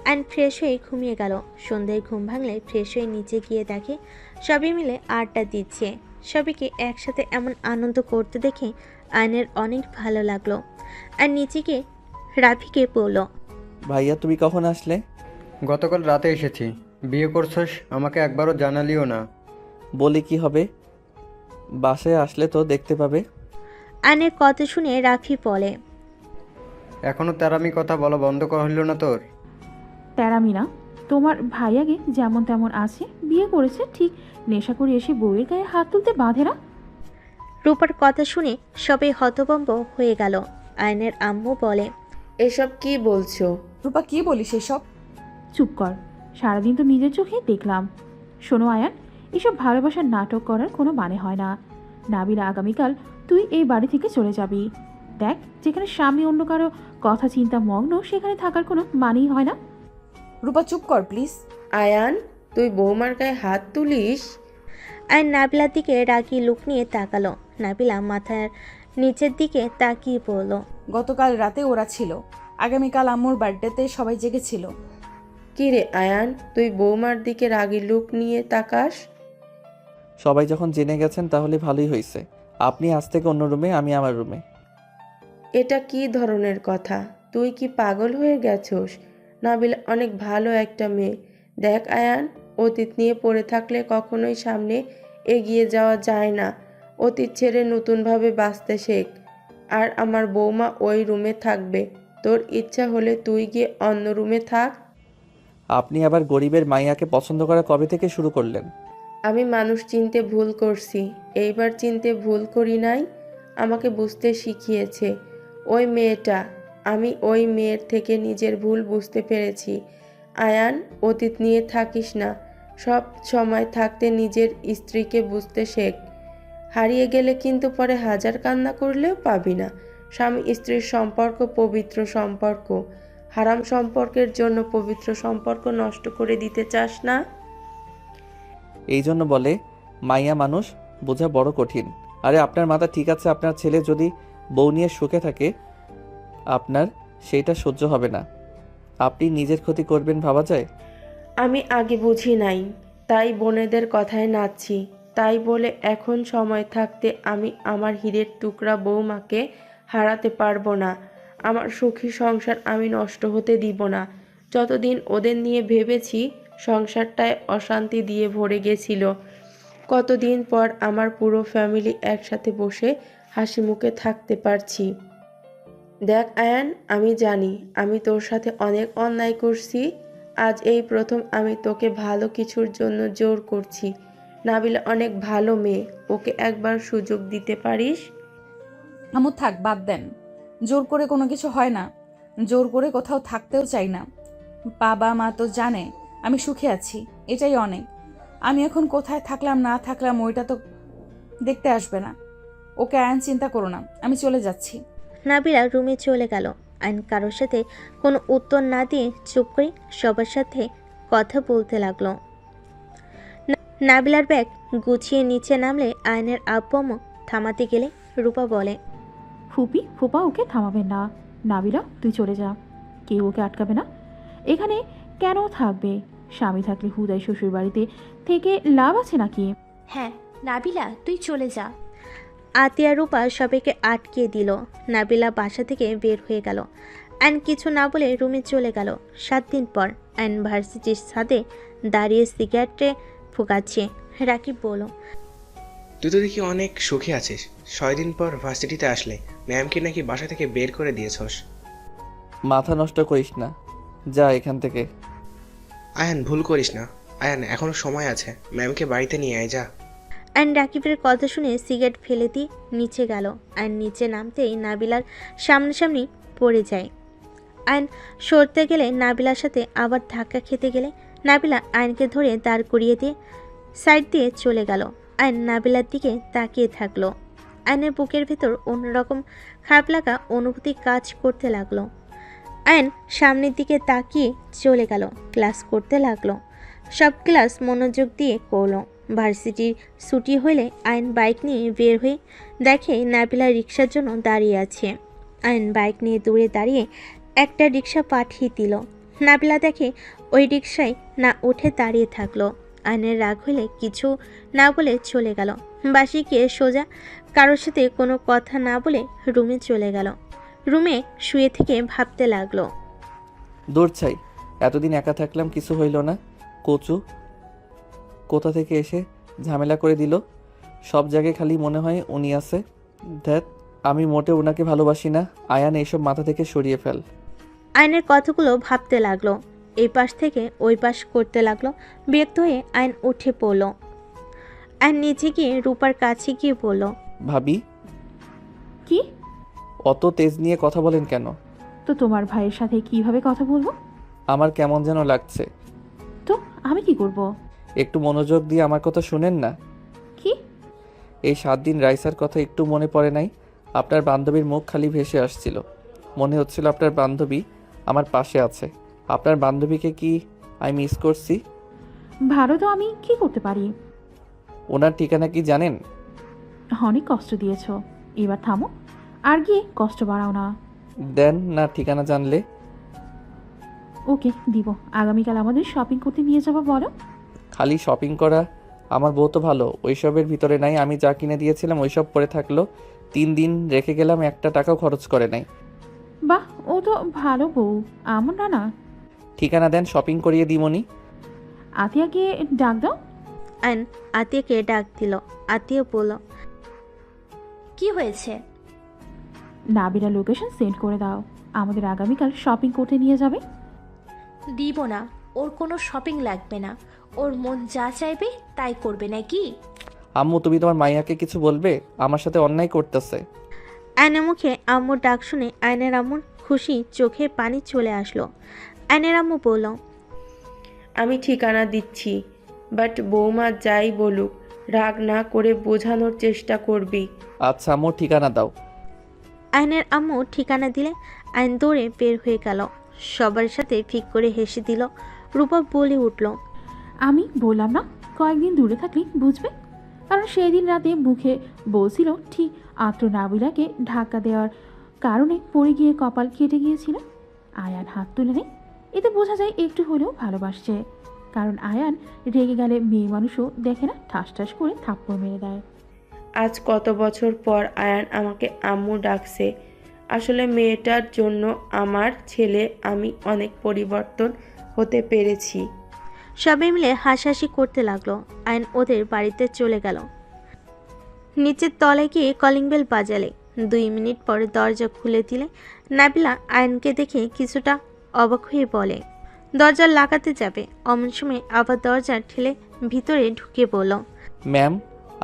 আয়ন ফ্রেশ হয়ে ঘুমিয়ে গেল। সন্ধ্যায় ঘুম ভাঙলে ফ্রেশ হয়ে নিচে গিয়ে দেখে সবাই মিলে আড্ডা দিচ্ছে। সবাইকে একসাথে এমন আনন্দ করতে দেখে আয়নের অনেক ভালো লাগলো। আর নিচে গিয়ে রাফিকে বলল, ভাইয়া তুমি কখন আসলে? গতকাল রাতে এসেছি। বিয়ে করছস, আমাকে একবারও জানালিও না। বলি কি হবে, বাসায় আসলে তো দেখতে পাবে। আয়নের কথা শুনে রাফি বলে, এখনো তেরামি কথা বলা বন্ধ করা হইল না তোর? তেরামি না, তোমার ভাইয়াকে যেমন তেমন আছে, বিয়ে করেছে ঠিক, নেশা করে এসে বউয়ের গায়ে হাত তুলতে বাঁধে না। রূপার কথা শুনে সবাই হতভম্ব হয়ে গেল। আয়নের আম্মু বলে, এসব কি বলছো? রূপা কি বলিস এসব? চুপ কর, সারাদিন তো নিজের চোখে দেখলাম। শোনো আয়ান, এসব ভালোবাসার নাটক করার কোনো মানে হয় না। নাবিলা, আগামীকাল তুই এই বাড়ি থেকে চলে যাবি। দেখ, যেখানে স্বামী অন্য কারো কথা চিন্তা মগ্ন, সেখানে থাকার কোনো মানেই হয় না। রূপা চুপ কর প্লিজ। আয়ান, তুই বৌমার গায়ে হাত তুলিস? আয়ন নাবিলার দিকে রাগি লুক নিয়ে তাকালো। নাবিলা মাথার নিচের দিকে তাকিয়ে বলল, গতকাল রাতে ওরা ছিল, আগামীকাল আম্মুর বার্থডেতে সবাই জেগেছিল। কি রে আয়ান, তুই বৌমার দিকে রাগি লুক নিয়ে তাকাস? সবাই যখন জেনে গেছেন তাহলে ভালোই হয়েছে। আপনি আজ থেকে অন্য রুমে, আমি আমার রুমে। এটা কি ধরনের কথা? তুই কি পাগল হয়ে গেছস? নাবিলা অনেক ভালো একটা মেয়ে। দেখ আয়ান, অতীত নিয়ে পড়ে থাকলে কখনোই সামনে এগিয়ে যাওয়া যায় না। অতীত ছেড়ে নতুনভাবে বাঁচতে শেখ। আর আমার বৌমা ওই রুমে থাকবে। তোর ইচ্ছা হলে তুই গিয়ে অন্য রুমে থাক। আপনি আবার গরিবের মাইয়াকে পছন্দ করা কবে থেকে শুরু করলেন? আমি মানুষ চিনতে ভুল করছি, এইবার চিনতে ভুল করি নাই। আমাকে বুঝতে শিখিয়েছে ওই মেয়েটা। আমি ওই মেয়ের থেকে নিজের ভুল বুঝতে পেরেছি। আয়ান, অতীত নিয়ে থাকিস না। সব সময় থাকতে নিজের স্ত্রীকে বুঝতে শেখ। হারিয়ে গেলে কিন্তু পরে হাজার কান্না করলেও পাবি না। স্বামী স্ত্রীর সম্পর্ক পবিত্র সম্পর্ক। হারাম সম্পর্কের জন্য পবিত্র সম্পর্ক নষ্ট করে দিতে চাস না। এই জন্য বলে মাইয়া মানুষ বোঝা বড় কঠিন। আরে আপনার মাথা ঠিক আছে, আপনার ছেলে যদি বউ নিয়ে সুখে থাকে, আপনার সেইটা সহ্য হবে না। আপনি নিজের ক্ষতি করবেন ভাবা যায়? আমি আগে বুঝি নাই, তাই বোনেদের কথায় নাচছি। তাই বলে এখন সময় থাকতে আমি আমার হীরের টুকরা বৌমাকে হারাতে পারবো না। আমার সুখী সংসার আমি নষ্ট হতে দিব না। যতদিন ওদের নিয়ে ভেবেছি, সংসারটায় অশান্তি দিয়ে ভরে গেছিল। কতদিন পর আমার পুরো ফ্যামিলি একসাথে বসে হাসি মুখে থাকতে পারছি। দেখ আয়ান, আমি জানি আমি তোর সাথে অনেক অন্যায় করছি। আজ এই প্রথম আমি তোকে ভালো কিছুর জন্য জোর করছি। নাবিলা অনেক ভালো মেয়ে, ওকে একবার সুযোগ দিতে পারিস? আম্মু থাক, বাদ দেন। জোর করে কোনো কিছু হয় না। জোর করে কোথাও থাকতেও চাই না। বাবা মা তো জানে আমি সুখে আছি, এটাই অনেক। আমি এখন কোথায় থাকলাম না থাকলাম ওইটা তো দেখতে আসবে না। ওকে আয়ন, চিন্তা করো না, আমি চলে যাচ্ছি। নাবিলা রুমে চলে গেল। আয়ন কারোর সাথে কোনো উত্তর না দিয়ে চুপ করে সবার সাথে কথা বলতে লাগলো। নাবিলার ব্যাগ গুছিয়ে নিচে নামলে আয়নের আব্বু আম্মু থামাতে গেলে রূপা বলে, ফুপা ওকে থামাবেন না। নাবিলা তুই চলে যা, কেউ ওকে আটকাবে না। এখানে কেন থাকবে? স্বামী থাকলে হুদাই শ্বশুর বাড়িতে থেকে লাভ আছে নাকি? হ্যাঁ নাবিলা তুই চলে যা। আতিয়া রূপা সবাইকে আটকিয়ে দিল। নাবিলা বাসা থেকে বের হয়ে গেল। আয়ন কিছু না বলে রুমে চলে গেল। 7 দিন পর আয়ন ভার্সিটির ছাদে দাঁড়িয়ে সিগারেটে ফুকাচ্ছে। রাকিব বলল, তুই তো দেখি অনেক সুখে আছিস। 6 দিন পর ভার্সিটিতে আসলে ম্যামকে নাকি বাসা থেকে বের করে দিয়েছস। মাথা নষ্ট করিস না, যা এখান থেকে। আয়ান ভুল করিস না। আয়ান এখনো সময় আছে, ম্যামকে বাড়িতে নিয়ে আয় যা। আয়ন রাকিবের কথা শুনে সিগারেট ফেলে দিয়ে নিচে গেল। আয়ন নিচে নামতেই নাবিলার সামনাসামনি পড়ে যায়। আয়ন সরতে গেলে নাবিলার সাথে আবার ধাক্কা খেতে গেলে নাবিলা আয়নকে ধরে দাঁড় করিয়ে দিয়ে সাইড দিয়ে চলে গেল। আয়ন নাবিলার দিকে তাকিয়ে থাকলো। আয়নের বুকের ভেতর অন্যরকম খারাপ লাগা অনুভূতি কাজ করতে লাগলো। আয়ন সামনের দিকে তাকিয়ে চলে গেল। ক্লাস করতে লাগলো। সব ক্লাস মনোযোগ দিয়ে করলো। ভার্সিটির ছুটি হলে আয়ন বাইক নিয়ে বের হয়ে দেখে নাবিলা রিক্সার জন্য দাঁড়িয়ে আছে। আয়ন বাইক নিয়ে দূরে দাঁড়িয়ে একটা রিক্সা পাঠিয়ে দিল। নাবিলা দেখে ওই রিক্সায় না উঠে দাঁড়িয়ে থাকলো। আয়নের রাগ হলে কিছু না বলে চলে গেল। বাসে গিয়ে সোজা কারোর সাথে কোনো কথা না বলে রুমে চলে গেল। রুমে শুয়ে থেকে ভাবতে লাগলো, দূর ছাই, এতদিন একা থাকলাম, কিছু হইল না। কচু কোথা থেকে এসে ঝামেলা করে দিল। সব জায়গায় খালি মনে হয় উনি আছে। ধ্যাত, আমি মোটে ওনাকে ভালোবাসি না। আয়ান এইসব মাথা থেকে সরিয়ে ফেল। আয়নের কথাগুলো ভাবতে লাগলো। এই পাশ থেকে ওই পাশ করতে লাগলো। বিরক্ত হয়ে আয়ন উঠে পড়ল। আয়ন নিচে গিয়ে রূপার কাছে গিয়ে বলল, ভাবি, কি? অত তেজ নিয়ে কথা বলেন কেন? তো তোমার ভাইয়ের সাথে কিভাবে কথা বলবো? আমার কেমন যেন লাগছে। তো আমি কি করব? একটু মনোযোগ দিয়ে আমার কথা শুনেন না। কি? এই 7 দিন রাইসার কথা একটু মনে পড়ে নাই? আপনার বান্ধবীর মুখ খালি ভেসে আসছিল। মনে হচ্ছিল আপনার বান্ধবী আমার পাশে আছে। আপনার বান্ধবীকে কি আমি মিস করছি? ভালো তো আমি কি করতে পারি? ওনার ঠিকানা কি জানেন? অনেক কষ্ট দিয়েছো, এবার থামো, আর গিয়ে কষ্ট বাড়াও না। দেন না ঠিকানা জানলে? ওকে দিব। আগামীকাল আমাদের শপিং করতে নিয়ে যাবো বলো। খালি শপিং করা? আমার বউ তো ভালো, ওইসবের ভিতরে নাই। আমি যা কিনে দিয়েছিলাম ওইসব পরে থাকলো। 3 দিন রেখে গেলাম, একটা টাকাও খরচ করে নাই। বাহ, ও তো ভালো বউ, আমার না না। ঠিকানা দেন, শপিং করিয়ে দিমনি। আতিয়াকে ডাক দাও। আয়ন আতিয়াকে ডাক দিল। আতিয়া বলল, কি হয়েছে? নাবিলা লোকেশন সেন্ড করে দাও, আমাদের আগামীকাল শপিং করতে নিয়ে যাবে। দিব না, ওর কোনো শপিং লাগবে না। ওর মন যা চাইবে তাই করবে নাকি? আম্মু, তুমি তোমার মাইয়াকে কিছু বলবে? আমার সাথে অন্যায় করতেছে। আয়নের মুখে আম্মুর ডাক শুনে আয়নের আম্মুর খুশি চোখে পানি চলে আসলো। আয়নের আম্মু বলল, আমি ঠিকানা দিচ্ছি, বাট বৌমা যাই বলুক রাগ না করে বোঝানোর চেষ্টা করবি। আচ্ছা আম্মু, ঠিকানা দাও। আয়নের আম্মু ঠিকানা দিলে আয়ন দৌড়ে বের হয়ে গেল। সবার সাথে ফিক করে হেসে দিল। রূপা বলে উঠল, আমি বললাম না কয়েকদিন দূরে থাকলে বুঝবে। কারণ সেই দিন রাতে মুখে বলছিল ঠিক আত্র নাবিলাকে ধাক্কা দেওয়ার কারণে পড়ে গিয়ে কপাল কেটে গিয়েছিল। আয়ান হাত তুলে নেয়, এতে বোঝা যায় একটু হলেও ভালোবাসছে। কারণ আয়ান রেগে গেলে মেয়ে মানুষও দেখে না, ঠাস ঠাস করে থাপ্পড় মেরে দেয়। আজ কত বছর পর আয়ান আমাকে আম্মু ডাকছে। আসলে মেয়েটার জন্য আমার ছেলে আমি অনেক পরিবর্তন হতে পেরেছি। সবাই মিলে হাসাহাসি করতে লাগলো। আয়ন ওদের বাড়িতে চলে গেল। নিচের তলায় গিয়ে কলিং বেল বাজালে 2 মিনিট পরে দরজা খুলে দিলে নাবিলা আয়নকে দেখে কিছুটা অবাক হয়ে বলে, দরজা লাগাতে যাবে, অমন সময় আবার দরজা ঠেলে ভিতরে ঢুকে বলল, ম্যাম,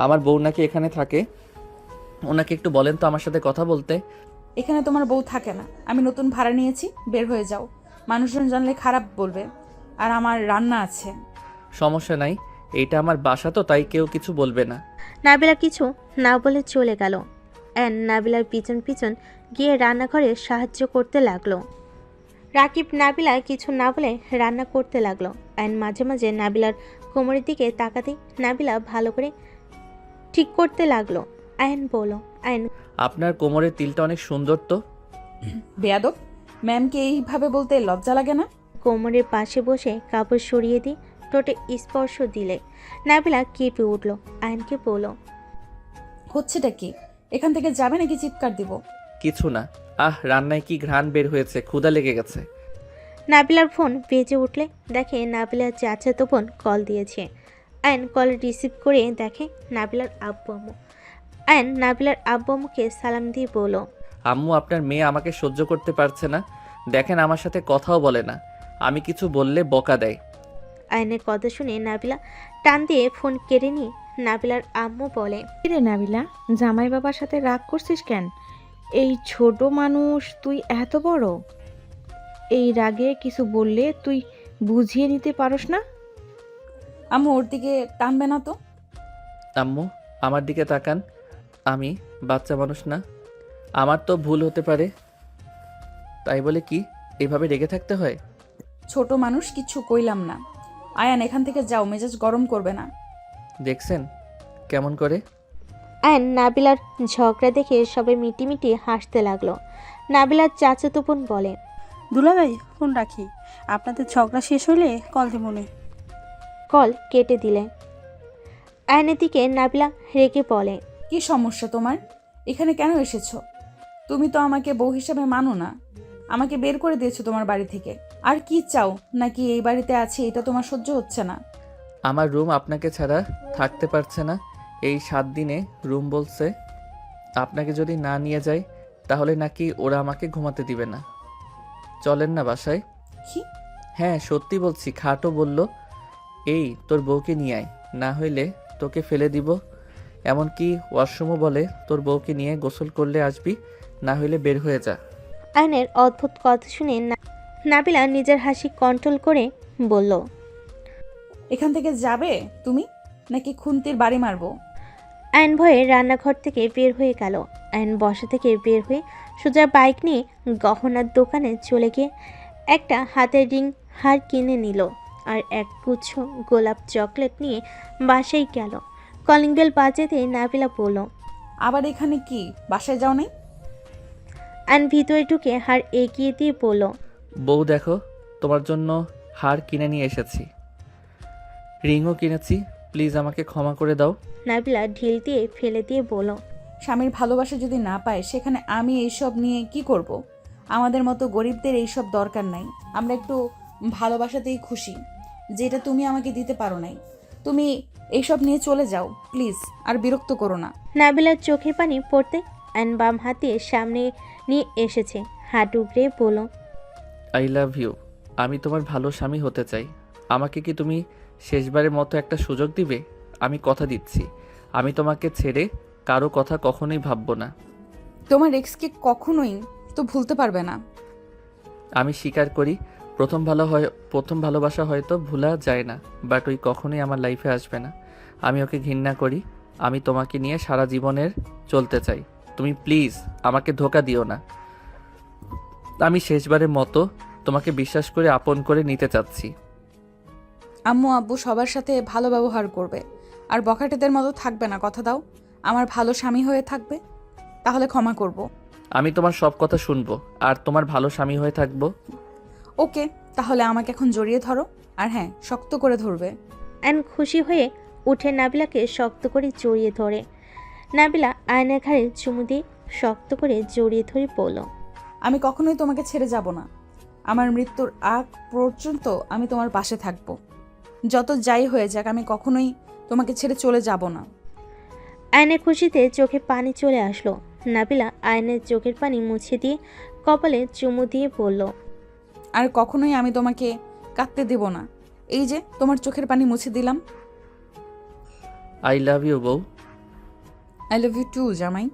আমার বউ নাকি এখানে থাকে। ওনাকে একটু বলেন তো আমার সাথে কথা বলতে। এখানে তোমার বউ থাকে না, আমি নতুন ভাড়া নিয়েছি, বের হয়ে যাও। মানুষজন জানলে খারাপ বলবে। আর আমার রান্না আছে। সমস্যা নাই, এইটা আমার বাসা তো, তাই কেউ কিছু বলবে না। নাবিলা কিছু না বলে চলে গেল। অ্যান নাবিলার পিছন পিছন গিয়ে রান্নাঘরে সাহায্য করতে লাগলো। রাকিব নাবিলা কিছু না বলে রান্না করতে লাগলো। অ্যান মাঝে মাঝে নাবিলার কোমরের দিকে তাকাতেই নাবিলা ভালো করে ঠিক করতে লাগলো। আয়ন বলল, আয়ন, আপনার কোমরের তিলটা অনেক সুন্দর তো। বেয়াদব, ম্যামকে এইভাবে বলতে লজ্জা লাগে না? কোমরের পাশে বসে কাপড় সরিয়ে দিয়ে ঠোঁটে স্পর্শ দিলে নাবিলা কেঁপে উঠল। আয়নকে বলল, হচ্ছেটা কি? এখান থেকে যাবে নাকি চিৎকার দিব? কিছু না। রান্নায় কি ঘ্রাণ বের হয়েছে, ক্ষুধা লেগে গেছে। নাবিলার ফোন বেজে উঠলে দেখে নাবিলার চাচাতো বোন কল দিয়েছে। আয়ন কল রিসিভ করে দেখে নাবিলার আব্বু আম্মু। আয়ন নাবিলার আব্বু আম্মুকে সালাম দিয়ে বলল, আম্মু, আপনার মেয়ে আমাকে সহ্য করতে পারছে না। দেখেন, আমার সাথে কথাও বলে না, আমি কিছু বললে বকা দেয়। আয়নের কথা শুনে নাবিলা টান দিয়ে ফোন কেড়ে নিয়ে নাবিলার আম্মু বলে, রে নাবিলা, জামাই বাবার সাথে রাগ করছিস কেন? এই ছোট মানুষ, তুই এত বড়। এই রাগে কিছু বললে তুই বুঝিয়ে নিতে পারস না? আম্মু, ওর দিকে টানবে না তো? আম্মু, আমার দিকে তাকান। আমি বাচ্চা মানুষ না, আমার তো ভুল হতে পারে। তাই বলে কি এভাবে রেগে থাকতে হয়? ছোট মানুষ, কিছু কইলাম না। আয়ান, এখান থেকে যাও, মেজাজ গরম করবে না। দেখছেন কেমন করে? আয়ন নাবিলার ঝগড়া দেখে সবাই মিটিমিটি হাসতে লাগলো। নাবিলার চাচাতো বোন বলে, দুলাভাই ফোন রাখি, আপনাদের ঝগড়া শেষ হলে কল দিব মনে। কল কেটে দিলে। আয়নের দিকে নাবিলা রেগে বলে, কি সমস্যা তোমার? এখানে কেন এসেছো? তুমি তো আমাকে বউ হিসাবে মানো না, আমাকে বের করে দিয়েছো তোমার বাড়ি থেকে। আর কি চাও? নাকি এই বাড়িতে আছি এটা তোমার সহ্য হচ্ছে না? আমার রুম আপনাকে ছাড়া থাকতে পারছে না। এই 7 দিনে রুম বলছে আপনাকে যদি না নিয়ে যায় তাহলে নাকি ওরা আমাকে ঘুমাতে দিবে না। চলেন না বাসায়। কি? হ্যাঁ, সত্যি বলছি। খাটও বলল, এই তোর বউকে নিয়ে আয়, না হইলে তোকে ফেলে দিব। এমনকি ওয়াশরুমও বলে তোর বউকে নিয়ে গোসল করলে আসবি, না হইলে বের হয়ে যা। আয়নের অদ্ভুত কথা শুনে নাবিলা নিজের হাসি কন্ট্রোল করে বলল, এখান থেকে যাবে তুমি, নাকি খুন্তির বাড়ি মারবো? আয়ন ভয়ে রান্নাঘর থেকে বের হয়ে গেল। আয়ন বসা থেকে বের হয়ে সোজা বাইক নিয়ে গহনার দোকানে চলে গিয়ে একটা হাতের রিং হার কিনে নিল আর এক গুচ্ছ গোলাপ চকলেট নিয়ে বাসায় গেল। কলিং বেল বাজাতে নাবিলা বলল, আবার এখানে কি, বাসায় যাও নাই? আয়ন ভিতরে ঢুকে হার এগিয়ে দিয়ে বলল, বউ দেখো, তোমার জন্য হার কিনে নিয়ে এসেছি, রিংও কিনেছি, প্লিজ আমাকে ক্ষমা করে দাও। নাবিলা ঢিল দিয়ে ফেলে দিয়ে বলল, স্বামীর ভালোবাসা যদি না পায় সেখানে আমি এইসব নিয়ে কি করব? আমাদের মতো গরিবদের এইসব দরকার নাই। আমরা একটু ভালোবাসাতেই খুশি, যেটা তুমি আমাকে দিতে পারো নাই। তুমি এইসব নিয়ে চলে যাও প্লিজ, আর বিরক্ত করো না। নাবিলার চোখের পানি পড়তে আয়ন বাম হাতে সামনে নিয়ে এসেছে, হাত উগড়ে বলল, আই লাভ ইউ। আমি তোমার ভালো স্বামী হতে চাই। আমাকে কি তুমি শেষবারের মতো একটা সুযোগ দিবে? আমি কথা দিচ্ছি, আমি তোমাকে ছেড়ে কারো কথা কখনোই ভাববো না। তোমার এক্সকে কখনোই তো ভুলতে পারবে না। আমি স্বীকার করি, প্রথম ভালোবাসা হয়তো ভোলা যায় না, বাট ওই কখনোই আমার লাইফে আসবে না। আমি ওকে ঘৃণা করি। আমি তোমাকে নিয়ে সারা জীবনের চলতে চাই। তুমি প্লিজ আমাকে ধোঁকা দিও না। আমি শেষবারের মতো তোমাকে বিশ্বাস করে আপন করে নিতে চাচ্ছি। আম্মু আব্বু সবার সাথে ভালো ব্যবহার করবে, আর বখাটেদের মতো থাকবে না, কথা দাও। আমার ভালো স্বামী হয়ে থাকবে, তাহলে ক্ষমা করব। আমি তোমার সব কথা শুনবো আর তোমার ভালো স্বামী হয়ে থাকবো। ওকে, তাহলে আমাকে এখন জড়িয়ে ধরো, আর হ্যাঁ, শক্ত করে ধরবে। আয়ন খুশি হয়ে উঠে নাবিলাকে শক্ত করে জড়িয়ে ধরে। নাবিলা আয়নের ঘাড়ে চুমু দিয়ে শক্ত করে জড়িয়ে ধরে বলল, আমি কখনোই তোমাকে ছেড়ে যাব না। আমার মৃত্যুর আগ পর্যন্ত আমি তোমার পাশে থাকব। যত যাই হয়ে যাক, আমি কখনোই তোমাকে ছেড়ে চলে যাব না। আয়নের খুশিতে চোখে পানি চলে আসলো। নাবিলা আয়নের চোখের পানি মুছে দিয়ে কপালে চুমু দিয়ে বলল, আর কখনোই আমি তোমাকে কাঁদতে দেব না। এই যে তোমার চোখের পানি মুছে দিলাম। আই লাভ ইউ বউ। আই লাভ ইউ টু জামাই।